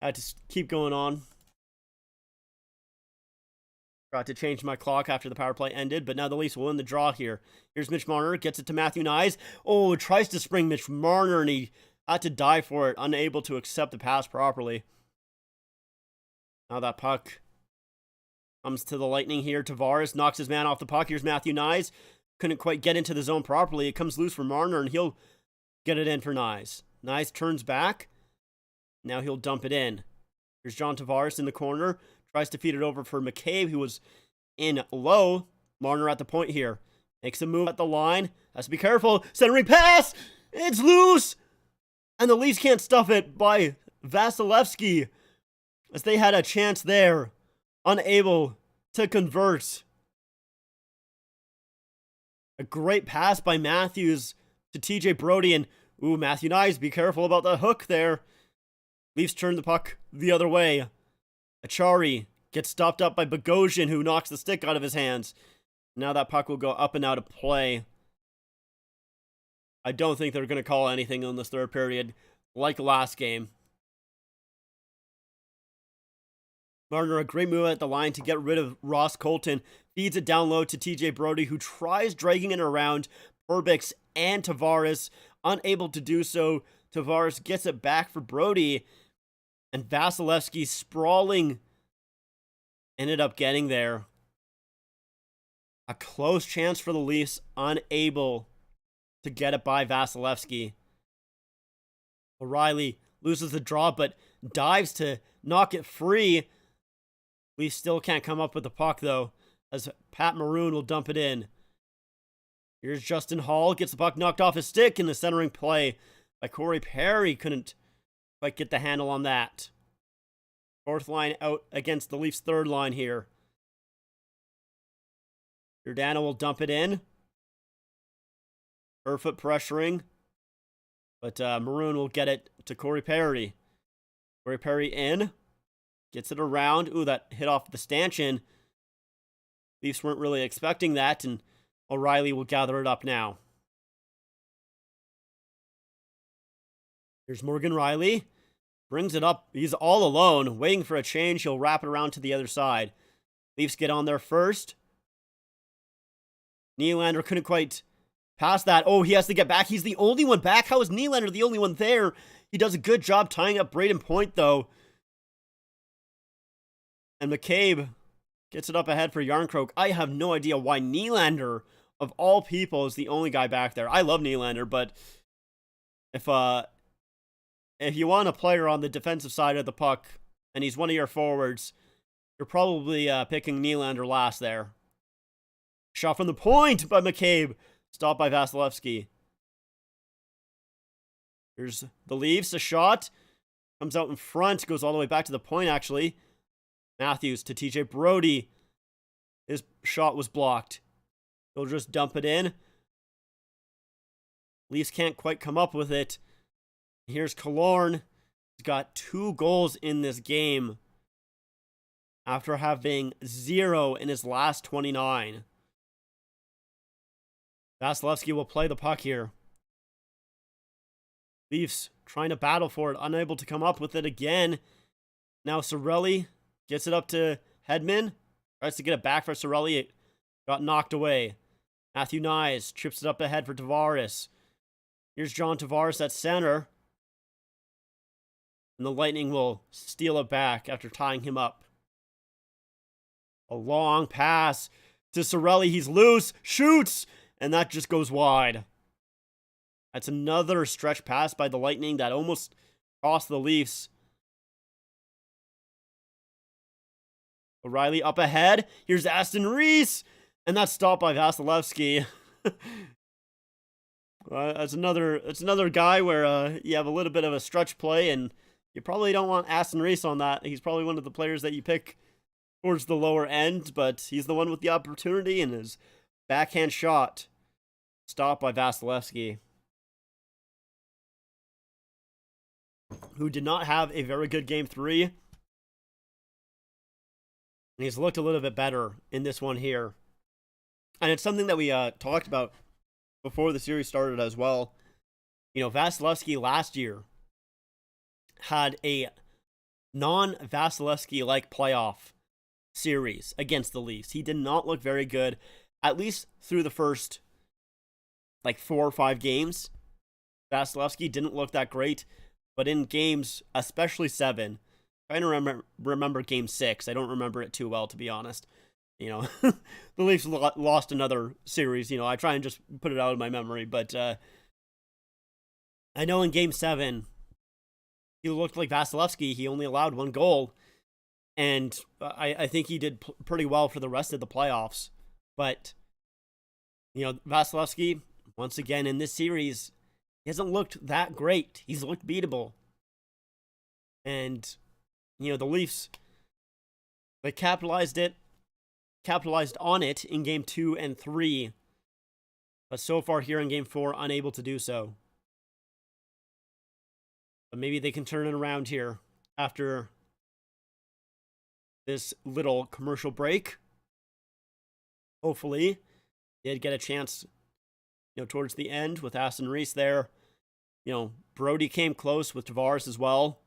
A: had to keep going on. Forgot to change my clock after the power play ended, but now the Leafs will win the draw here. Here's Mitch Marner, gets it to Matthew Knies. Oh, tries to spring Mitch Marner, and he had to die for it, unable to accept the pass properly. Now that puck comes to the Lightning here. Tavares knocks his man off the puck. Here's Matthew Knies. Couldn't quite get into the zone properly. It comes loose for Marner, and he'll get it in for Knies. Knies turns back. Now he'll dump it in. Here's John Tavares in the corner. Tries to feed it over for McCabe, who was in low. Marner at the point here. Makes a move at the line. Has to be careful. Centering pass! It's loose! And the Leafs can't stuff it by Vasilevsky, as they had a chance there. Unable to convert. A great pass by Matthews to TJ Brody, and Matthew Knies, be careful about the hook there. Leafs turn the puck the other way. Achari gets stopped up by Bogosian, who knocks the stick out of his hands. Now that puck will go up and out of play. I don't think they're going to call anything in this third period like last game. Marner, a great move at the line to get rid of Ross Colton. Feeds it down low to TJ Brody, who tries dragging it around Perbix and Tavares. Unable to do so. Tavares gets it back for Brody. And Vasilevsky sprawling ended up getting there. A close chance for the Leafs, unable to get it by Vasilevsky. O'Reilly loses the draw, but dives to knock it free. Leafs still can't come up with the puck, though, as Pat Maroon will dump it in. Here's Justin Hall, gets the puck knocked off his stick in the centering play by Corey Perry. Couldn't quite get the handle on that. Fourth line out against the Leafs' third line here. Giordano will dump it in. Kerfoot pressuring. But Maroon will get it to Corey Perry. Corey Perry in. Gets it around. That hit off the stanchion. Leafs weren't really expecting that, and O'Reilly will gather it up now. Here's Morgan Riley. Brings it up. He's all alone, waiting for a change. He'll wrap it around to the other side. Leafs get on there first. Nylander couldn't quite pass that. He has to get back. He's the only one back. How is Nylander the only one there? He does a good job tying up Braden Point, though. And McCabe gets it up ahead for Yarncroke. I have no idea why Nylander, of all people, is the only guy back there. I love Nylander, but if if you want a player on the defensive side of the puck, and he's one of your forwards, you're probably picking Nylander last there. Shot from the point by McCabe. Stopped by Vasilevsky. Here's the Leafs. A shot. Comes out in front. Goes all the way back to the point, actually. Matthews to TJ Brody. His shot was blocked. He'll just dump it in. Leafs can't quite come up with it. Here's Killorn. He's got 2 goals in this game after having 0 in his last 29. Vasilevsky will play the puck here. Leafs trying to battle for it, unable to come up with it again. Now Cirelli gets it up to Hedman. Tries to get it back for Cirelli. It got knocked away. Matthew Nyes trips it up ahead for Tavares. Here's John Tavares at center. And the Lightning will steal it back after tying him up. A long pass to Cirelli. He's loose. Shoots! And that just goes wide. That's another stretch pass by the Lightning that almost cost the Leafs. O'Reilly up ahead. Here's Aston Reese. And that's stopped by Vasilevsky. It's another guy where you have a little bit of a stretch play, and you probably don't want Aston Reese on that. He's probably one of the players that you pick towards the lower end, but he's the one with the opportunity, and his backhand shot stopped by Vasilevsky, who did not have a very good game 3. And he's looked a little bit better in this one here. And it's something that we talked about before the series started as well. You know, Vasilevsky last year had a non-Vasilevsky-like playoff series against the Leafs. He did not look very good, at least through the first, 4 or 5 games. Vasilevsky didn't look that great, but in games, especially 7, trying to remember game 6. I don't remember it too well, to be honest. You know, the Leafs lost another series. You know, I try and just put it out of my memory, but I know in game 7, he looked like Vasilevsky. He only allowed 1 goal, and I think he did pretty well for the rest of the playoffs. But, you know, Vasilevsky, once again in this series, he hasn't looked that great. He's looked beatable. And, you know, the Leafs, they capitalized on it in game 2 and 3. But so far here in game 4, unable to do so. But maybe they can turn it around here after this little commercial break. Hopefully. Did get a chance, you know, towards the end with Aston Reese there. You know, Brody came close with Tavares as well.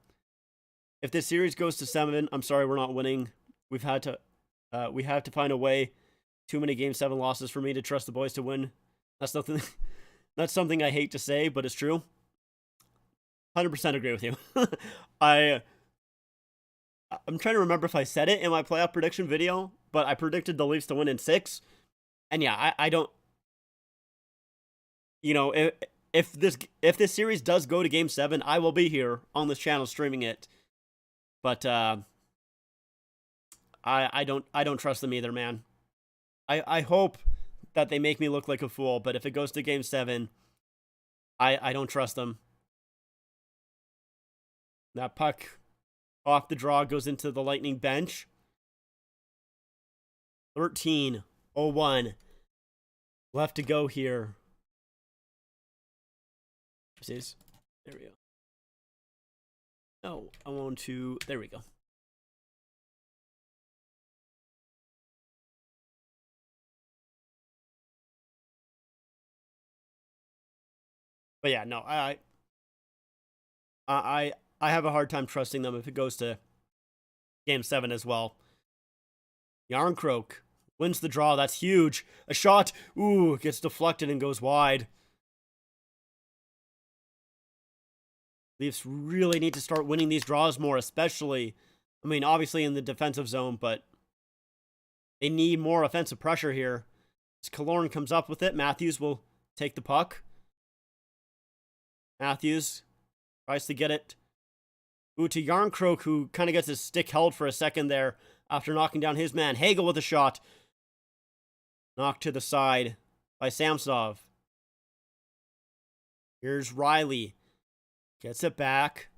A: If this series goes to 7, I'm sorry we're not winning. We have to find a way. Too many game 7 losses for me to trust the boys to win. That's something I hate to say, but it's true. 100% agree with you. I'm trying to remember if I said it in my playoff prediction video, but I predicted the Leafs to win in 6. And yeah, I don't, you know, if this series does go to game 7, I will be here on this channel streaming it. But I don't trust them either, man. I hope that they make me look like a fool, but if it goes to game 7, I don't trust them. That puck off the draw goes into the Lightning bench. 13:01 left to go here. There we go. No, I want to. There we go. But yeah, no, I have a hard time trusting them if it goes to game 7 as well. Yarncroke wins the draw. That's huge. A shot. Ooh, gets deflected and goes wide. Leafs really need to start winning these draws more, especially, I mean, obviously in the defensive zone, but they need more offensive pressure here. As Killorn comes up with it, Matthews will take the puck. Matthews tries to get it Ooh, to Yarncroak, who kind of gets his stick held for a second there after knocking down his man. Hagel with a shot. Knocked to the side by Samsonov. Here's Riley. Gets it back.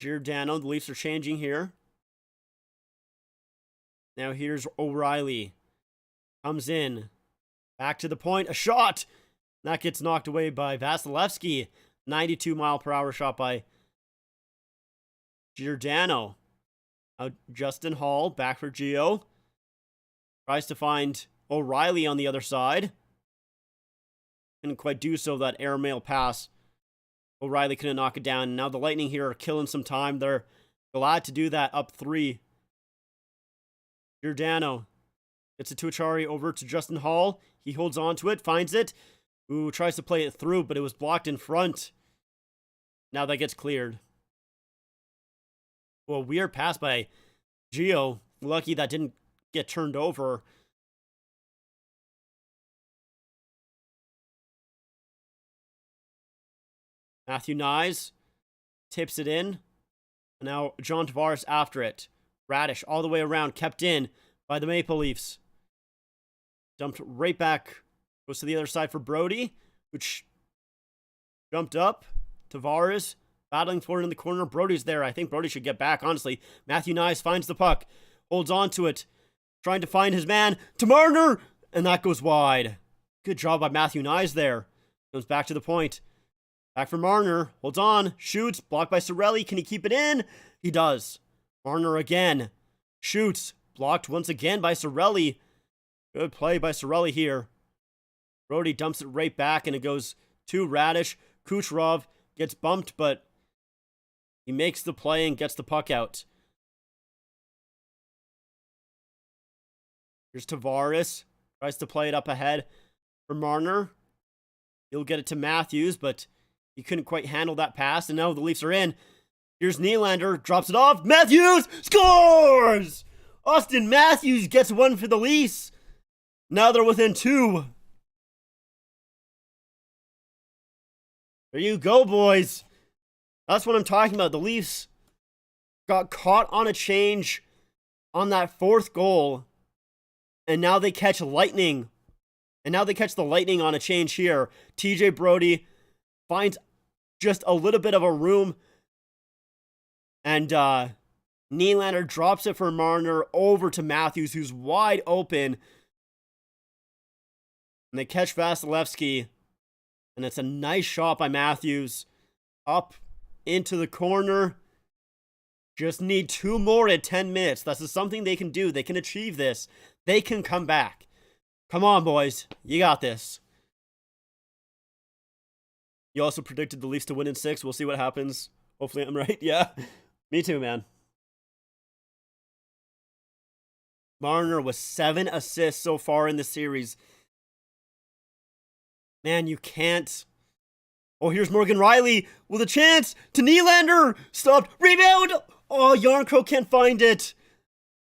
A: Giordano, the Leafs are changing here. Now here's O'Reilly. Comes in. Back to the point. A shot! That gets knocked away by Vasilevsky. 92-mile-per-hour shot by Giordano. Now Justin Hall back for Gio. Tries to find O'Reilly on the other side. Couldn't quite do so, that airmail pass. O'Reilly couldn't knock it down. Now the Lightning here are killing some time. They're glad to do that, up 3. Giordano gets it to Achari, over to Justin Hall. He holds on to it, finds it. Ooh, tries to play it through, but it was blocked in front. Now that gets cleared. Well, weird pass by Gio. Lucky that didn't get turned over. Matthew Nyes tips it in. And now John Tavares after it. Radish all the way around, kept in by the Maple Leafs. Dumped right back. Goes to the other side for Brody, which jumped up. Tavares battling for it in the corner. Brody's there. I think Brody should get back, honestly. Matthew Nyes finds the puck. Holds on to it. Trying to find his man. To Marner! And that goes wide. Good job by Matthew Nyes there. Comes back to the point. Back for Marner. Holds on. Shoots. Blocked by Cirelli. Can he keep it in? He does. Marner again. Shoots. Blocked once again by Cirelli. Good play by Cirelli here. Brody dumps it right back, and it goes to Radish. Kucherov gets bumped, but he makes the play and gets the puck out. Here's Tavares. Tries to play it up ahead for Marner. He'll get it to Matthews, but he couldn't quite handle that pass, and now the Leafs are in. Here's Nylander. Drops it off. Matthews scores! Austin Matthews gets one for the Leafs. Now they're within 2. There you go, boys. That's what I'm talking about. The Leafs got caught on a change on that 4th goal. And now they catch Lightning. And now they catch the Lightning on a change here. TJ Brody finds just a little bit of a room. And Nylander drops it for Marner over to Matthews, who's wide open. And they catch Vasilevsky. And it's a nice shot by Matthews. Up into the corner. Just need 2 more at 10 minutes. This is something they can do. They can achieve this. They can come back. Come on, boys. You got this. You also predicted the Leafs to win in 6. We'll see what happens. Hopefully I'm right. Yeah. Me too, man. Marner with 7 assists so far in the series. Man, you can't. Oh, here's Morgan Riley with a chance to Nylander. Stopped. Rebound. Oh, Yarncrow can't find it.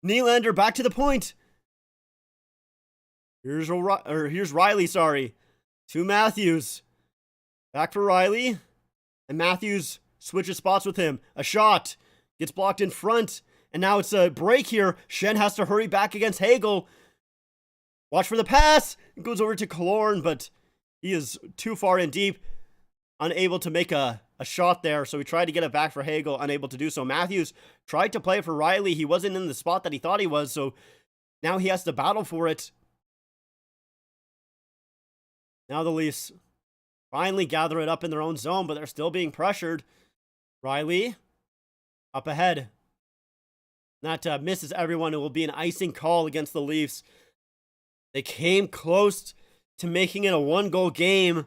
A: Nylander back to the point. Here's Riley, sorry. To Matthews. Back for Riley. And Matthews switches spots with him. A shot. Gets blocked in front. And now it's a break here. Shen has to hurry back against Hagel. Watch for the pass. It goes over to Killorn, but he is too far in deep. Unable to make a shot there, so he tried to get it back for Hagel, unable to do so. Matthews tried to play it for Riley. He wasn't in the spot that he thought he was, so now he has to battle for it. Now the Leafs finally gather it up in their own zone, but they're still being pressured. Riley up ahead. That misses everyone. It will be an icing call against the Leafs. They came close to making it a 1-goal game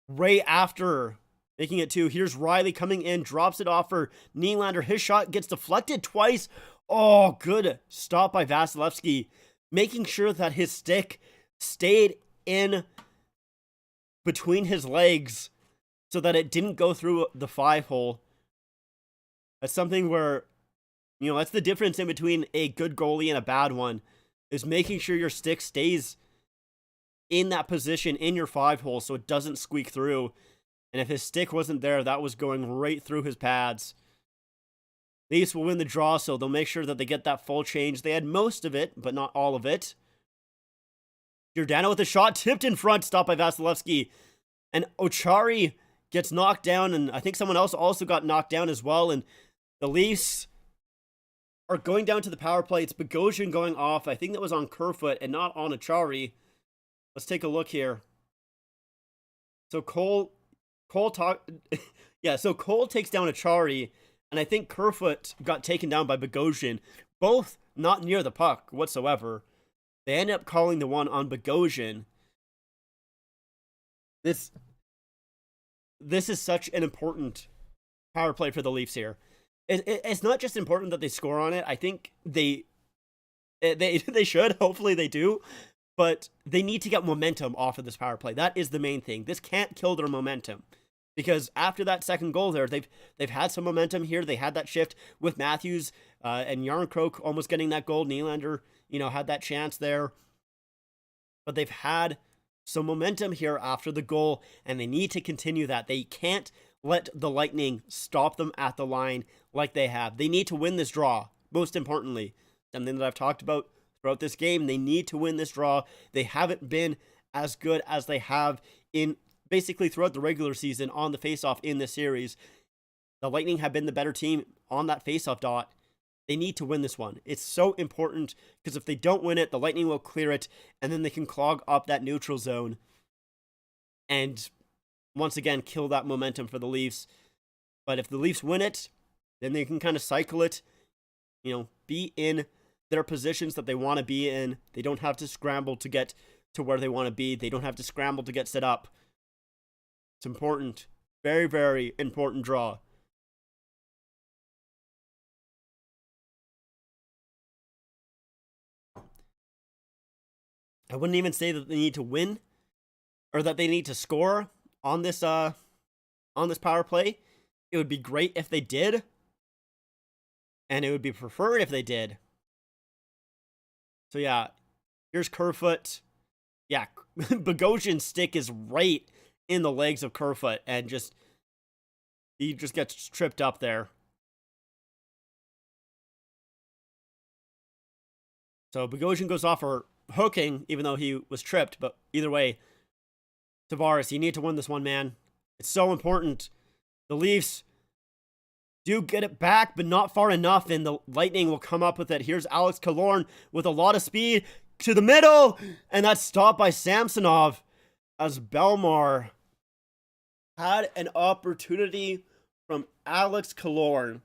A: right after making it 2. Here's Riley coming in, drops it off for Nylander. His shot gets deflected twice. Oh, good stop by Vasilevsky, making sure that his stick stayed in between his legs so that it didn't go through the 5-hole. That's something where, you know, that's the difference in between a good goalie and a bad one, is making sure your stick stays in that position in your 5-hole so it doesn't squeak through. And if his stick wasn't there, that was going right through his pads. Leafs will win the draw, so they'll make sure that they get that full change. They had most of it, but not all of it. Giordano with a shot, tipped in front, stopped by Vasilevsky. And Ochari gets knocked down, and I think someone else also got knocked down as well. And the Leafs are going down to the power play. It's Bogosian going off. I think that was on Kerfoot and not on Ochari. Let's take a look here. So Cole takes down Ochari, and I think Kerfoot got taken down by Bogosian. Both not near the puck whatsoever. They end up calling the one on Bogosian. This is such an important power play for the Leafs here. It's not just important that they score on it. I think they should. Hopefully they do. But they need to get momentum off of this power play. That is the main thing. This can't kill their momentum. Because after that second goal there, they've had some momentum here. They had that shift with Matthews and Järnkrok almost getting that goal. Nylander, had that chance there. But they've had some momentum here after the goal, and they need to continue that. They can't let the Lightning stop them at the line like they have. They need to win this draw, most importantly. Something that I've talked about throughout this game. They need to win this draw. They haven't been as good as they have in basically throughout the regular season on the faceoff in this series. The Lightning have been the better team on that faceoff dot. They need to win this one. It's so important because if they don't win it, the Lightning will clear it, and then they can clog up that neutral zone and once again kill that momentum for the Leafs. But if the Leafs win it, then they can kind of cycle it, be in their positions that they want to be in. They don't have to scramble to get to where they want to be. They don't have to scramble to get set up. It's important. Very, very important draw. I wouldn't even say that they need to win or that they need to score on this power play. It would be great if they did, and it would be preferred if they did. So yeah, here's Kerfoot. Yeah, Bogosian's stick is right in the legs of Kerfoot, and he just gets tripped up there. So Bogosian goes off for hooking, even though he was tripped. But either way, Tavares, you need to win this one, man. It's so important. The Leafs do get it back, but not far enough, and the Lightning will come up with it. Here's Alex Killorn with a lot of speed to the middle, and that's stopped by Samsonov as Belmar had an opportunity from Alex Killorn.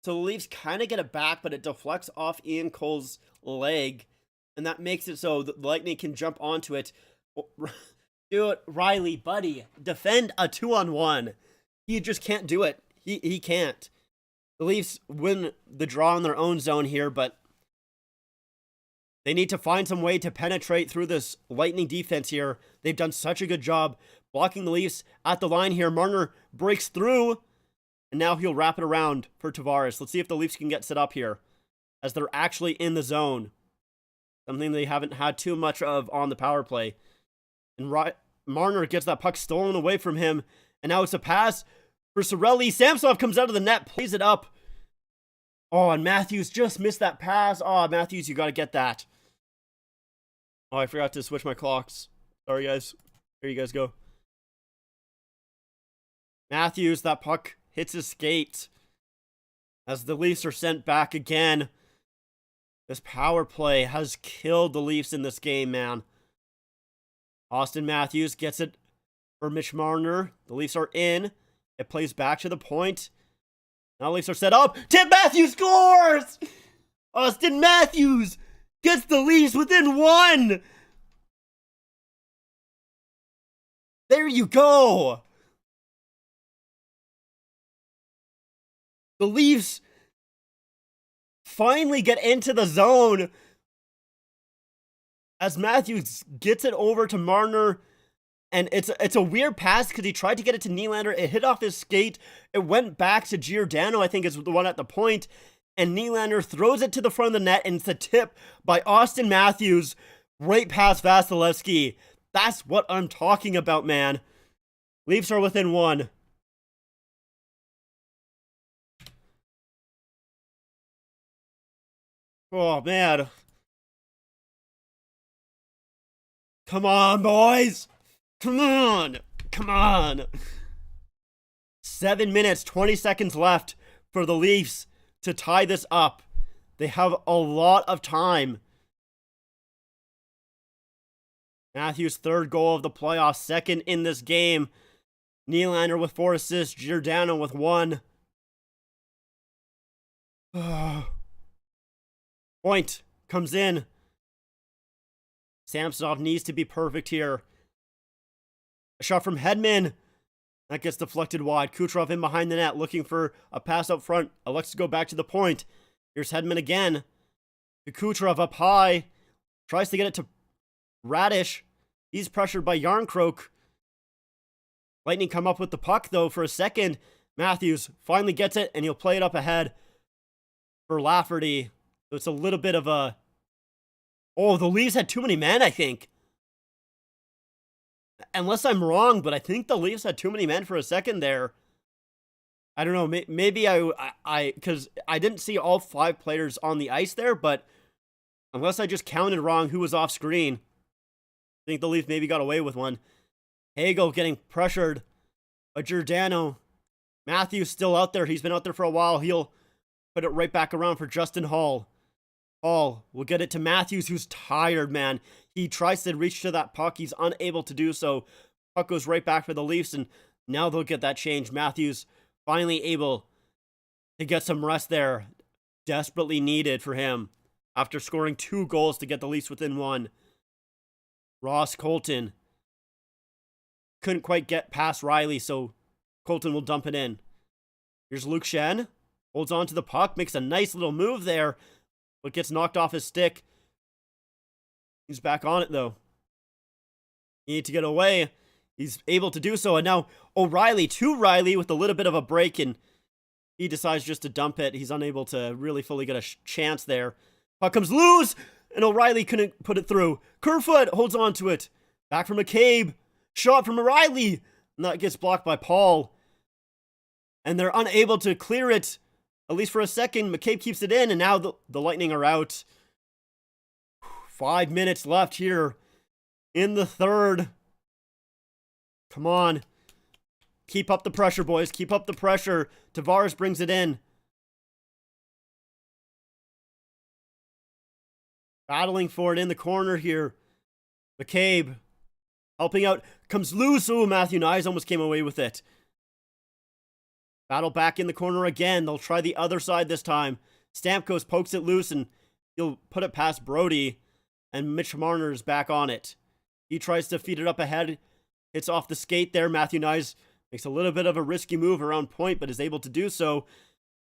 A: So the Leafs kind of get it back, but it deflects off Ian Cole's leg, and that makes it so the Lightning can jump onto it. Do it, Riley, buddy. Defend a 2-on-1. He just can't do it. He can't. The Leafs win the draw in their own zone here, but they need to find some way to penetrate through this Lightning defense here. They've done such a good job blocking the Leafs at the line here. Marner breaks through, and now he'll wrap it around for Tavares. Let's see if the Leafs can get set up here as they're actually in the zone. Something they haven't had too much of on the power play. And Marner gets that puck stolen away from him. And now it's a pass for Cirelli. Samsonov comes out of the net, plays it up. Oh, and Matthews just missed that pass. Oh, Matthews, you got to get that. Oh, I forgot to switch my clocks. Sorry, guys. Here you guys go. Matthews, that puck hits his skate as the Leafs are sent back again. This power play has killed the Leafs in this game, man. Austin Matthews gets it for Mitch Marner. The Leafs are in. It plays back to the point. Now the Leafs are set up. Tim Matthews scores! Austin Matthews gets the Leafs within one! There you go! The Leafs finally get into the zone as Matthews gets it over to Marner. And it's a weird pass because he tried to get it to Nylander. It hit off his skate. It went back to Giordano, I think is the one at the point. And Nylander throws it to the front of the net, and it's a tip by Austin Matthews Great pass, Vasilevsky. That's what I'm talking about, man. Leafs are within one. Oh, man. Come on, boys. Come on. Come on. 7 minutes, 20 seconds left for the Leafs to tie this up. They have a lot of time. Matthews' third goal of the playoffs, second in this game. Nylander with 4 assists, Giordano with 1. Point comes in. Samsonov needs to be perfect here. A shot from Hedman. That gets deflected wide. Kucherov in behind the net, looking for a pass up front. Elects to go back to the point. Here's Hedman again. To Kucherov up high. Tries to get it to Radish. He's pressured by Yarncroke. Lightning come up with the puck, though, for a second. Matthews finally gets it, and he'll play it up ahead for Lafferty. So it's a little bit of a... Oh, the Leafs had too many men, I think. Unless I'm wrong, but I think the Leafs had too many men for a second there. I don't know, maybe because I didn't see all 5 players on the ice there, but unless I just counted wrong who was off screen, I think the Leafs maybe got away with one. Hagel getting pressured by Giordano. Matthews still out there. He's been out there for a while. He'll put it right back around for Justin Hall. Hall will get it to Matthews, who's tired, man. He tries to reach to that puck. He's unable to do so. Puck goes right back for the Leafs, and now they'll get that change. Matthews finally able to get some rest there. Desperately needed for him after scoring 2 goals to get the Leafs within 1. Ross Colton couldn't quite get past Riley, so Colton will dump it in. Here's Luke Shen. Holds on to the puck, makes a nice little move there, but gets knocked off his stick. He's back on it, though. You need to get away. He's able to do so, and now O'Reilly to Riley with a little bit of a break, and he decides just to dump it. He's unable to really fully get a chance there. Puck comes loose, and O'Reilly couldn't put it through. Kerfoot holds on to it. Back from McCabe. Shot from O'Reilly. And that gets blocked by Paul. And they're unable to clear it, at least for a second. McCabe keeps it in, and now the Lightning are out. 5 minutes left here in the third. Come on. Keep up the pressure, boys. Keep up the pressure. Tavares brings it in. Battling for it in the corner here. McCabe helping out. Comes loose. Oh, Matthew Knies almost came away with it. Battle back in the corner again. They'll try the other side this time. Stamkos pokes it loose, and he'll put it past Brody. And Mitch Marner's back on it. He tries to feed it up ahead. Hits off the skate there. Matthew Knies makes a little bit of a risky move around point, but is able to do so.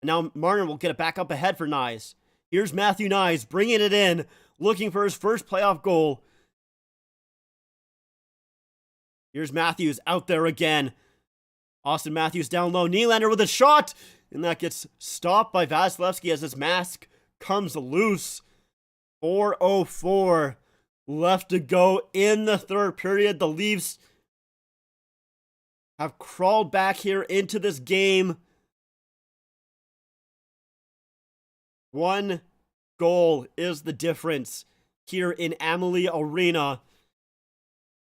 A: And now Marner will get it back up ahead for Knies. Here's Matthew Knies bringing it in, looking for his first playoff goal. Here's Matthews out there again. Austin Matthews down low. Nylander with a shot. And that gets stopped by Vasilevsky as his mask comes loose. 4:04 left to go in the third period. The Leafs have crawled back here into this game. 1 goal is the difference here in Amalie Arena.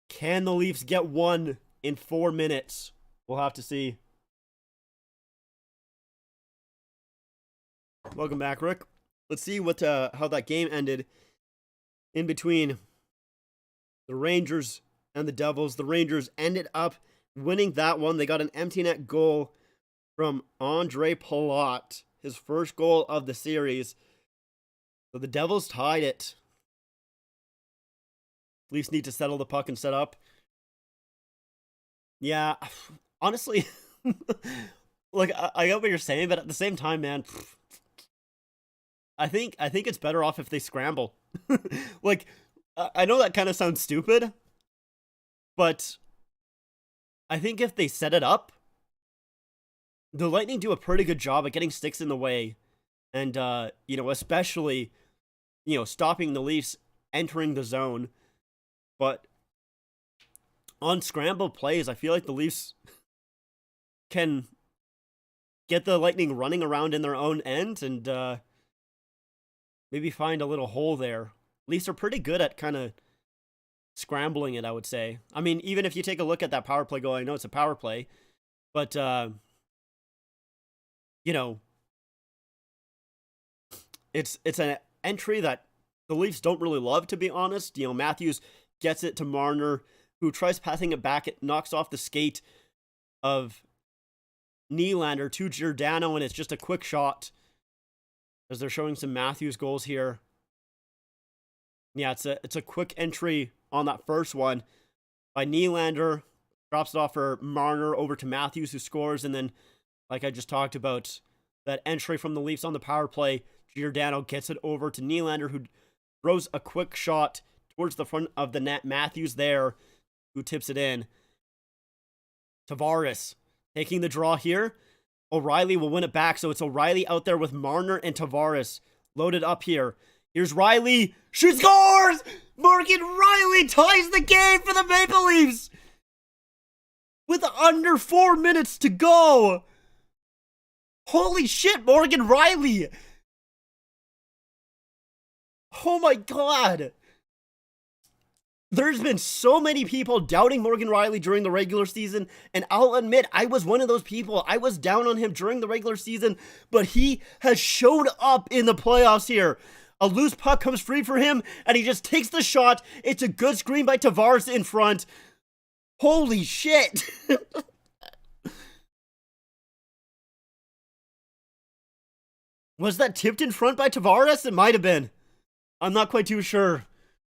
A: Can the Leafs get 1 in 4 minutes? We'll have to see. Welcome back, Rick. Let's see what how that game ended in between the Rangers and the Devils. The Rangers ended up winning that one. They got an empty net goal from Andre Palat, his first goal of the series. So the Devils tied it. Leafs need to settle the puck and set up. Yeah, honestly, like I get what you're saying, but at the same time, man, I think it's better off if they scramble. Like, I know that kind of sounds stupid, but I think if they set it up, the Lightning do a pretty good job at getting sticks in the way, and especially, stopping the Leafs entering the zone. But on scramble plays, I feel like the Leafs can get the Lightning running around in their own end and maybe find a little hole there. Leafs are pretty good at kind of scrambling it, I would say. I mean, even if you take a look at that power play goal, I know it's a power play, but, you know, it's an entry that the Leafs don't really love, to be honest. You know, Matthews gets it to Marner, who tries passing it back. It knocks off the skate of Nylander to Giordano, and it's just a quick shot, as they're showing some Matthews goals here. Yeah, it's a quick entry on that first one by Nylander. Drops it off for Marner over to Matthews, who scores. And then, like I just talked about, that entry from the Leafs on the power play, Giordano gets it over to Nylander, who throws a quick shot towards the front of the net. Matthews there, who tips it in. Tavares taking the draw here. O'Reilly will win it back, so it's O'Reilly out there with Marner and Tavares loaded up here. Here's Riley. She scores! Morgan Riley ties the game for the Maple Leafs with under 4 minutes to go. Holy shit, Morgan Riley. Oh my god. There's been so many people doubting Morgan Riley during the regular season, and I'll admit, I was one of those people. I was down on him during the regular season, but he has showed up in the playoffs here. A loose puck comes free for him, and he just takes the shot. It's a good screen by Tavares in front. Holy shit. Was that tipped in front by Tavares? It might have been. I'm not quite too sure.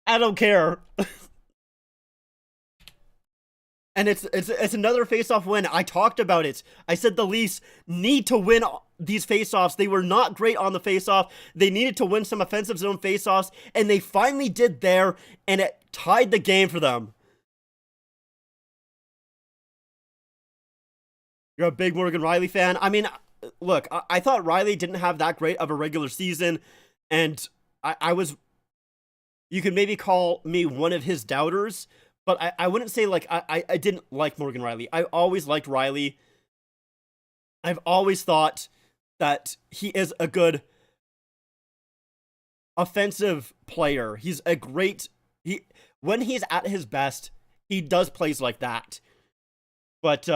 A: I don't care. And it's another face-off win. I talked about it. I said the Leafs need to win these face-offs. They were not great on the face-off. They needed to win some offensive zone face-offs, and they finally did there, and it tied the game for them. You're a big Morgan Riley fan? I mean, look, I thought Riley didn't have that great of a regular season, and I was... You could maybe call me one of his doubters, but I wouldn't say, like, I didn't like Morgan Riley. I always liked Riley. I've always thought that he is a good offensive player. He's a great... when he's at his best, he does plays like that. But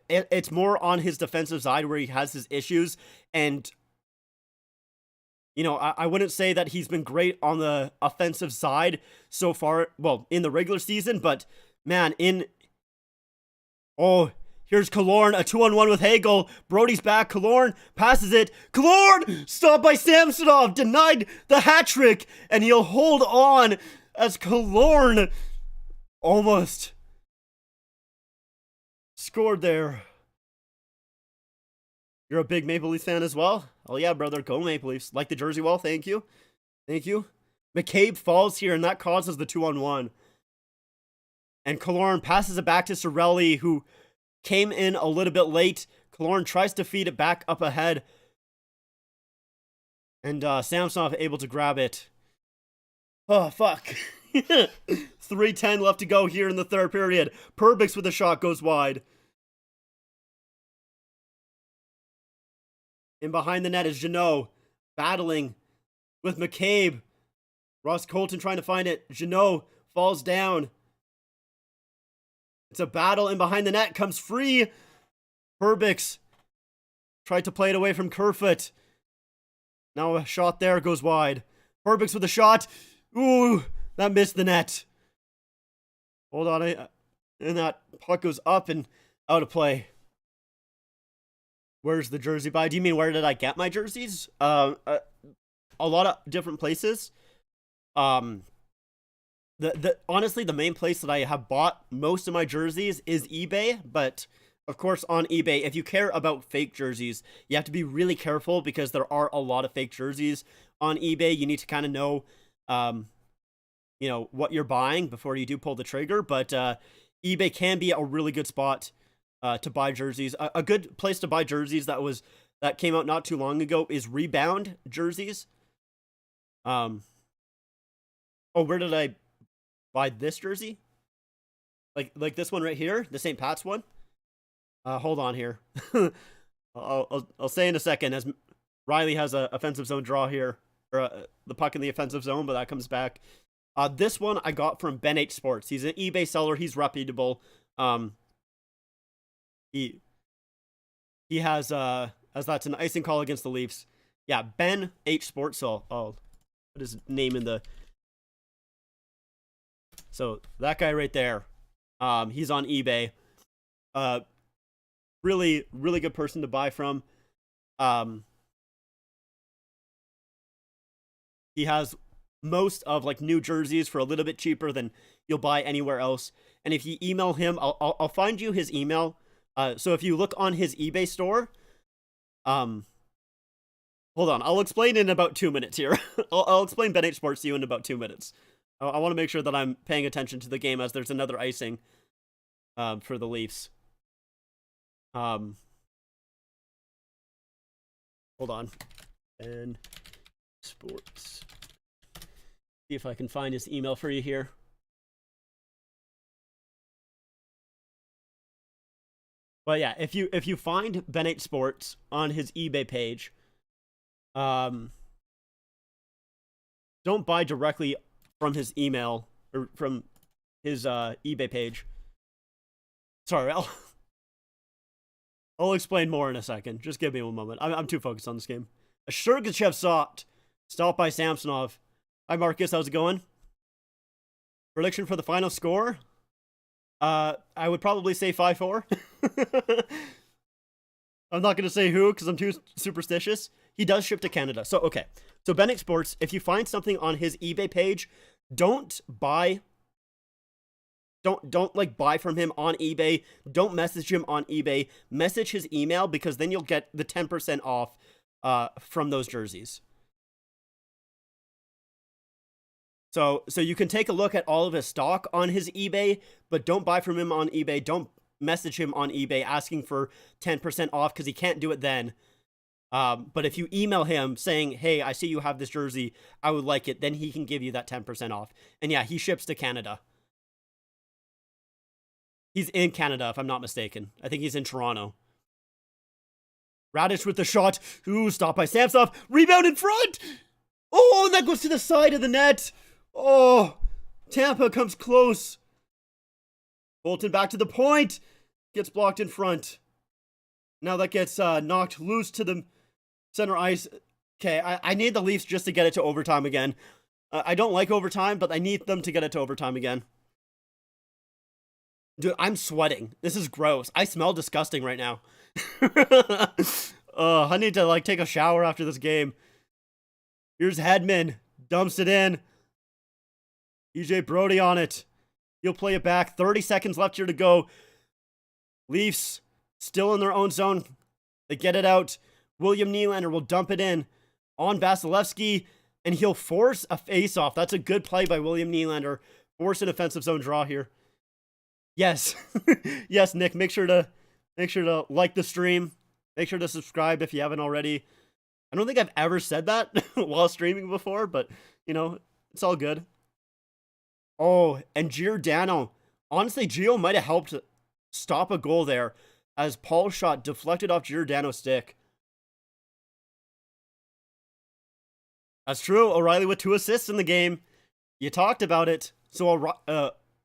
A: it's more on his defensive side where he has his issues, and... You know, I wouldn't say that he's been great on the offensive side so far, well, in the regular season, but, man, Oh, here's Killorn, a 2-on-1 with Hagel. Brody's back, Killorn passes it. Killorn! Stopped by Samsonov, denied the hat trick, and he'll hold on as Killorn almost scored there. You're a big Maple Leafs fan as well? Oh yeah, brother, go Maple Leafs. Like the jersey well, thank you. Thank you. McCabe falls here, and that causes the 2-on-1. And Killorn passes it back to Cirelli, who came in a little bit late. Killorn tries to feed it back up ahead. And Samsonov able to grab it. Oh, fuck. 3:10 left to go here in the third period. Perbix with a shot goes wide. And behind the net is Jeannot battling with McCabe. Ross Colton trying to find it. Jeannot falls down. It's a battle, and behind the net comes free. Perbix tried to play it away from Kerfoot. Now a shot there goes wide. Perbix with a shot. Ooh, that missed the net. Hold on, and that puck goes up and out of play. Where's the jersey by? Do you mean where did I get my jerseys? A lot of different places. Honestly, the main place that I have bought most of my jerseys is eBay, but of course on eBay, if you care about fake jerseys, you have to be really careful because there are a lot of fake jerseys on eBay. You need to kind of know, you know, what you're buying before you do pull the trigger, but eBay can be a really good spot to buy jerseys. A good place to buy jerseys that came out not too long ago is Rebound jerseys. Oh, where did I buy this jersey? Like this one right here, the St. Pat's one. Hold on here. I'll say in a second as Riley has a offensive zone draw here, or the puck in the offensive zone, but that comes back. This one I got from Ben H Sports. He's an eBay seller. He's reputable. He has as that's an icing call against the Leafs. Yeah, Ben H Sports. So I'll put his name in the. So that guy right there, he's on eBay. Really, really good person to buy from. He has most of like new jerseys for a little bit cheaper than you'll buy anywhere else. And if you email him, I'll find you his email. So if you look on his eBay store, hold on, I'll explain in about 2 minutes here. I'll explain Ben H Sports to you in about 2 minutes. I want to make sure that I'm paying attention to the game as there's another icing for the Leafs. Hold on. Ben Sports. See if I can find his email for you here. But yeah, if you find Ben H Sports on his eBay page, don't buy directly from his email or from his eBay page. Sorry, I'll explain more in a second. Just give me one moment. I'm too focused on this game. A Sergachev stopped by Samsonov. Hi Marcus, how's it going? Prediction for the final score? I would probably say 5-4. I'm not gonna say who because I'm too superstitious. He does ship to Canada. So okay. So Ben X Sports, if you find something on his eBay page, don't buy from him on eBay. Don't message him on eBay. Message his email because then you'll get the 10% off from those jerseys. So you can take a look at all of his stock on his eBay, but don't buy from him on eBay. Don't message him on eBay asking for 10% off because he can't do it then. But if you email him saying, hey, I see you have this jersey, I would like it, then he can give you that 10% off. And yeah, he ships to Canada. He's in Canada, if I'm not mistaken. I think he's in Toronto. Radish with the shot. Ooh, stopped by Samsonov. Rebound in front! Oh, and that goes to the side of the net. Oh, Tampa comes close. Bolton back to the point. Gets blocked in front. Now that gets knocked loose to the center ice. Okay, I need the Leafs just to get it to overtime again. I don't like overtime, but I need them to get it to overtime again. Dude, I'm sweating. This is gross. I smell disgusting right now. I need to take a shower after this game. Here's Hedman. Dumps it in. EJ Brody on it. He'll play it back. 30 seconds left here to go. Leafs still in their own zone. They get it out. William Nylander will dump it in on Vasilevsky, and he'll force a face-off. That's a good play by William Nylander. Force an offensive zone draw here. Yes. Yes, Nick, make sure to like the stream. Make sure to subscribe if you haven't already. I don't think I've ever said that while streaming before, but, it's all good. Oh, and Giordano. Honestly, Gio might have helped stop a goal there as Paul's shot deflected off Giordano's stick. That's true. O'Reilly with 2 assists in the game. You talked about it. So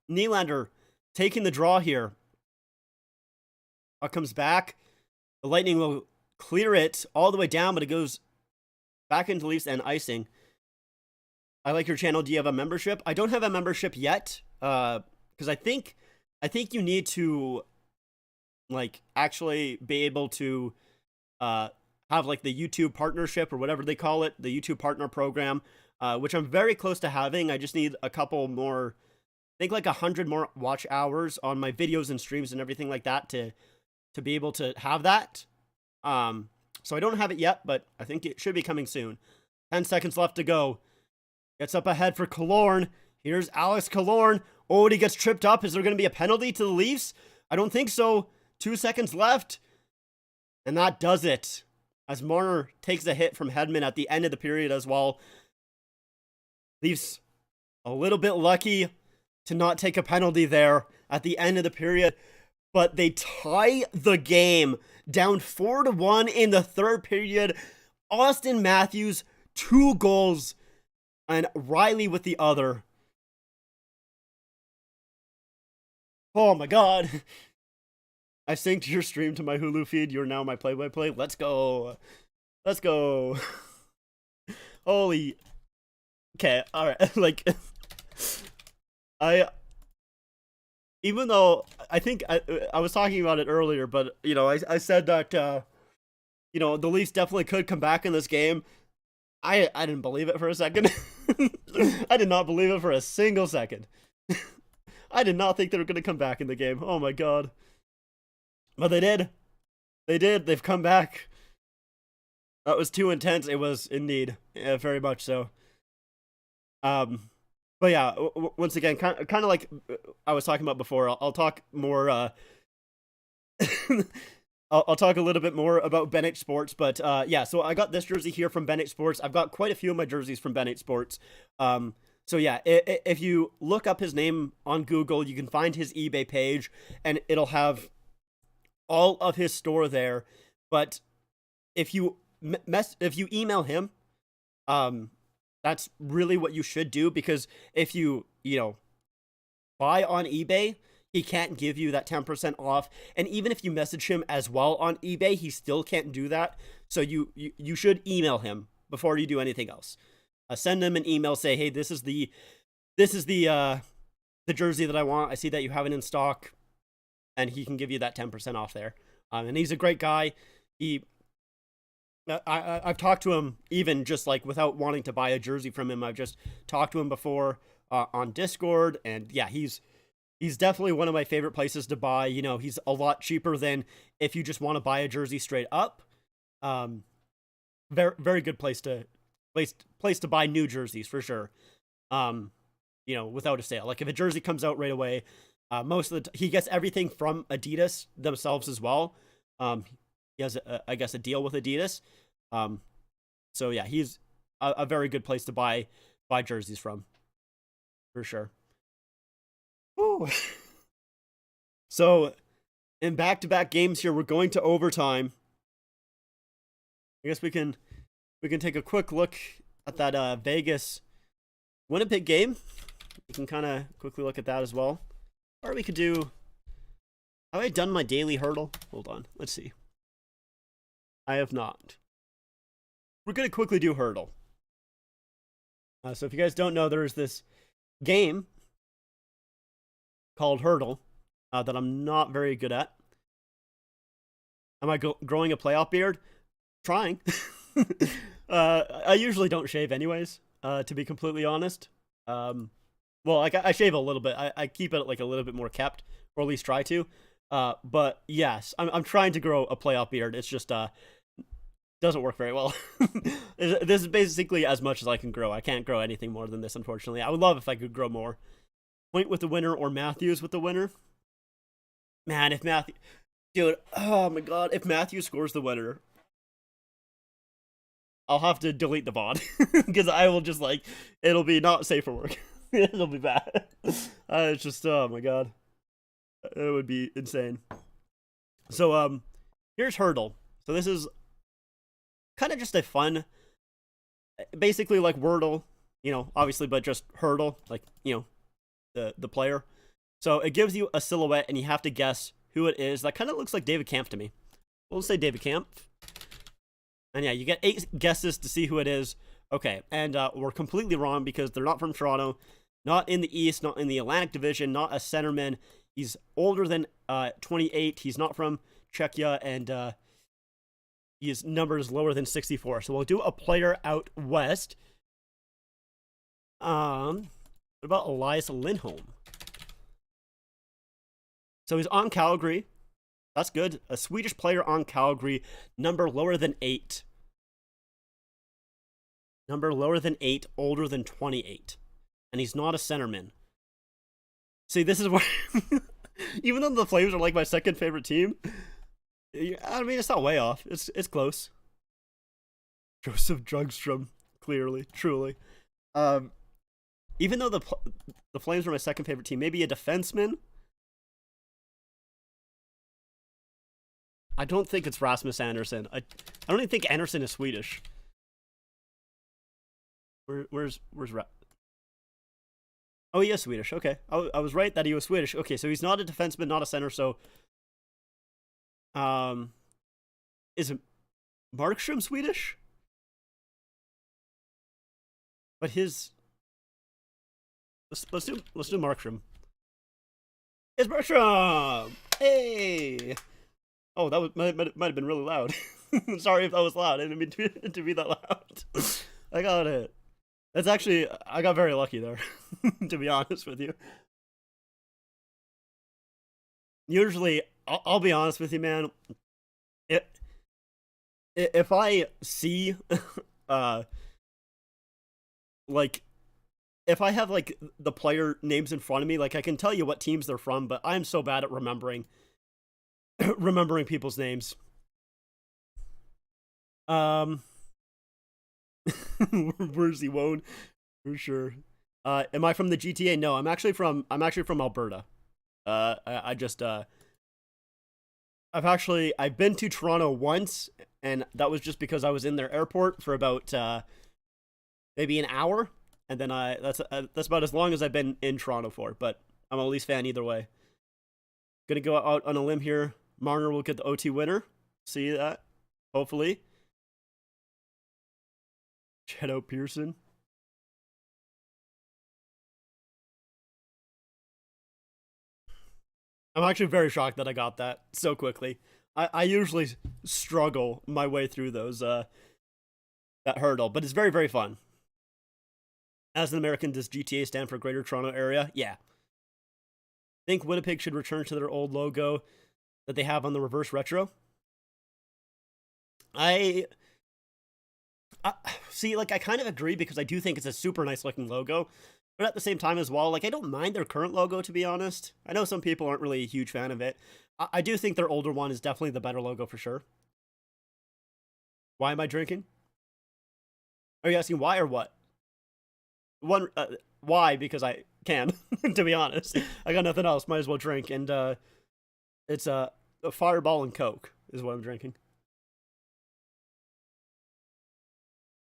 A: Nylander taking the draw here. Puck comes back. The Lightning will clear it all the way down, but it goes back into Leafs and icing. I like your channel. Do you have a membership? I don't have a membership yet, because I think you need to actually be able to have the YouTube partnership or whatever they call it, the YouTube partner program, which I'm very close to having. I just need a couple more, I think 100 more watch hours on my videos and streams and everything like that to be able to have that. So I don't have it yet, but I think it should be coming soon. 10 seconds left to go. Gets up ahead for Killorn. Here's Alex Killorn. Oh, and he gets tripped up. Is there going to be a penalty to the Leafs? I don't think so. 2 seconds left. And that does it. As Marner takes a hit from Hedman at the end of the period as well. Leafs a little bit lucky to not take a penalty there at the end of the period, but they tie the game down 4-1 in the third period. Austin Matthews, 2 goals, and Riley with the other. Oh my god. I synced your stream to my Hulu feed. You're now my play-by-play. Let's go. Let's go. Holy. Okay, alright. Like, even though I think I was talking about it earlier, but, you know, I said that, you know, the Leafs definitely could come back in this game. I didn't believe it for a second. I did not believe it for a single second. I did not think they were going to come back in the game. Oh my god. But they did. They did. They've come back. That was too intense. It was indeed. Yeah, very much so. But yeah, once again, kind of like I was talking about before, I'll talk more, I'll talk a little bit more about Bennett Sports, but yeah, so I got this jersey here from Bennett Sports. I've got quite a few of my jerseys from Bennett Sports. So yeah, if you look up his name on Google, you can find his eBay page, and it'll have all of his store there. But if you email him, that's really what you should do, because if you buy on eBay, he can't give you that 10% off. And even if you message him as well on eBay, he still can't do that. So you should email him before you do anything else. Send him an email, say, hey, this is the jersey that I want. I see that you have it in stock, and he can give you that 10% off there. And he's a great guy. I've talked to him even just like without wanting to buy a jersey from him. I've just talked to him before on Discord, and yeah, he's definitely one of my favorite places to buy. You know, he's a lot cheaper than if you just want to buy a jersey straight up. Very, very good place to buy new jerseys for sure. You know, without a sale. Like if a jersey comes out right away, most of he gets everything from Adidas themselves as well. He has, I guess, a deal with Adidas. So yeah, he's a very good place to buy jerseys from, for sure. Ooh. So, in back-to-back games here, we're going to overtime. I guess we can take a quick look at that Vegas Winnipeg game. We can kind of quickly look at that as well. Or we could do. Have I done my daily hurdle? Hold on, let's see. I have not. We're going to quickly do hurdle. So if you guys don't know, there's this game called Hurdle that I'm not very good at. Am I growing a playoff beard? Trying. I usually don't shave anyways, to be completely honest. Well, like I shave a little bit. I keep it like a little bit more kept, or at least try to. But yes, I'm trying to grow a playoff beard. It's just doesn't work very well. This is basically as much as I can grow. I can't grow anything more than this, unfortunately. I would love if I could grow more. Point with the winner or Matthews with the winner. Man, if Matthew, dude, oh my god, if Matthew scores the winner, I'll have to delete the VOD because I will just like it'll be not safe for work. It'll be bad. It's just oh my god, it would be insane. So here's Hurdle. So this is kind of just a fun, basically like Wordle, you know, obviously, but just Hurdle, like, you know, the player. So it gives you a silhouette and you have to guess who it is. That kind of looks like David Kampf to me. We'll say David Kampf. And yeah, you get 8 guesses to see who it is. Okay, and we're completely wrong because they're not from Toronto, not in the East, not in the Atlantic Division, not a centerman. He's older than 28. He's not from Czechia, and his number is lower than 64. So we'll do a player out west. What about Elias Lindholm? So he's on Calgary. That's good. A Swedish player on Calgary. Number lower than 8. Number lower than 8, older than 28. And he's not a centerman. See, this is where... even though the Flames are like my second favorite team, I mean, it's not way off. It's close. Joseph Drugstrom, clearly, truly. Even though the Flames were my second favorite team, maybe a defenseman. I don't think it's Rasmus Anderson. I don't even think Anderson is Swedish. Where's Oh, he is Swedish. Okay, I was right that he was Swedish. Okay, so he's not a defenseman, not a center. So, um, is it Markstrom Swedish? But his let's do Markstrom. It's Markstrom. Hey. Oh, that was might have been really loud. Sorry if that was loud. I didn't mean to be that loud. I got it. That's actually I got very lucky there, to be honest with you. Usually, I'll be honest with you, man. It, if I see, uh, like if I have like the player names in front of me, like I can tell you what teams they're from, but I'm so bad at remembering remembering people's names. Um, where's he won? For sure. Am I from the GTA? No, I'm actually from Alberta. I just I've been to Toronto once, and that was just because I was in their airport for about maybe an hour, and then that's about as long as I've been in Toronto for. But I'm a Leafs fan either way. Gonna go out on a limb here. Marner will get the OT winner. See that? Hopefully. Cheto Pearson. I'm actually very shocked that I got that so quickly. I usually struggle my way through those that hurdle, but it's very, very fun. As an American, does GTA stand for Greater Toronto Area? Yeah. Think Winnipeg should return to their old logo that they have on the reverse retro. I see, like I kind of agree because I do think it's a super nice looking logo, but at the same time as well, like I don't mind their current logo, to be honest. I know some people aren't really a huge fan of it. I do think their older one is definitely the better logo for sure. Why am I drinking? Are you asking why or what? One, why? Because I can. To be honest, I got nothing else. Might as well drink, and it's a Fireball and Coke is what I'm drinking.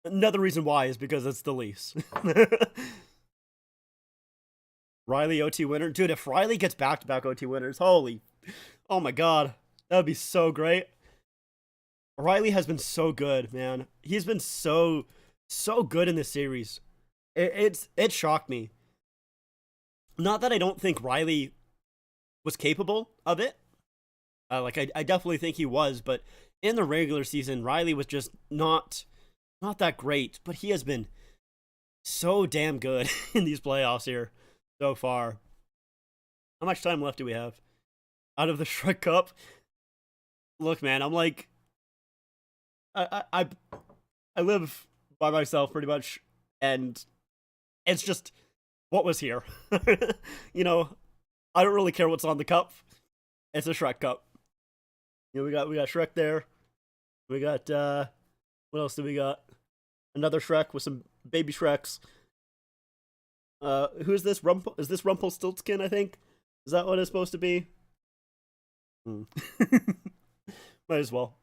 A: Another reason why is because it's the Leafs. Riley OT winner. Dude, if Riley gets back-to-back OT winners, holy, oh my god, that would be so great. Riley has been so good, man. He's been so good in this series. It shocked me. Not that I don't think Riley was capable of it. Like I definitely think he was, but in the regular season, Riley was just not that great. But he has been so damn good in these playoffs here so far. How much time left do we have? Out of the Shrek Cup? Look, man, I'm like, I live by myself pretty much, and it's just what was here. You know, I don't really care what's on the cup. It's a Shrek Cup. You know, we got Shrek there. We got what else do we got? Another Shrek with some baby Shreks. Who's this? Is this Rumpelstiltskin, I think? Is that what it's supposed to be? Hmm. Might as well.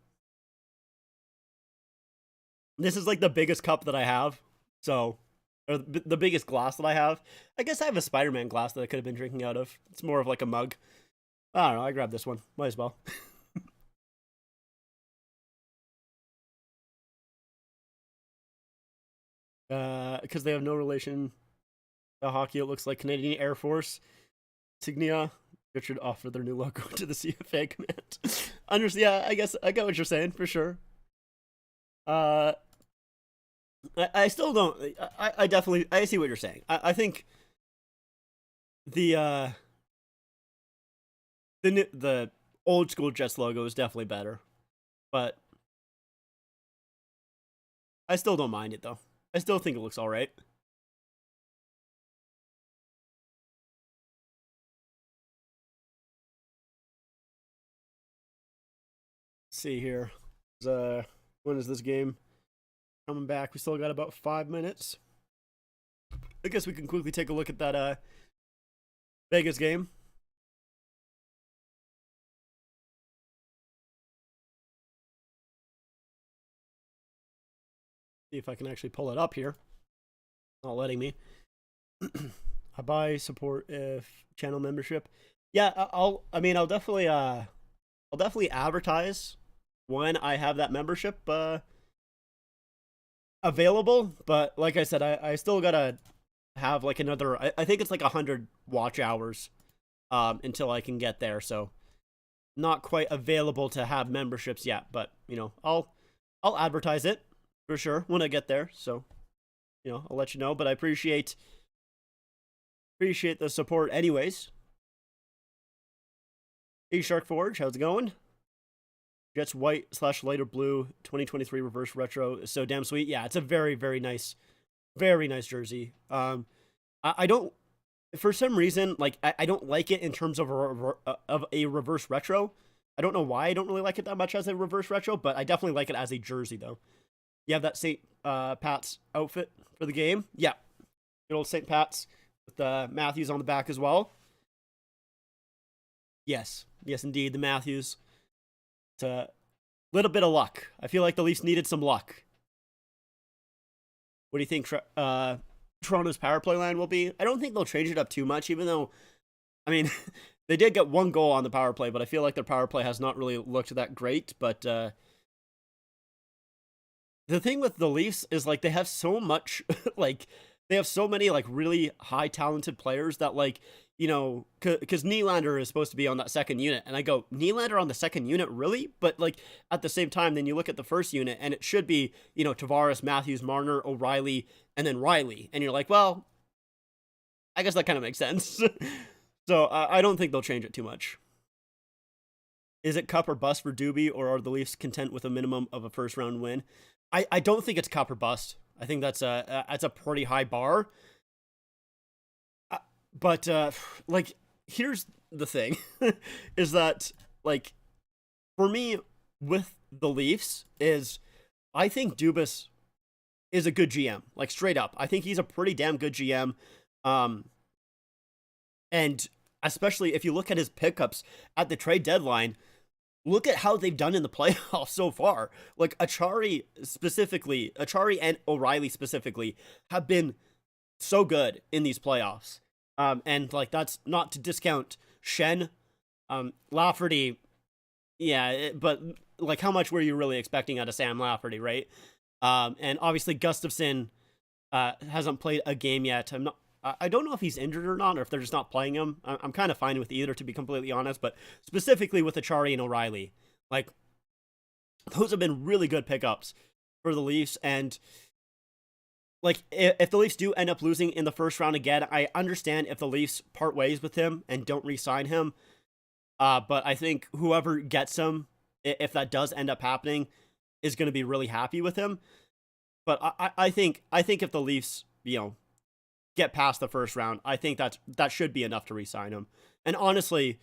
A: This is like the biggest cup that I have. So, or the biggest glass that I have. I guess I have a Spider-Man glass that I could have been drinking out of. It's more of like a mug. I don't know. I grabbed this one. Might as well. Because they have no relation to hockey. It looks like Canadian Air Force insignia. They should offer their new logo to the CFA command. Yeah, I guess I get what you're saying for sure. Uh, I still don't. I definitely I see what you're saying. I think the the old school Jets logo is definitely better, but I still don't mind it though. I still think it looks all right. Let's see here. When is this game coming back? We still got about 5 minutes. I guess we can quickly take a look at that Vegas game. See if I can actually pull it up here. Not letting me. I buy support if channel membership. Yeah, I'll definitely advertise when I have that membership available. But like I said, I still gotta have like another. I think it's like 100 watch hours until I can get there. So not quite available to have memberships yet. But I'll advertise it for sure when I get there. So I'll let you know. But I appreciate the support anyways. Hey Shark Forge, how's it going? Jets white / lighter blue 2023 reverse retro is so damn sweet. Yeah, it's a very, very nice jersey. I don't, for some reason, like I don't like it in terms of a reverse retro. I don't know why I don't really like it that much as a reverse retro, but I definitely like it as a jersey though. You have that St. Pat's outfit for the game. Yeah, good old St. Pat's with Matthews on the back as well. Yes, indeed, the Matthews. It's a little bit of luck. I feel like the Leafs needed some luck. What do you think Toronto's power play line will be? I don't think they'll change it up too much, even though, I mean, they did get 1 goal on the power play, but I feel like their power play has not really looked that great. But the thing with the Leafs is, like, they have so much, like, they have so many, like, really high talented players that, like, because Nylander is supposed to be on that second unit. And I go, Nylander on the second unit, really? But, like, at the same time, then you look at the first unit, and it should be, Tavares, Matthews, Marner, O'Reilly, and then Riley. And you're like, well, I guess that kind of makes sense. So I don't think they'll change it too much. Is it cup or bust for Doobie, or are the Leafs content with a minimum of a first-round win? I don't think it's cup or bust. I think that's a pretty high bar. But like, here's the thing, is that, like, for me with the Leafs is, I think Dubas is a good GM, like, straight up. I think he's a pretty damn good GM. And especially if you look at his pickups at the trade deadline, look at how they've done in the playoffs so far. Like, Acciari and O'Reilly specifically have been so good in these playoffs. And, like, that's not to discount Shen, Lafferty. Yeah, but, like, how much were you really expecting out of Sam Lafferty, right? And obviously Gustafsson hasn't played a game yet. I don't know if he's injured or not, or if they're just not playing him. I'm kind of fine with either, to be completely honest. But specifically with Acciari and O'Reilly, like, those have been really good pickups for the Leafs. And, like, if the Leafs do end up losing in the first round again, I understand if the Leafs part ways with him and don't re-sign him. But I think whoever gets him, if that does end up happening, is going to be really happy with him. But I think if the Leafs, get past the first round, I think that should be enough to re-sign him. And honestly,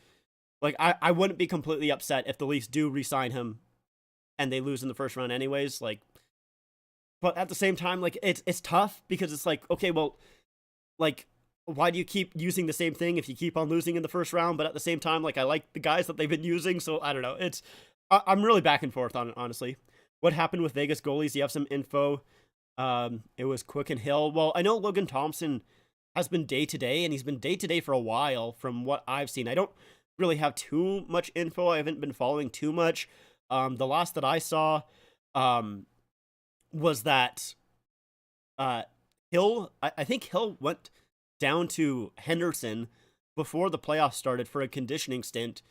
A: like, I wouldn't be completely upset if the Leafs do re-sign him and they lose in the first round anyways. Like, but at the same time, like, it's tough, because it's like, okay, well, like, why do you keep using the same thing if you keep on losing in the first round? But at the same time, like, I like the guys that they've been using, so I don't know. I'm really back and forth on it, honestly. What happened with Vegas goalies? Do you have some info? It was Quick and Hill. Well, I know Logan Thompson has been day-to-day, and he's been day-to-day for a while from what I've seen. I don't really have too much info. I haven't been following too much. The last that I saw was that Hill, I think Hill went down to Henderson before the playoffs started for a conditioning stint.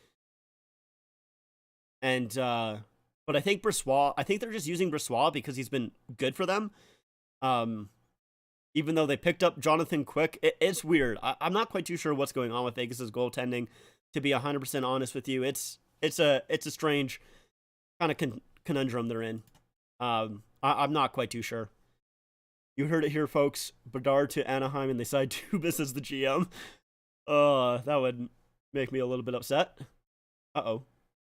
A: And but I think they're just using Brossoit because he's been good for them. Even though they picked up Jonathan Quick, it's weird. I'm not quite too sure what's going on with Vegas's goaltending, to be 100% honest with you. It's a strange kind of conundrum they're in. I'm not quite too sure. You heard it here, folks. Bedard to Anaheim, and they signed Dubas as the GM. That would make me a little bit upset. Uh-oh.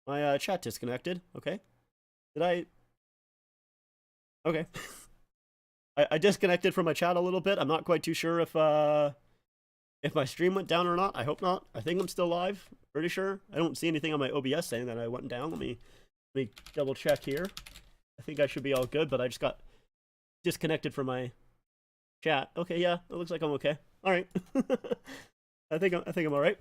A: My chat disconnected. Okay. Did I? Okay. I disconnected from my chat a little bit. I'm not quite too sure if my stream went down or not. I hope not. I think I'm still live. Pretty sure. I don't see anything on my OBS saying that I went down. Let me double check here. I think I should be all good, but I just got disconnected from my chat. Okay, yeah, it looks like I'm okay. All right. I think I'm all right.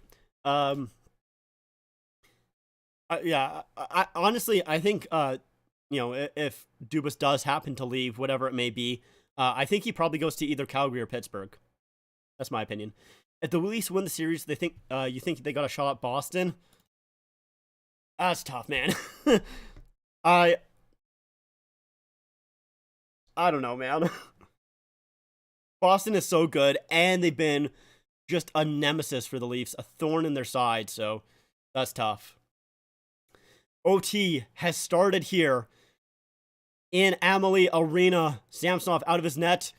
A: Yeah, I honestly, I think if Dubas does happen to leave, whatever it may be, I think he probably goes to either Calgary or Pittsburgh. That's my opinion. If the Leafs win the series, they think you think they got a shot at Boston. That's tough, man. I don't know, man. Boston is so good, and they've been just a nemesis for the Leafs, a thorn in their side, so that's tough. OT has started here in Amalie Arena. Samsonov out of his net.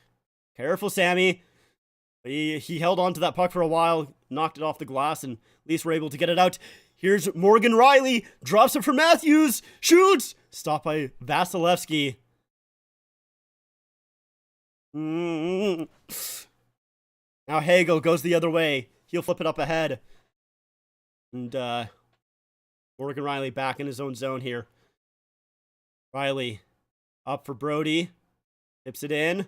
A: Careful, Sammy. He held on to that puck for a while, knocked it off the glass, and Leafs were able to get it out. Here's Morgan Riley, drops it for Matthews, shoots! Stopped by Vasilevsky. Now Hagel goes the other way. He'll flip it up ahead. And Morgan Riley back in his own zone here. Riley up for Brody. Tips it in.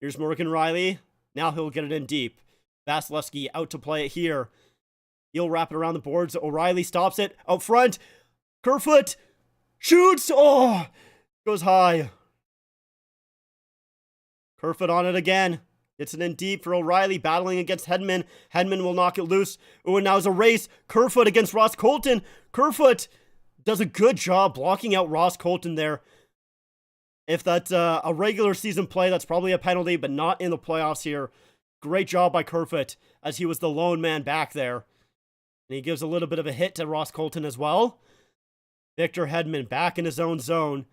A: Here's Morgan Riley. Now he'll get it in deep. Vasilevsky out to play it here. He'll wrap it around the boards. O'Reilly stops it. Out front. Kerfoot shoots. Oh, goes high. Kerfoot on it again. Gets it in deep for O'Reilly, battling against Hedman. Hedman will knock it loose. Oh, and now it's a race. Kerfoot against Ross Colton. Kerfoot does a good job blocking out Ross Colton there. If that's a regular season play, that's probably a penalty, but not in the playoffs here. Great job by Kerfoot, as he was the lone man back there. And he gives a little bit of a hit to Ross Colton as well. Victor Hedman back in his own zone.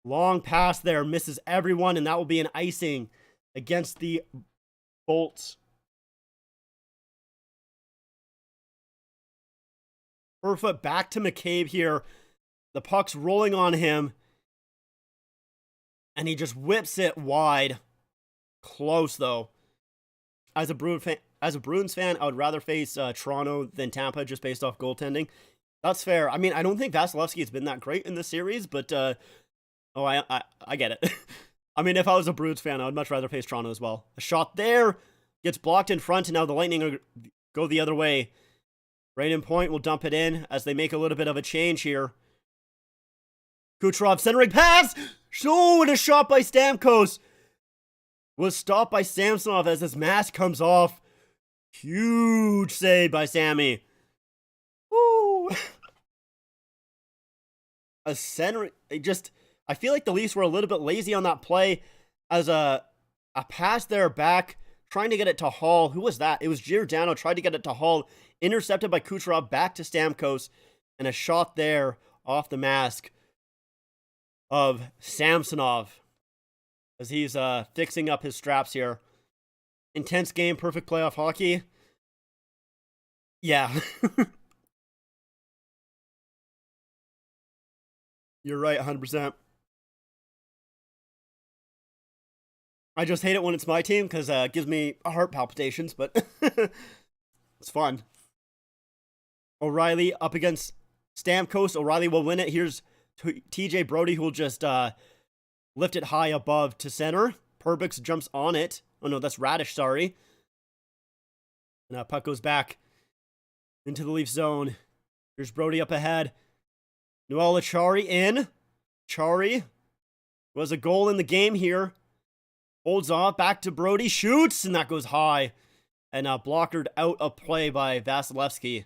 A: Long pass there, misses everyone, and that will be an icing against the Bolts. Kerfoot back to McCabe here. The puck's rolling on him. And he just whips it wide. Close, though. As a Bruins fan, I would rather face Toronto than Tampa just based off goaltending. That's fair. I mean, I don't think Vasilevsky has been that great in this series, but I get it. I mean, if I was a Bruins fan, I would much rather face Toronto as well. A shot there gets blocked in front, and now the Lightning go the other way. Brayden Point will dump it in as they make a little bit of a change here. Kucherov centering pass! Oh, and a shot by Stamkos. Was stopped by Samsonov as his mask comes off. Huge save by Sammy. Woo! A center... I feel like the Leafs were a little bit lazy on that play as a pass there back, trying to get it to Hall. Who was that? It was Giordano, tried to get it to Hall, intercepted by Kucherov, back to Stamkos, and a shot there off the mask of Samsonov as he's fixing up his straps here. Intense game, perfect playoff hockey. Yeah. You're right, 100%. I just hate it when it's my team because it gives me heart palpitations, but it's fun. O'Reilly up against Stamkos. O'Reilly will win it. Here's TJ Brody, who will just lift it high above to center. Perbix jumps on it. Oh no, that's Radish, sorry. And puck goes back into the Leaf zone. Here's Brody up ahead. Noel Achari in. Chari was a goal in the game here. Holds off, back to Brody, shoots, and that goes high. And blockered out of play by Vasilevsky.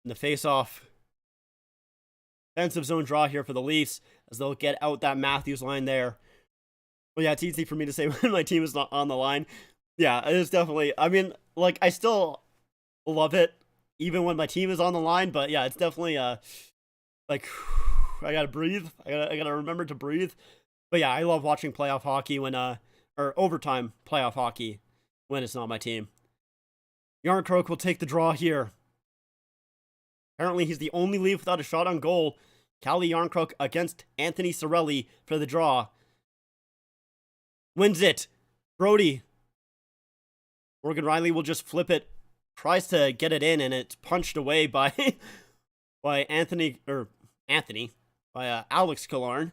A: And the face-off. Defensive zone draw here for the Leafs as they'll get out that Matthews line there. Well, yeah, it's easy for me to say when my team is not on the line. Yeah, it is definitely, I mean, like, I still love it even when my team is on the line, but yeah, it's definitely, like, I gotta breathe. I gotta remember to breathe. But yeah, I love watching playoff hockey when, or overtime playoff hockey when it's not my team. Yarncroke will take the draw here. Apparently, he's the only Leaf without a shot on goal. Calle Yarncroke against Anthony Cirelli for the draw. Wins it. Brody. Morgan Riley will just flip it. Tries to get it in, and it's punched away by by Alex Killorn.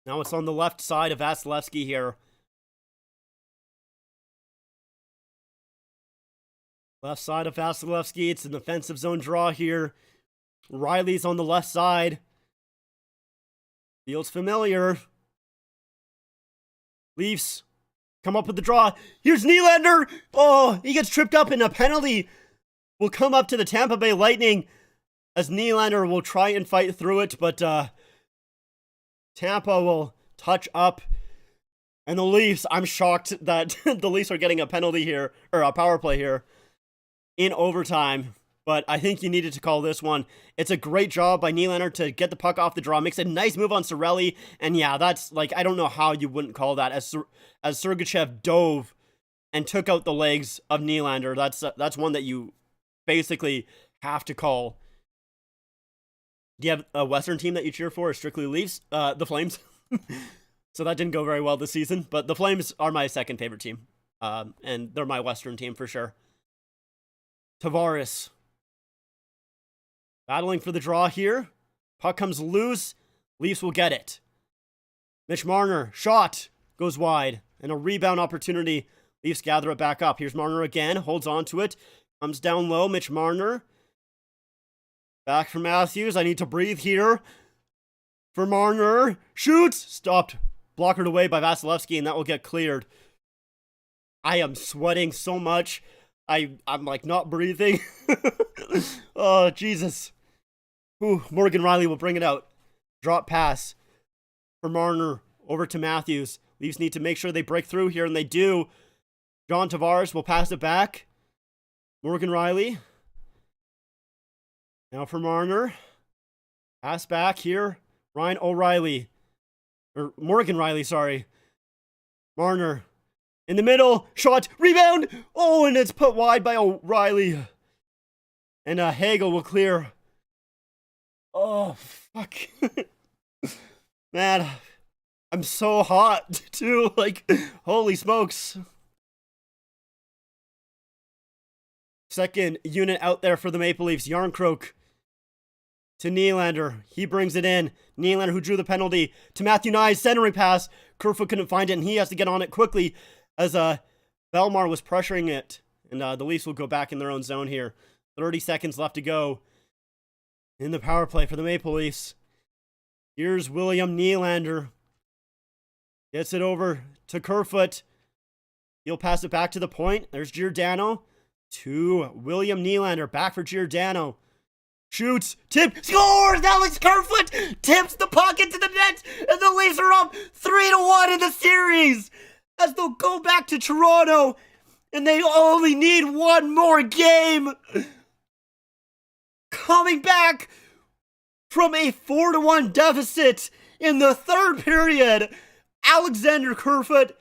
A: Now it's on the left side of Vasilevsky here. Left side of Vasilevsky. It's an offensive zone draw here. Riley's on the left side. Feels familiar. Leafs come up with the draw. Here's Nylander. Oh, he gets tripped up, and a penalty will come up to the Tampa Bay Lightning as Nylander will try and fight through it, but Tampa will touch up. And the Leafs, I'm shocked that the Leafs are getting a penalty here, or a power play here, in overtime. But I think you needed to call this one. It's a great job by Nylander to get the puck off the draw. Makes a nice move on Cirelli. And yeah, that's like, I don't know how you wouldn't call that. As Sergachev dove and took out the legs of Nylander. That's one that you basically have to call. Do you have a Western team that you cheer for, or strictly Leafs? The Flames. So that didn't go very well this season. But the Flames are my second favorite team. And they're my Western team for sure. Tavares. Battling for the draw here. Puck comes loose. Leafs will get it. Mitch Marner. Shot. Goes wide. And a rebound opportunity. Leafs gather it back up. Here's Marner again. Holds on to it. Comes down low. Mitch Marner. Back for Matthews. I need to breathe here. For Marner. Shoots. Stopped. Blockered away by Vasilevsky, and that will get cleared. I am sweating so much. I'm like not breathing. Oh, Jesus. Ooh, Morgan Riley will bring it out. Drop pass for Marner over to Matthews. Leafs need to make sure they break through here, and they do. John Tavares will pass it back. Morgan Riley. Now for Marner. Pass back here. Ryan O'Reilly. Or Morgan Riley, sorry. Marner. In the middle. Shot. Rebound. Oh, and it's put wide by O'Reilly. And Hagel will clear. Oh, fuck. Man, I'm so hot, too. Like, holy smokes. Second unit out there for the Maple Leafs. Yarncroke to Nylander. He brings it in. Nylander, who drew the penalty, to Matthew Nye. Centering pass. Kerfoot couldn't find it, and he has to get on it quickly as Belmar was pressuring it. And the Leafs will go back in their own zone here. 30 seconds left to go in the power play for the Maple Leafs. Here's William Nylander. Gets it over to Kerfoot. He'll pass it back to the point. There's Giordano to William Nylander. Back for Giordano. Shoots. Tip. Scores! Alex Kerfoot tips the puck into the net. And the Leafs are up 3-1 in the series. As they'll go back to Toronto. And they only need one more game. Coming back from a 4-1 deficit in the third period, Alexander Kerfoot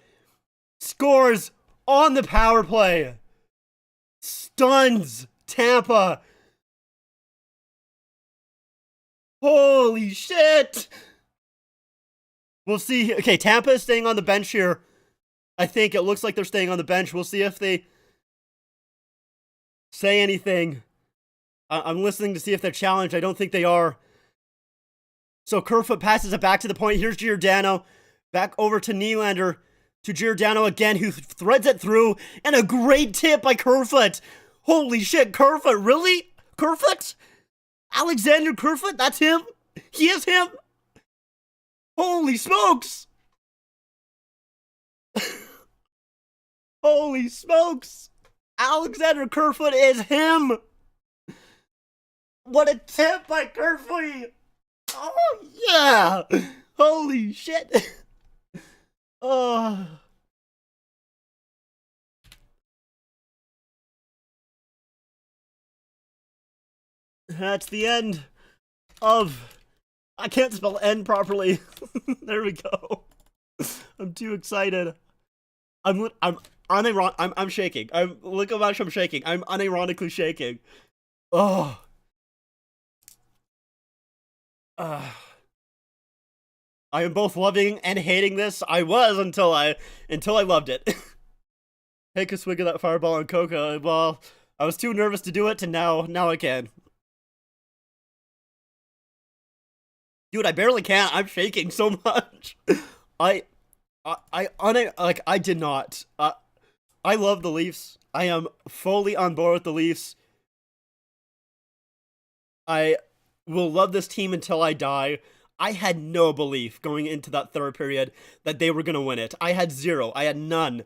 A: scores on the power play. Stuns Tampa. Holy shit. We'll see. Okay, Tampa is staying on the bench here. I think it looks like they're staying on the bench. We'll see if they say anything. I'm listening to see if they're challenged. I don't think they are. So Kerfoot passes it back to the point. Here's Giordano. Back over to Nylander. To Giordano again, who threads it through. And a great tip by Kerfoot. Holy shit, Kerfoot. Really? Kerfoot? Alexander Kerfoot? That's him? He is him? Holy smokes. Holy smokes. Alexander Kerfoot is him. What a tip by Kerfoot! Oh, yeah! Holy shit! Oh. That's the end of... I can't spell end properly. There we go. I'm too excited. I'm shaking. Look how much I'm shaking. I'm unironically shaking. Oh. I am both loving and hating this. I was until I loved it. Take a swig of that fireball on Coca. Well, I was too nervous to do it, and now I can. Dude, I barely can. I'm shaking so much. I, I did not. I love the Leafs. I am fully on board with the Leafs. I will love this team until I die. I had no belief going into that third period that they were going to win it. I had zero. I had none.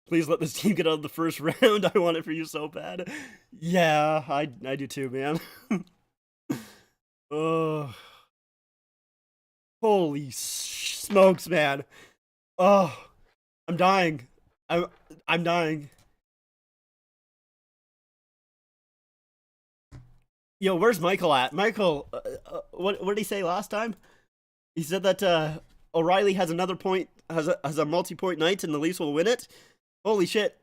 A: Please let this team get out of the first round. I want it for you so bad. Yeah, I do too, man. Oh, holy smokes, man. Oh, I'm dying. I'm dying. Yo, where's Michael at? Michael, what did he say last time? He said that O'Reilly has another point, has a multi-point night, and the Leafs will win it. Holy shit,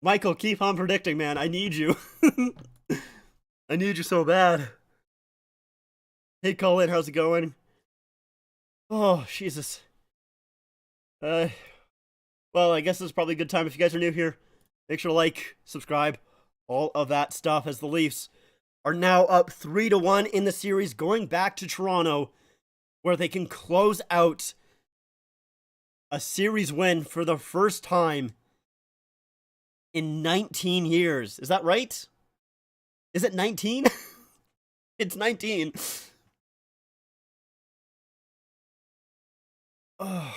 A: Michael, keep on predicting, man. I need you. I need you so bad. Hey, Colin, how's it going? Oh, Jesus. Uh, well, I guess this is probably a good time if you guys are new here. Make sure to like, subscribe, all of that stuff as the Leafs are now up 3-1 in the series, going back to Toronto, where they can close out a series win for the first time in 19 years. Is that right? Is it 19? It's 19. Oh.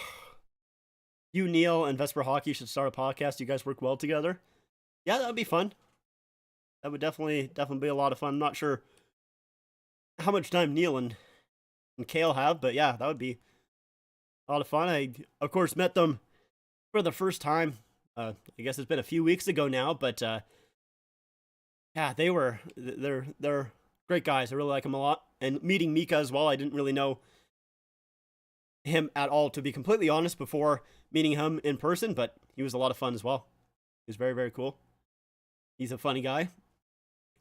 A: You, Neil, and Vesper Hockey should start a podcast. You guys work well together. Yeah, that would be fun. That would definitely be a lot of fun. I'm not sure how much time Neil and Kale have, but yeah, that would be a lot of fun. I, of course, met them for the first time. I guess it's been a few weeks ago now, but yeah, they're great guys. I really like them a lot. And meeting Mika as well, I didn't really know him at all, to be completely honest, before meeting him in person, but he was a lot of fun as well. He was very, very cool. He's a funny guy.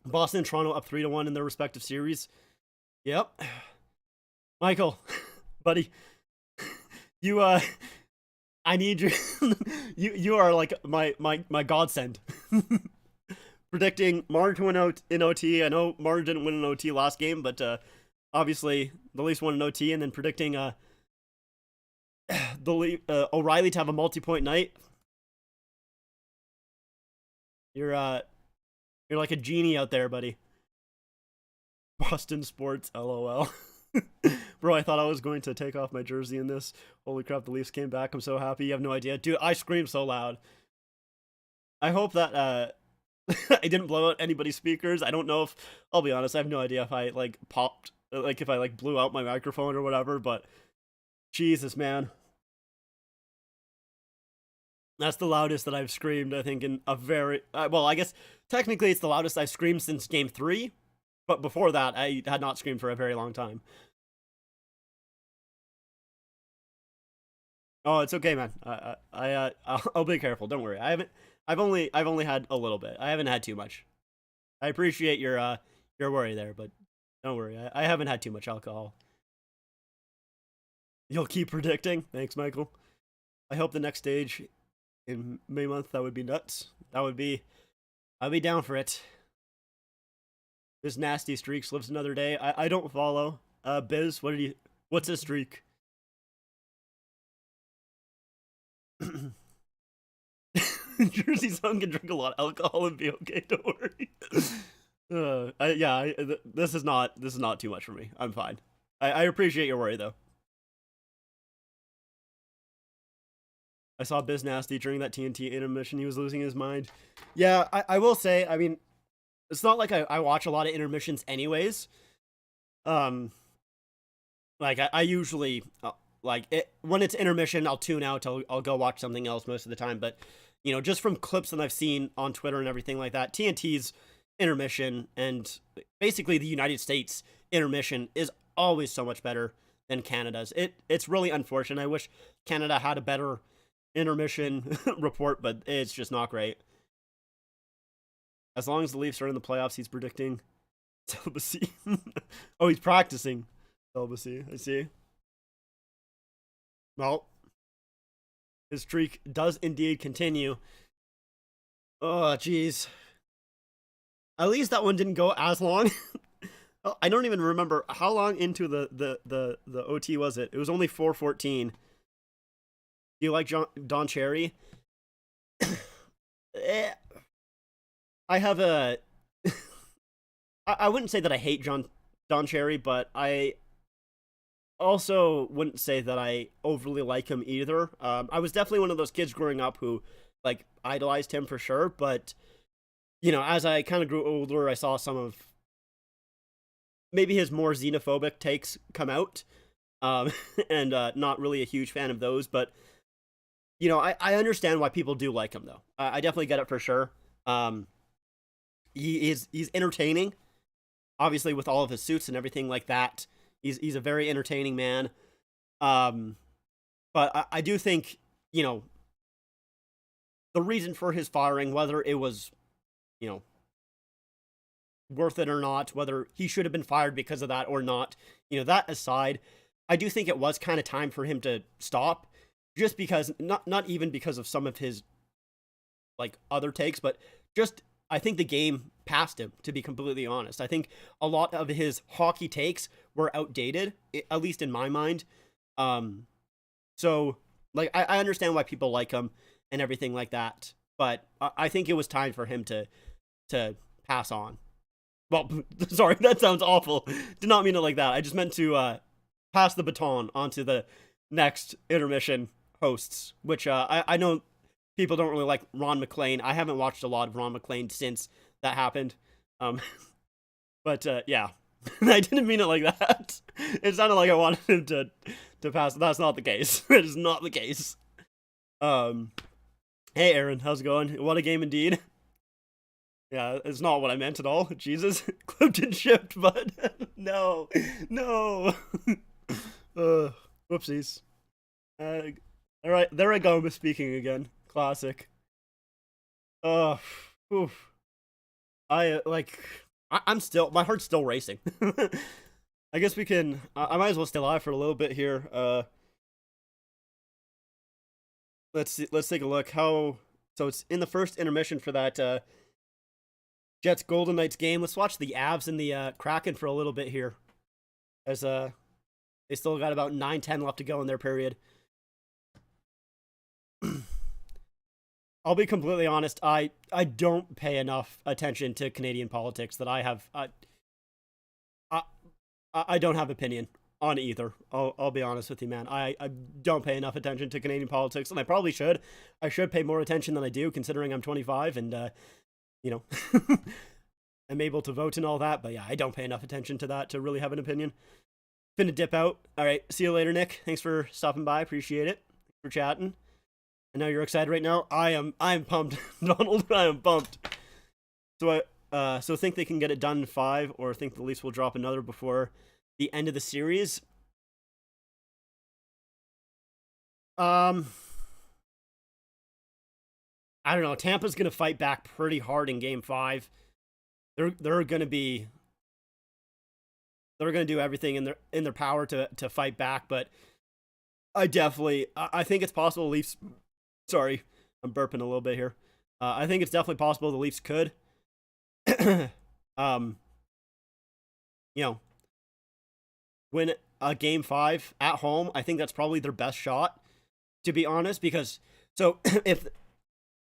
A: Boston and Toronto up 3-1 in their respective series. Yep. Michael, buddy, you I need you. you are like my godsend. Predicting Martin to win in OT. I know Martin didn't win in OT last game, but obviously the Leafs won in OT, and then predicting O'Reilly to have a multi-point night. You're like a genie out there, buddy. Boston sports, lol. Bro, I thought I was going to take off my jersey in this. Holy crap, the Leafs came back. I'm so happy. You have no idea. Dude, I screamed so loud. I hope that I didn't blow out anybody's speakers. I don't know if, I'll be honest, I have no idea if I like popped, like if I like blew out my microphone or whatever, but Jesus, man. That's the loudest that I've screamed, I think, in a very... well, I guess technically it's the loudest I've screamed since Game 3, but before that, I had not screamed for a very long time. Oh, it's okay, man. I'll be careful. Don't worry. I've only had a little bit. I haven't had too much. I appreciate your worry there, but don't worry. I haven't had too much alcohol. You'll keep predicting. Thanks, Michael. I hope the next stage in May month, that would be nuts. I'd be down for it. Biz Nasty Streaks lives another day. I don't follow. Biz, what's his streak? Jersey's son can drink a lot of alcohol and be okay. Don't worry. This is not too much for me. I'm fine. I appreciate your worry though. I saw Biz Nasty during that TNT intermission. He was losing his mind. Yeah, I will say, I mean, it's not like I watch a lot of intermissions anyways. Like, I usually, when it's intermission, I'll tune out. I'll go watch something else most of the time. But, you know, just from clips that I've seen on Twitter and everything like that, TNT's intermission and basically the United States intermission is always so much better than Canada's. It's really unfortunate. I wish Canada had a better intermission report, but it's just not great. As long as the Leafs are in the playoffs, he's predicting celibacy. Oh, he's practicing. Diplomacy, I see. Well, his streak does indeed continue. Oh, jeez. At least that one didn't go as long. Oh, I don't even remember how long into the OT was it. It was only 4:14. Do you like Don Cherry? Eh, I have a. I wouldn't say that I hate Don Cherry, but I also wouldn't say that I overly like him either. I was definitely one of those kids growing up who like idolized him for sure, but as I kind of grew older, I saw some of maybe his more xenophobic takes come out, um, and not really a huge fan of those. But I understand why people do like him though. I definitely get it for sure. Um, he's entertaining, obviously with all of his suits and everything like that. He's a very entertaining man. Um, but I do think the reason for his firing, whether it was you know worth it or not, whether he should have been fired because of that or not, that aside, I do think it was kind of time for him to stop, just because not even because of some of his like other takes, but just I think the game passed him, to be completely honest. I think a lot of his hockey takes were outdated, at least in my mind. Um, so like I understand why people like him and everything like that, but I think it was time for him to pass on. Well, sorry, that sounds awful. Did not mean it like that. I just meant to pass the baton onto the next intermission hosts, which I know people don't really like Ron McLean. I haven't watched a lot of Ron McLean since that happened. Um, but yeah, I didn't mean it like that. It sounded like I wanted him to pass. That's not the case. That is not the case. Um, hey Aaron, how's it going? What a game indeed. Yeah, it's not what I meant at all. Jesus, clipped and shipped, but no, no. Whoopsies. All right, there I go, misspeaking again. Classic. Uh, oof. I'm still, my heart's still racing. I guess we can. I might as well stay live for a little bit here. Let's see, let's take a look. So it's in the first intermission for that Jets Golden Knights game. Let's watch the Avs and the Kraken for a little bit here, as they still got about 9-10 left to go in their period. I'll be completely honest. I don't pay enough attention to Canadian politics that I have. I I don't have opinion on either. I'll be honest with you, man. I don't pay enough attention to Canadian politics, and I probably should. I should pay more attention than I do, considering I'm 25 and you know I'm able to vote and all that. But yeah, I don't pay enough attention to that to really have an opinion. Finna dip out. All right, see you later, Nick. Thanks for stopping by. Appreciate it. Thanks for chatting. I know you're excited right now. I am pumped, Donald. I am pumped. So think they can get it done in 5, or think the Leafs will drop another before the end of the series? I don't know. Tampa's gonna fight back pretty hard in Game 5. They're gonna be they're gonna do everything in their power to fight back, but I think it's possible the Leafs. Sorry, I'm burping a little bit here. I think it's definitely possible the Leafs could, um, you know, win a Game 5 at home. I think that's probably their best shot, to be honest. Because so if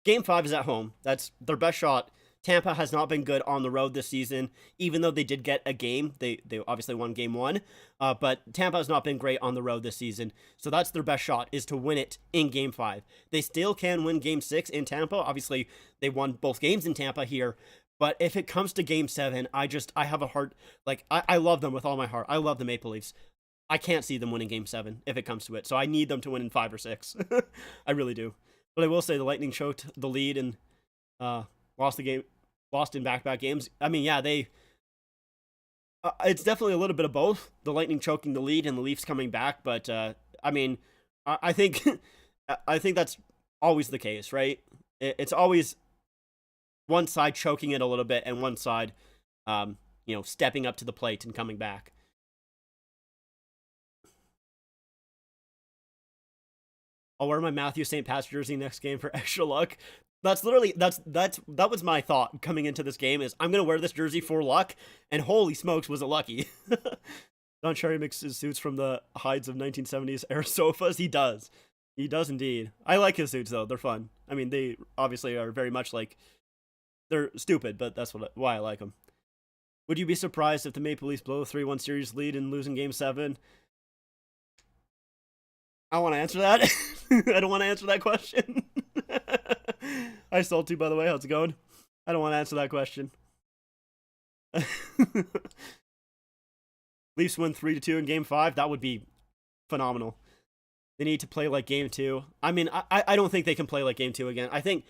A: Game 5 is at home, that's their best shot. Tampa has not been good on the road this season, even though they did get a game. They obviously won Game 1, but Tampa has not been great on the road this season. So that's their best shot, is to win it in Game 5. They still can win Game 6 in Tampa. Obviously, they won both games in Tampa here. But if it comes to Game 7, I have a heart. Like, I love them with all my heart. I love the Maple Leafs. I can't see them winning Game 7 if it comes to it. So I need them to win in 5 or 6. I really do. But I will say the Lightning choked the lead and lost in back-to-back games. I mean, yeah, it's definitely a little bit of both. The Lightning choking the lead and the Leafs coming back. But I mean, I think I think that's always the case, right? It's always one side choking it a little bit and one side, stepping up to the plate and coming back. I'll wear my Matthew St. Pat's jersey next game for extra luck. That's literally that was my thought coming into this game is I'm gonna wear this jersey for luck, and holy smokes, was it lucky. Don Cherry mixes suits from the hides of 1970s era sofas. He does indeed. I like his suits though; they're fun. I mean, they obviously are very much like they're stupid, but that's why I like them. Would you be surprised if the Maple Leafs blow a 3-1 series lead and lose in Game 7? I want to answer that. I don't want to answer that question. Hi, Salty, by the way. How's it going? I don't want to answer that question. Leafs win 3-2 in Game 5. That would be phenomenal. They need to play like Game 2. I mean, I don't think they can play like Game 2 again. I think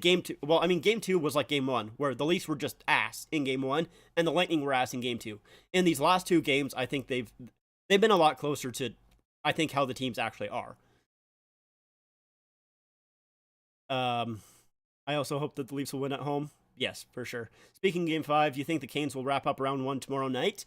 A: Game 2... Well, I mean, Game 2 was like Game 1, where the Leafs were just ass in Game 1, and the Lightning were ass in Game 2. In these last two games, I think they've been a lot closer to, I think, how the teams actually are. I also hope that the Leafs will win at home. Yes, for sure. Speaking of Game 5, do you think the Canes will wrap up round 1 tomorrow night?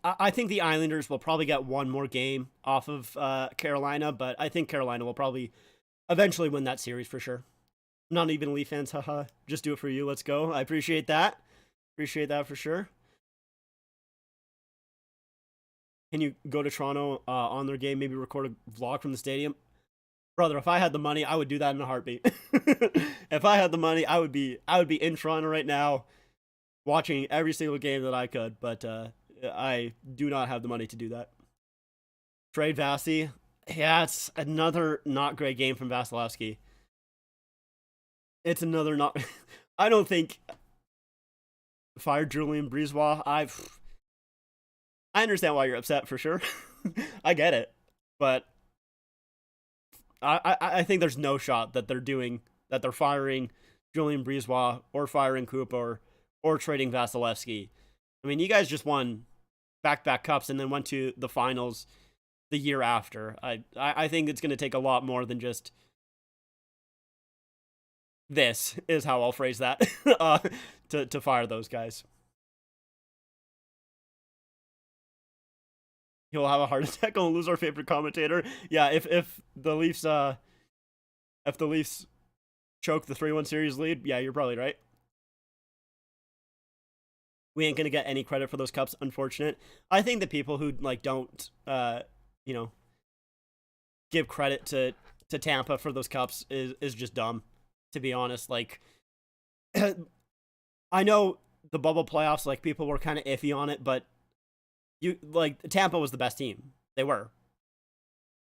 A: I think the Islanders will probably get one more game off of Carolina, but I think Carolina will probably eventually win that series for sure. I'm not even a Leaf fans, haha. Just do it for you. Let's go. I appreciate that. Appreciate that for sure. Can you go to Toronto on their game, maybe record a vlog from the stadium? Brother, if I had the money, I would do that in a heartbeat. If I had the money, I would be in Toronto right now watching every single game that I could, but I do not have the money to do that. Trade Vasi. Yeah, it's another not great game from Vasilevsky. It's another not... I don't think... Fired Julian Brisebois. I understand why you're upset for sure. I get it. But I think there's no shot that they're firing Julian Brisebois or firing Cooper or trading Vasilevsky. I mean, you guys just won back-to-back cups and then went to the finals the year after. I think it's going to take a lot more than just this, is how I'll phrase that, to fire those guys. He'll have a heart attack and lose our favorite commentator. Yeah, if the Leafs choke the 3-1 series lead, yeah, you're probably right. We ain't gonna get any credit for those cups, unfortunate. I think the people who don't give credit to Tampa for those cups is just dumb, to be honest. Like, I know the bubble playoffs, people were kind of iffy on it, but Tampa was the best team. They were.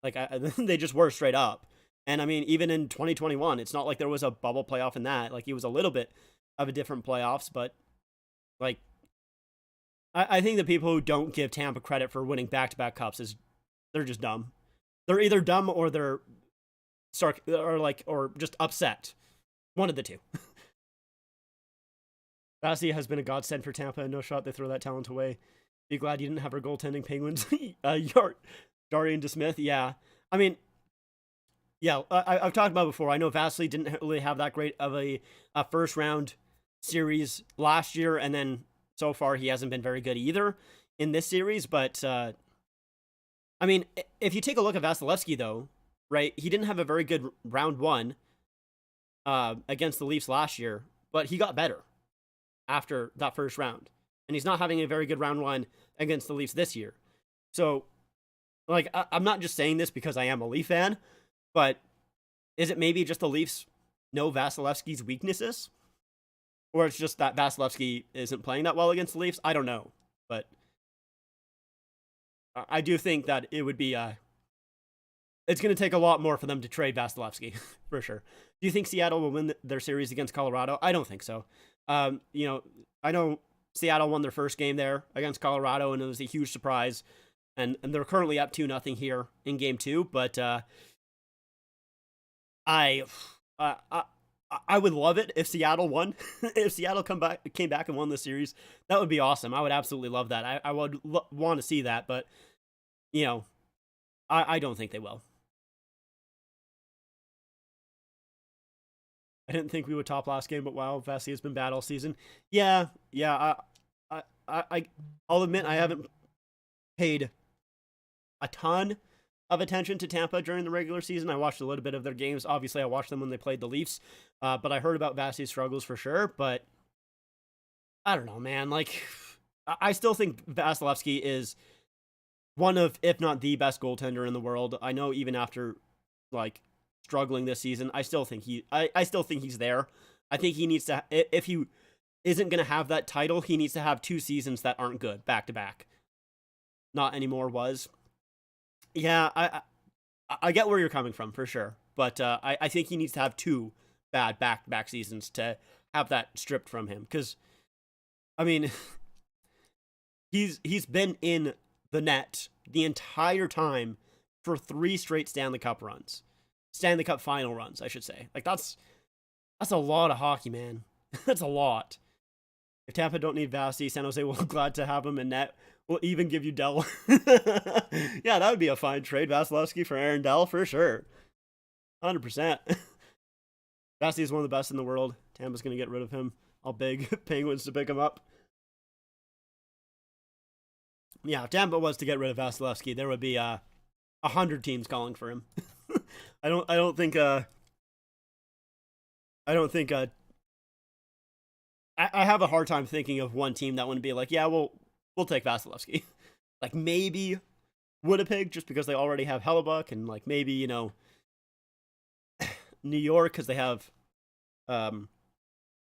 A: They just were straight up. And I mean, even in 2021, it's not like there was a bubble playoff in that. It was a little bit of a different playoffs, but I think the people who don't give Tampa credit for winning back-to-back cups they're just dumb. They're either dumb or they're or just upset. One of the two. Vasi has been a godsend for Tampa, and no shot they throw that talent away. Be glad you didn't have our goaltending Penguins. Darian DeSmith, yeah. I mean, yeah, I've talked about it before. I know Vasily didn't really have that great of a first round series last year, and then so far he hasn't been very good either in this series. But I mean, if you take a look at Vasilevsky, though, right, he didn't have a very good round 1 against the Leafs last year, but he got better after that first round. And he's not having a very good round 1 against the Leafs this year. So, I'm not just saying this because I am a Leaf fan, but is it maybe just the Leafs know Vasilevsky's weaknesses? Or it's just that Vasilevsky isn't playing that well against the Leafs? I don't know. But I do think that it would be... it's going to take a lot more for them to trade Vasilevsky, for sure. Do you think Seattle will win their series against Colorado? I don't think so. I know Seattle won their first game there against Colorado, and it was a huge surprise. And they're currently up 2-0 here in Game 2. But I would love it if Seattle won. If Seattle came back and won the series, that would be awesome. I would absolutely love that. I would want to see that, but I don't think they will. I didn't think we would top last game, but wow, Vasi has been bad all season. Yeah. I'll admit I haven't paid a ton of attention to Tampa during the regular season. I watched a little bit of their games. Obviously, I watched them when they played the Leafs, but I heard about Vasily's struggles for sure. But I don't know, man. Like, I still think Vasilevsky is one of, if not the best goaltender in the world. I know even after like struggling this season, I still think I still think he's there. I think he needs to, if he isn't going to have that title, he needs to have 2 seasons that aren't good back to back. Not anymore was. Yeah, I get where you're coming from for sure, but I think he needs to have 2 bad back to back seasons to have that stripped from him. Because I mean, he's been in the net the entire time for 3 straight Stanley Cup final runs, I should say. Like that's a lot of hockey, man. That's a lot. If Tampa don't need Vasi, San Jose will be glad to have him in net. We'll even give you Dell. Yeah, that would be a fine trade. Vasilevsky for Aaron Dell for sure. 100%. Vasi is one of the best in the world. Tampa's going to get rid of him. I'll beg Penguins to pick him up. Yeah, if Tampa was to get rid of Vasilevsky, there would be 100 teams calling for him. I don't think I have a hard time thinking of one team that wouldn't be like, yeah, we'll take Vasilevsky. Like maybe Winnipeg, just because they already have Hellebuck, and like maybe, you know, New York because they have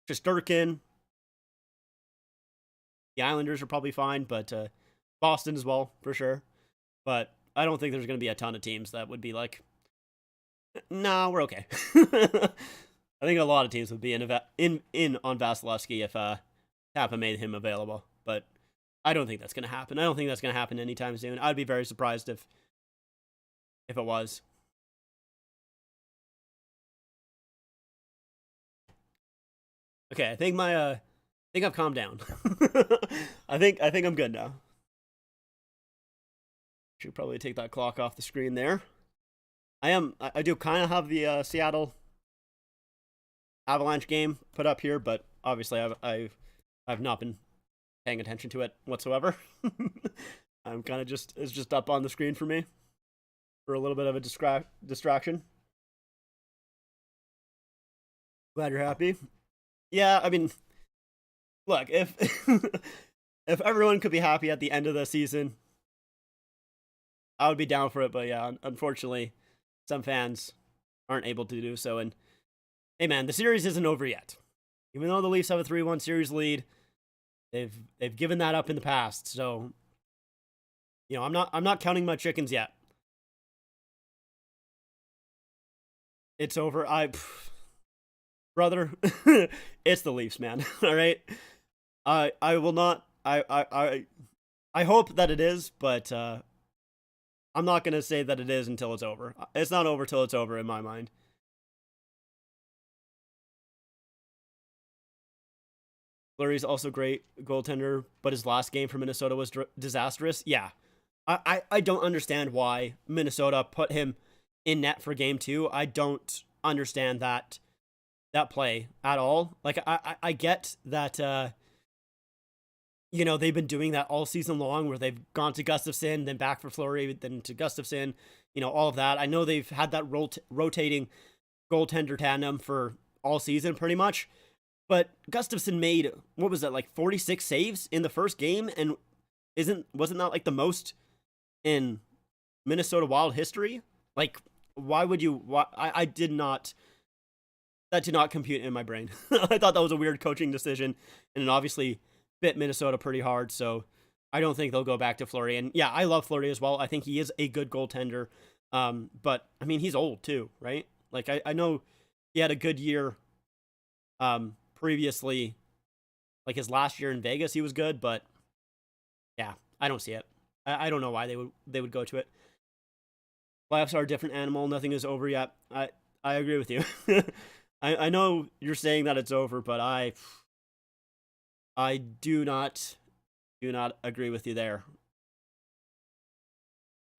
A: Shesterkin. The Islanders are probably fine, but Boston as well for sure. But I don't think there's going to be a ton of teams that would be like, nah, we're okay. I think a lot of teams would be in on Vasilevsky if Tampa made him available, but I don't think that's going to happen. I don't think that's going to happen anytime soon. I'd be very surprised if it was. Okay, I think I've calmed down. I think I'm good now. Should probably take that clock off the screen there. I do kind of have the Seattle Avalanche game put up here, but obviously I've not been paying attention to it whatsoever. I'm kind of it's just up on the screen for me for a little bit of a distraction. Glad you're happy. Yeah, I mean, look, if if everyone could be happy at the end of the season, I would be down for it. But yeah, unfortunately, some fans aren't able to do so. And hey, man, the series isn't over yet. Even though the Leafs have a 3-1 series lead, they've given that up in the past. So, you know, I'm not counting my chickens yet. It's over. Brother, it's the Leafs, man. All right. I will not. I hope that it is, but I'm not gonna say that it is until it's over. It's not over till it's over in my mind. Fleury's also great goaltender, but his last game for Minnesota was disastrous. Yeah, I don't understand why Minnesota put him in net for game 2. I don't understand that play at all. Like I get that you know, they've been doing that all season long where they've gone to Gustafsson, then back for Fleury, then to Gustafsson, you know, all of that. I know they've had that rotating goaltender tandem for all season pretty much. But Gustafsson made, what was that, like 46 saves in the first game, and wasn't that like the most in Minnesota Wild history? Like, why would you? I did not. That did not compute in my brain. I thought that was a weird coaching decision, and it obviously bit Minnesota pretty hard. So I don't think they'll go back to Fleury. And yeah, I love Fleury as well. I think he is a good goaltender. But I mean, he's old too, right? Like I know he had a good year. Previously, like his last year in Vegas, he was good, but yeah, I don't see it. I don't know why they would go to it. Playoffs are a different animal. Nothing is over yet. I agree with you. I know you're saying that it's over, but I do not agree with you there.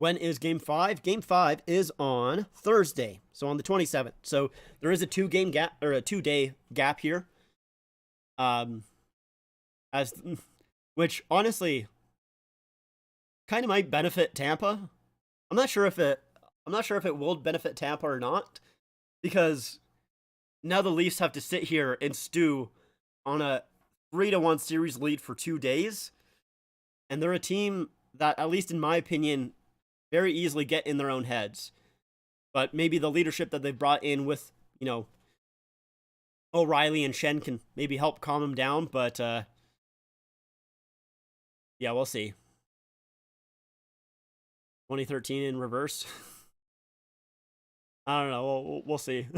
A: When is Game 5? Game 5 is on Thursday, so on the 27th. So there is a 2-day gap here. Which honestly kind of might benefit Tampa I'm not sure if it will benefit Tampa or not, because now the Leafs have to sit here and stew on a 3-1 series lead for 2 days, and they're a team that, at least in my opinion, very easily get in their own heads. But maybe the leadership that they've brought in with, O'Reilly and Shen can maybe help calm them down, but yeah, we'll see. 2013 in reverse. I don't know. We'll see.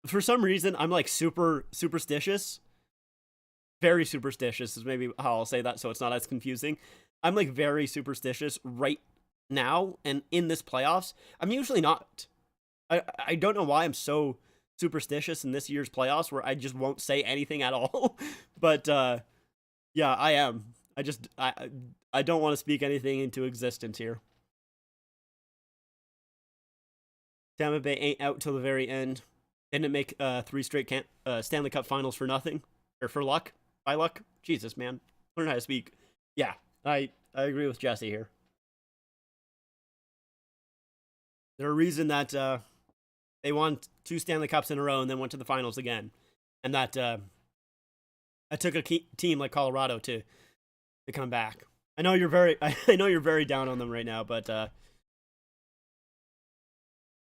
A: For some reason, I'm like super superstitious. Very superstitious is maybe how I'll say that, so it's not as confusing. I'm like very superstitious right now, and in this playoffs, I'm usually not. I don't know why I'm so superstitious in this year's playoffs, where I just won't say anything at all. But yeah, I am. I don't want to speak anything into existence here. Tampa Bay ain't out till the very end. Didn't make 3 straight Stanley Cup Finals for nothing, or for luck. By luck, Jesus, man, learn how to speak. Yeah, I agree with Jesse here. There's a reason that they won 2 Stanley Cups in a row and then went to the finals again, and that it took a team like Colorado to come back. I know you're very down on them right now, but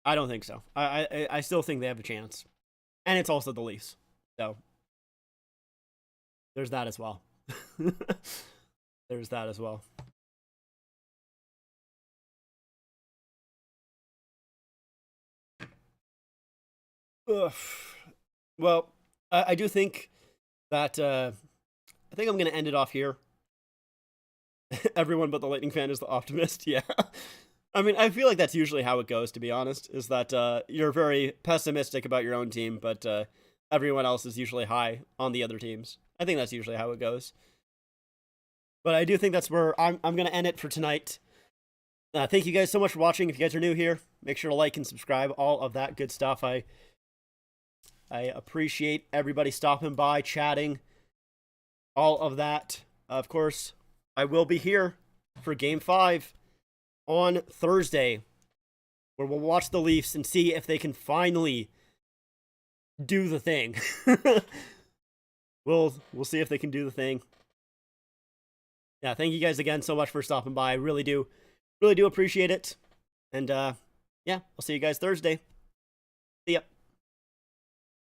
A: I don't think so. I still think they have a chance, and it's also the Leafs, so there's that as well. There's that as well. Ugh. Well, I do think that I think I'm going to end it off here. Everyone but the Lightning fan is the optimist. Yeah. I mean, I feel like that's usually how it goes, to be honest, is that you're very pessimistic about your own team, but everyone else is usually high on the other teams. I think that's usually how it goes. But I do think that's where I'm going to end it for tonight. Thank you guys so much for watching. If you guys are new here, make sure to like and subscribe, all of that good stuff. I appreciate everybody stopping by, chatting, all of that. Of course, I will be here for Game 5 on Thursday, where we'll watch the Leafs and see if they can finally do the thing. We'll see if they can do the thing. Yeah, thank you guys again so much for stopping by. I really do appreciate it. And yeah, I'll see you guys Thursday. See ya.